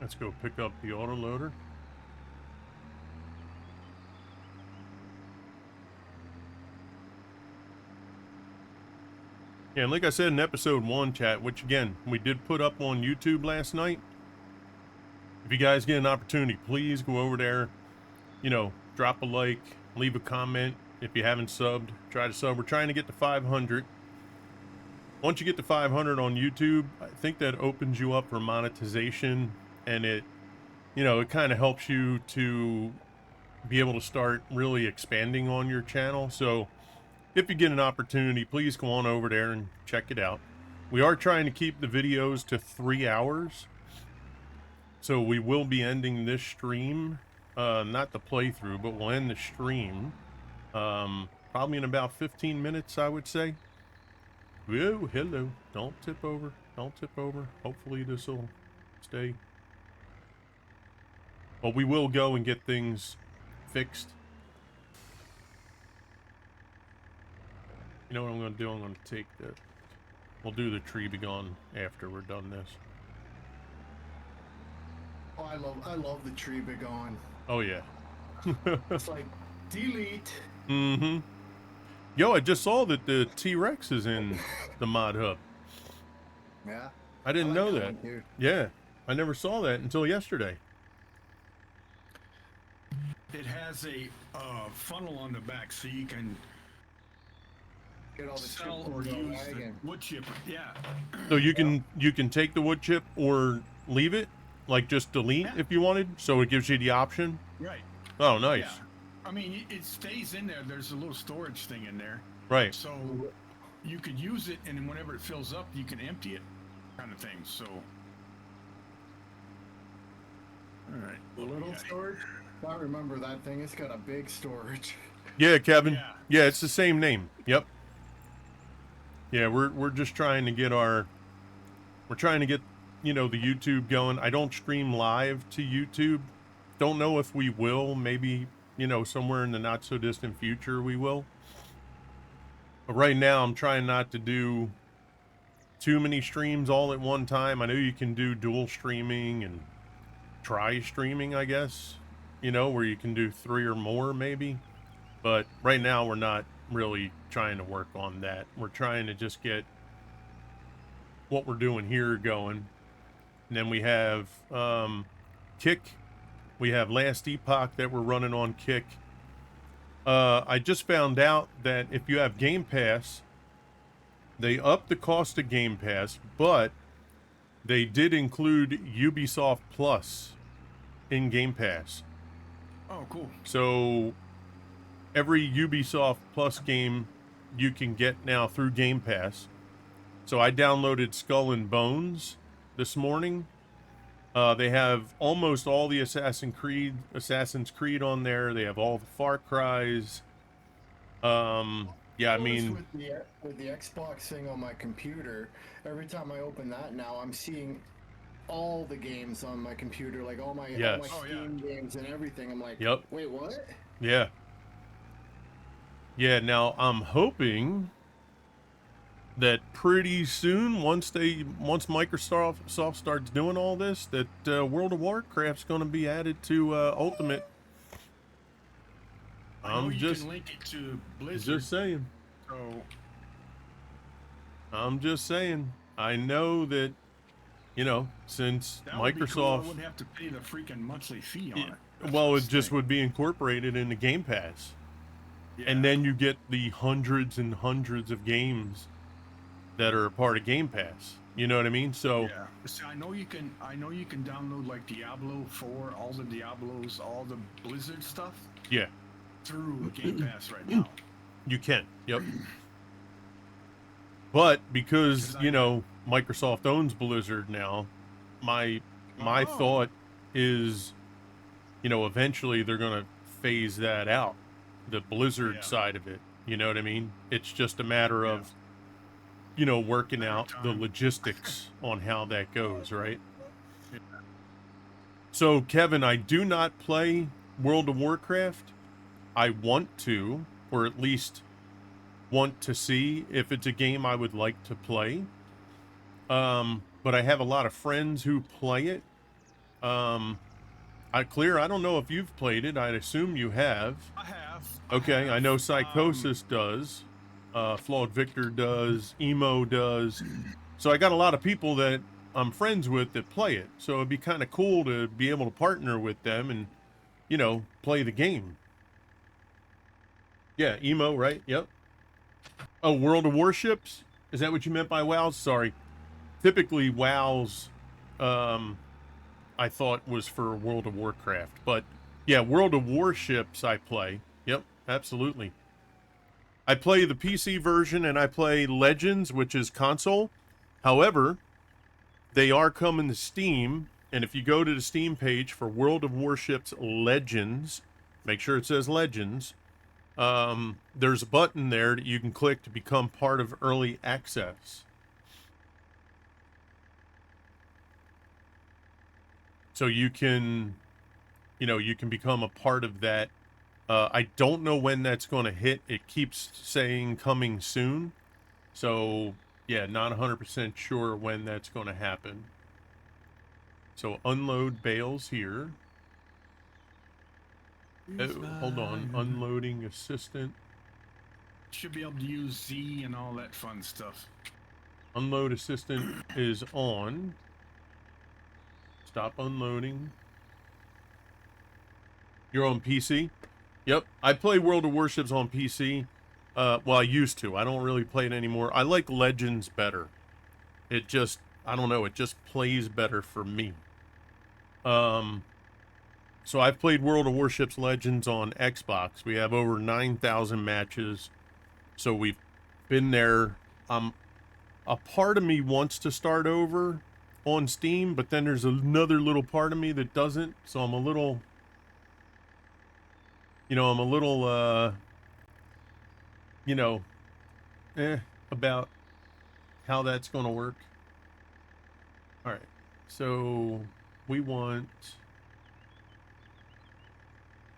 Let's go pick up the autoloader. Yeah, and like I said in episode 1, chat, which again, we did put up on YouTube last night. If you guys get an opportunity, please go over there, you know, drop a like, leave a comment. If you haven't subbed, try to sub. We're trying to get to 500. Once you get to 500 on YouTube, I think that opens you up for monetization, and it, you know, it kind of helps you to be able to start really expanding on your channel. So if you get an opportunity, please go on over there and check it out. We are trying to keep the videos to 3 hours. So we will be ending this stream, not the playthrough, but we'll end the stream probably in about 15 minutes, I would say. Whoa, hello. Don't tip over. Don't tip over. Hopefully this will stay. But we will go and get things fixed. You know what I'm going to do? I'm going to take that. We'll do the tree be gone after we're done this. Oh, I love the tree be gone. Oh, yeah. It's like, delete. Mm-hmm. Yo, I just saw that the T-Rex is in the mod hub. Yeah. I didn't I know like that. one too. Yeah, I never saw that until yesterday. It has a funnel on the back, so you can Get all the sell chips or in the use the wagon. wood chip. Yeah. So you can take the wood chip or leave it, like just delete if you wanted. So it gives you the option. Right. Oh, nice. Yeah. I mean, it stays in there. There's a little storage thing in there. Right. So you could use it, and then whenever it fills up, you can empty it, kind of thing. So. All right. The little storage? I remember that thing. It's got a big storage. Yeah, Kevin. Yeah. Yeah, it's the same name. Yep. Yeah, we're just trying to get you know, the YouTube going. I don't stream live to YouTube. Don't know if we will. Maybe, you know, somewhere in the not so distant future we will. But right now I'm trying not to do too many streams all at one time. I know you can do dual streaming and try streaming, I guess, you know, where you can do 3 or more maybe. But right now we're not really trying to work on that. We're trying to just get what we're doing here going. And then we have Kick. We have Last Epoch that we're running on Kick. I just found out that if you have Game Pass, they upped the cost of Game Pass, but they did include Ubisoft Plus in Game Pass. Oh, cool. So every Ubisoft Plus game you can get now through Game Pass. So I downloaded Skull and Bones this morning, They have almost all the Assassin's Creed on there. They have all the Far Cries. Yeah, I Notice mean, with the Xbox thing on my computer, every time I open that now, I'm seeing all the games on my computer, like all my Yes. Oh, yeah. Steam games and everything. I'm like, Yep. wait, what? yeah. Yeah, now I'm hoping that pretty soon, once Microsoft starts doing all this, that World of Warcraft's going to be added to Ultimate. I know I'm you just can link it to Blizzard. saying. So I'm just saying. I know that, you know, since that would be cool. I Microsoft, wouldn't have to pay the freaking monthly fee on it. That's well, the it just thing. would be incorporated in the Game Pass. Yeah. And then you get the hundreds and hundreds of games that are a part of Game Pass. You know what I mean? So Yeah. See, I know you can download like Diablo 4, all the Diablos, all the Blizzard stuff yeah, through Game Pass right now. you can. Yep. But because, 'Cause you know, Microsoft owns Blizzard now, my Oh. thought is, you know, eventually they're going to phase that out, the Blizzard Yeah. side of it. You know what I mean? It's just a matter Yeah. of, you know, working Matter of out the time. logistics on how that goes, right? Yeah. So, Kevin, I do not play World of Warcraft. I want to, or at least want to see if it's a game I would like to play. But I have a lot of friends who play it. I don't know if you've played it. I'd assume you have. I have. Okay, I know have. Psychosis does. Flawed Victor does. Emo does. So I got a lot of people that I'm friends with that play it. So it'd be kind of cool to be able to partner with them and, you know, play the game. Yeah, Emo, right? Yep. Oh, World of Warships? Is that what you meant by WoWs? Sorry. Typically, WoWs, I thought was for World of Warcraft. But, yeah, World of Warships I play. Yep, absolutely. I play the PC version and I play Legends, which is console. However, they are coming to Steam. And if you go to the Steam page for World of Warships Legends, make sure it says Legends. There's a button there that you can click to become part of early access. So you can, you know, you can become a part of that. I don't know when that's going to hit. It keeps saying coming soon. So, yeah, not 100% sure when that's going to happen. So unload bales here. Oh, hold on. Unloading assistant. Should be able to use Z and all that fun stuff. Unload assistant is on. Stop unloading. You're on PC? Yep. I play World of Warships on PC. Well, I used to. I don't really play it anymore. I like Legends better. It just, I don't know, it just plays better for me. So I've played World of Warships Legends on Xbox. We have over 9,000 matches. So we've been there. A part of me wants to start over on Steam, but then there's another little part of me that doesn't. So I'm a little, you know, you know, about how that's going to work. All right. So we want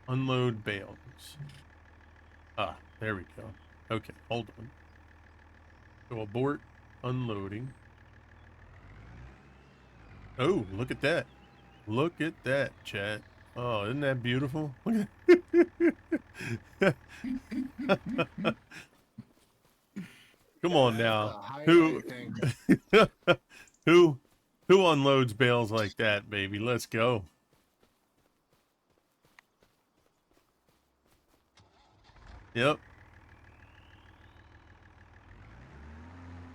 unload bales. Ah, there we go. Okay, hold on. So abort unloading. Oh, look at that. Look at that, chat. Oh, isn't that beautiful? Look at Come on now. Who who unloads bales like that, baby? Let's go. Yep.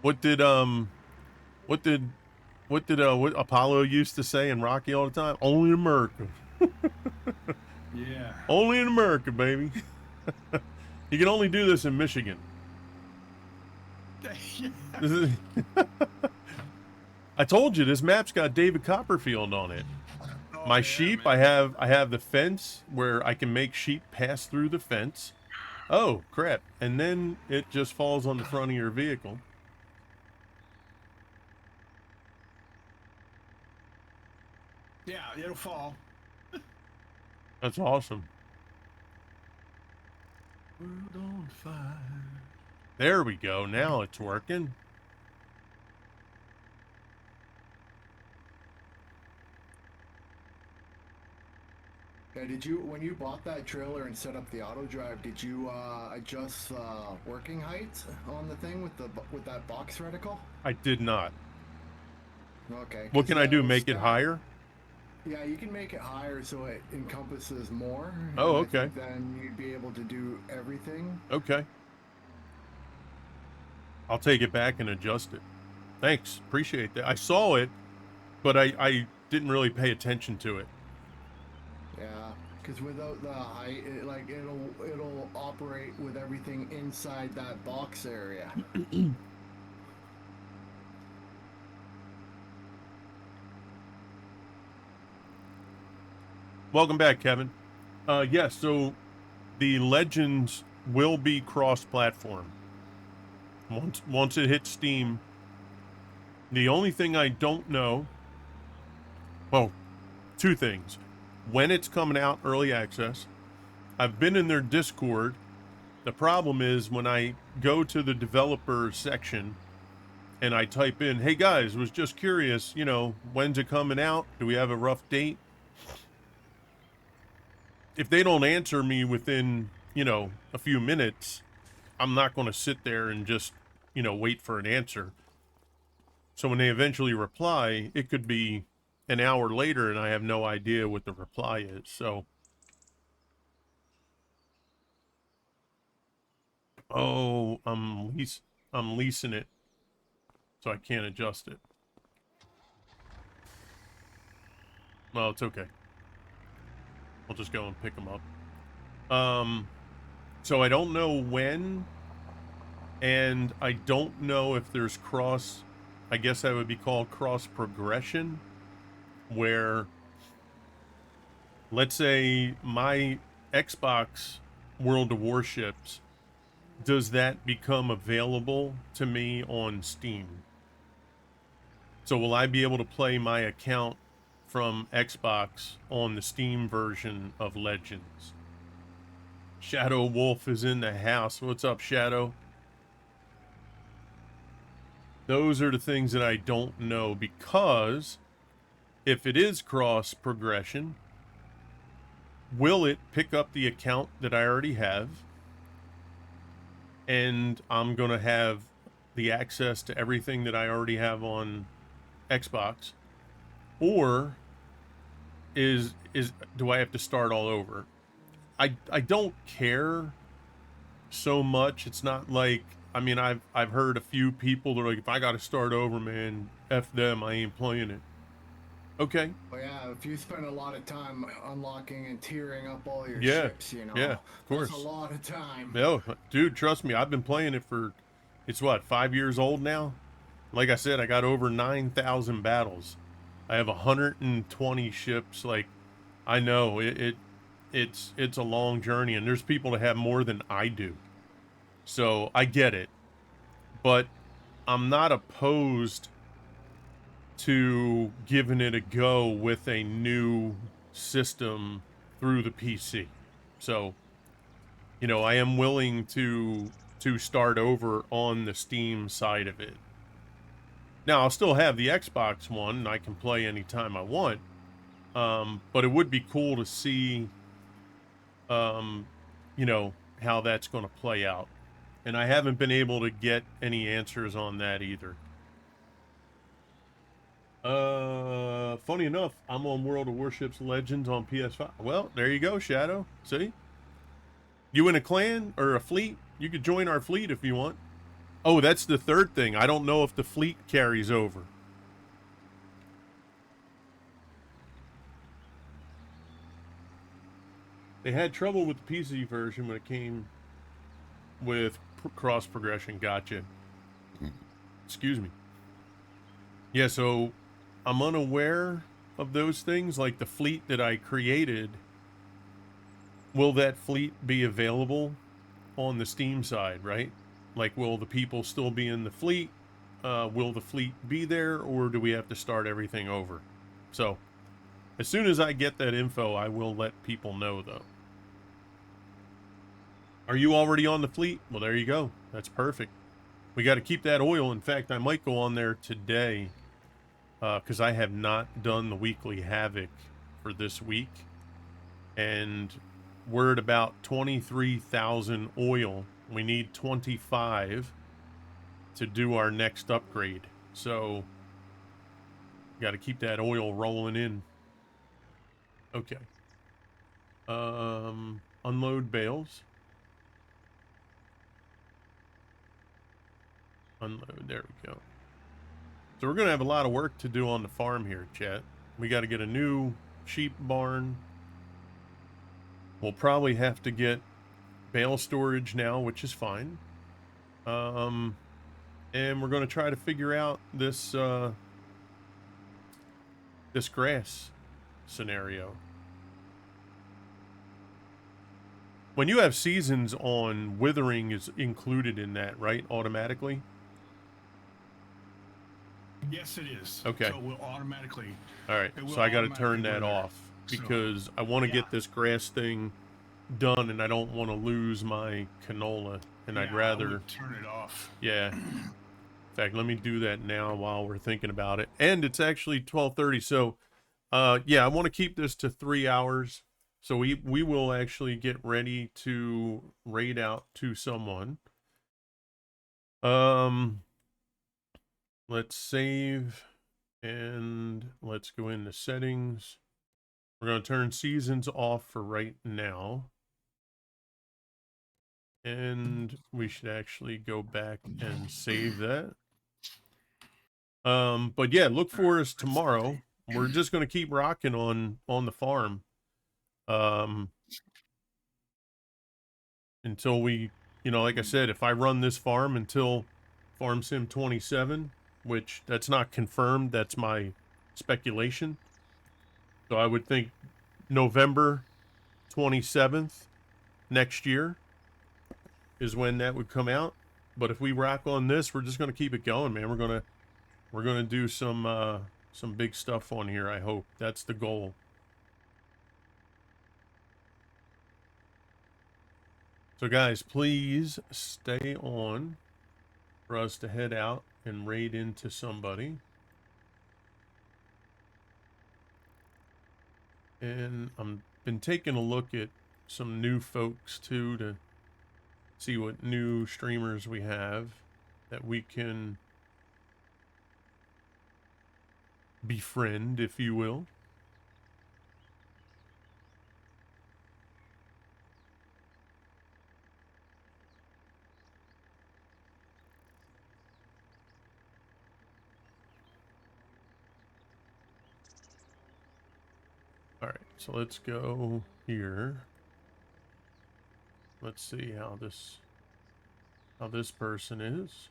What Apollo used to say in Rocky all the time? Only in America. Yeah. Only in America, baby. You can only do this in I told you this map's got David Copperfield on it. Oh, My yeah, sheep, man. I have the fence where I can make sheep pass through the fence. Oh, crap. And then it just falls on the front of your vehicle. Yeah, it'll fall. That's awesome. World on fire. There we go. Now it's working. Yeah, did you, when you bought that trailer and set up the auto drive, did you adjust working height on the thing with that box reticle? I did not. Okay. What 'cause can I yeah, do? those Make it stack- higher? Yeah, you can make it higher so it encompasses more. Oh, and I okay. think then you'd be able to do everything. Okay. I'll take it back and adjust it. Thanks. Appreciate that. I saw it, but I didn't really pay attention to it. Yeah, because without the height, it'll operate with everything inside that box area. Welcome back, Kevin. Yes, so the Legends will be cross-platform. Once it hits Steam. The only thing I don't know, well, two things. When it's coming out early access, I've been in their Discord. The problem is when I go to the developer section and I type in, hey guys, was just curious, you know, when's it coming out? Do we have a rough date? If they don't answer me within, you know, a few minutes, I'm not going to sit there and just, you know, wait for an answer. So when they eventually reply, it could be an hour later and I have no idea what the reply is. So, oh, I'm leasing it, so I can't adjust it. Well, it's okay. I'll just go and pick them up. So I don't know when, and I don't know if there's cross, I guess that would be called cross progression, where let's say my Xbox World of Warships, does that become available to me on Steam? So will I be able to play my account from Xbox on the Steam version of Legends? Shadow Wolf is in the house. What's up, Shadow? Those are the things that I don't know, because if it is cross progression, will it pick up the account that I already have? And I'm going to have the access to everything that I already have on Xbox? Or do I have to start all over? I don't care so much. It's not like, I mean, I've heard a few people that are like, if I got to start over, man, F them, I ain't playing it. Okay. Well, yeah, if you spend a lot of time unlocking and tearing up all your Yeah, ships, you know, yeah, of course. that's a lot of time. No, dude, trust me, I've been playing it for, it's what, 5 years old now? Like I said, I got over 9,000 battles. I have 120 ships. Like, I know it's a long journey, and there's people that have more than I do. So I get it, but I'm not opposed to giving it a go with a new system through the PC. So, you know, I am willing to start over on the Steam side of it. Now, I'll still have the Xbox One, and I can play anytime I want. But it would be cool to see, you know, how that's going to play out. And I haven't been able to get any answers on that either. Funny enough, I'm on World of Warships Legends on PS5. Well, there you go, Shadow. See? You in a clan or a fleet? You could join our fleet if you want. Oh, that's the third thing. I don't know if the fleet carries over. They had trouble with the PC version when it came with cross progression. Gotcha. Excuse me. Yeah, so I'm unaware of those things, like the fleet that I created. Will that fleet be available on the Steam side, right? Like, will the people still be in the fleet? Will the fleet be there, or do we have to start everything over? So, as soon as I get that info, I will let people know, though. Are you already on the fleet? Well, there you go. That's perfect. We got to keep that oil. In fact, I might go on there today because I have not done the weekly Havoc for this week. And we're at about 23,000 oil. We need 25 to do our next upgrade. So, got to keep that oil rolling in. Okay. Unload bales. Unload. There we go. So we're going to have a lot of work to do on the farm here, chat. We got to get a new sheep barn. We'll probably have to get bale storage now, which is fine. And we're going to try to figure out this this grass scenario. When you have seasons on, withering is included in that, right? Automatically? Yes, it is. Okay. So it will automatically. All right. It will So I got to turn automatically that wither. off because I want to yeah. get this grass thing done and I don't want to lose my canola. And I'd Yeah, I rather... would turn it off. Yeah. In fact, let me do that now while we're thinking about it. And it's actually 12:30. So, yeah, I want to keep this to 3 hours. So we will actually get ready to raid out to someone. Let's save and let's go into settings. We're going to turn seasons off for right now. And we should actually go back and save that. But yeah, look for us tomorrow. We're just going to keep rocking on the farm. Until we, you know, like I said, if I run this farm until Farm Sim 27, which that's not confirmed, that's my speculation. So I would think November 27th next year is when that would come out. But if we rock on this, we're just going to keep it going, man. We're gonna do some big stuff on here, I hope. That's the goal. So guys, please stay on for us to head out and raid into somebody. And I'm been taking a look at some new folks too to see what new streamers we have that we can befriend, if you will. All right, so let's go here. Let's see how this person is.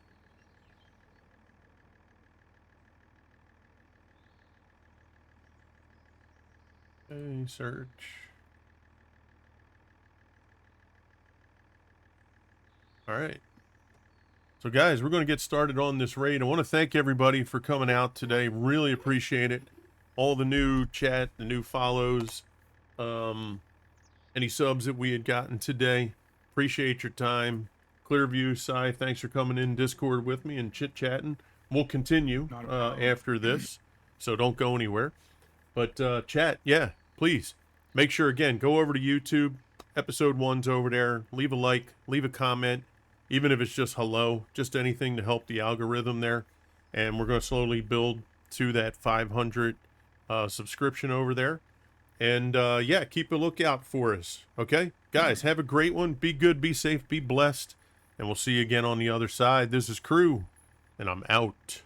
Okay, search. All right. So guys, we're going to get started on this raid. I want to thank everybody for coming out today. Really appreciate it. All the new chat, the new follows, any subs that we had gotten today. Appreciate your time. Clearview, Cy, thanks for coming in Discord with me and chit-chatting. We'll continue after this, so don't go anywhere. But chat, yeah, please. Make sure, again, go over to YouTube. Episode 1's over there. Leave a like, leave a comment, even if it's just hello, just anything to help the algorithm there. And we're going to slowly build to that 500 subscription over there. And yeah, keep a lookout for us. Okay? Guys, have a great one. Be good, be safe, be blessed. And we'll see you again on the other side. This is Crew, and I'm out.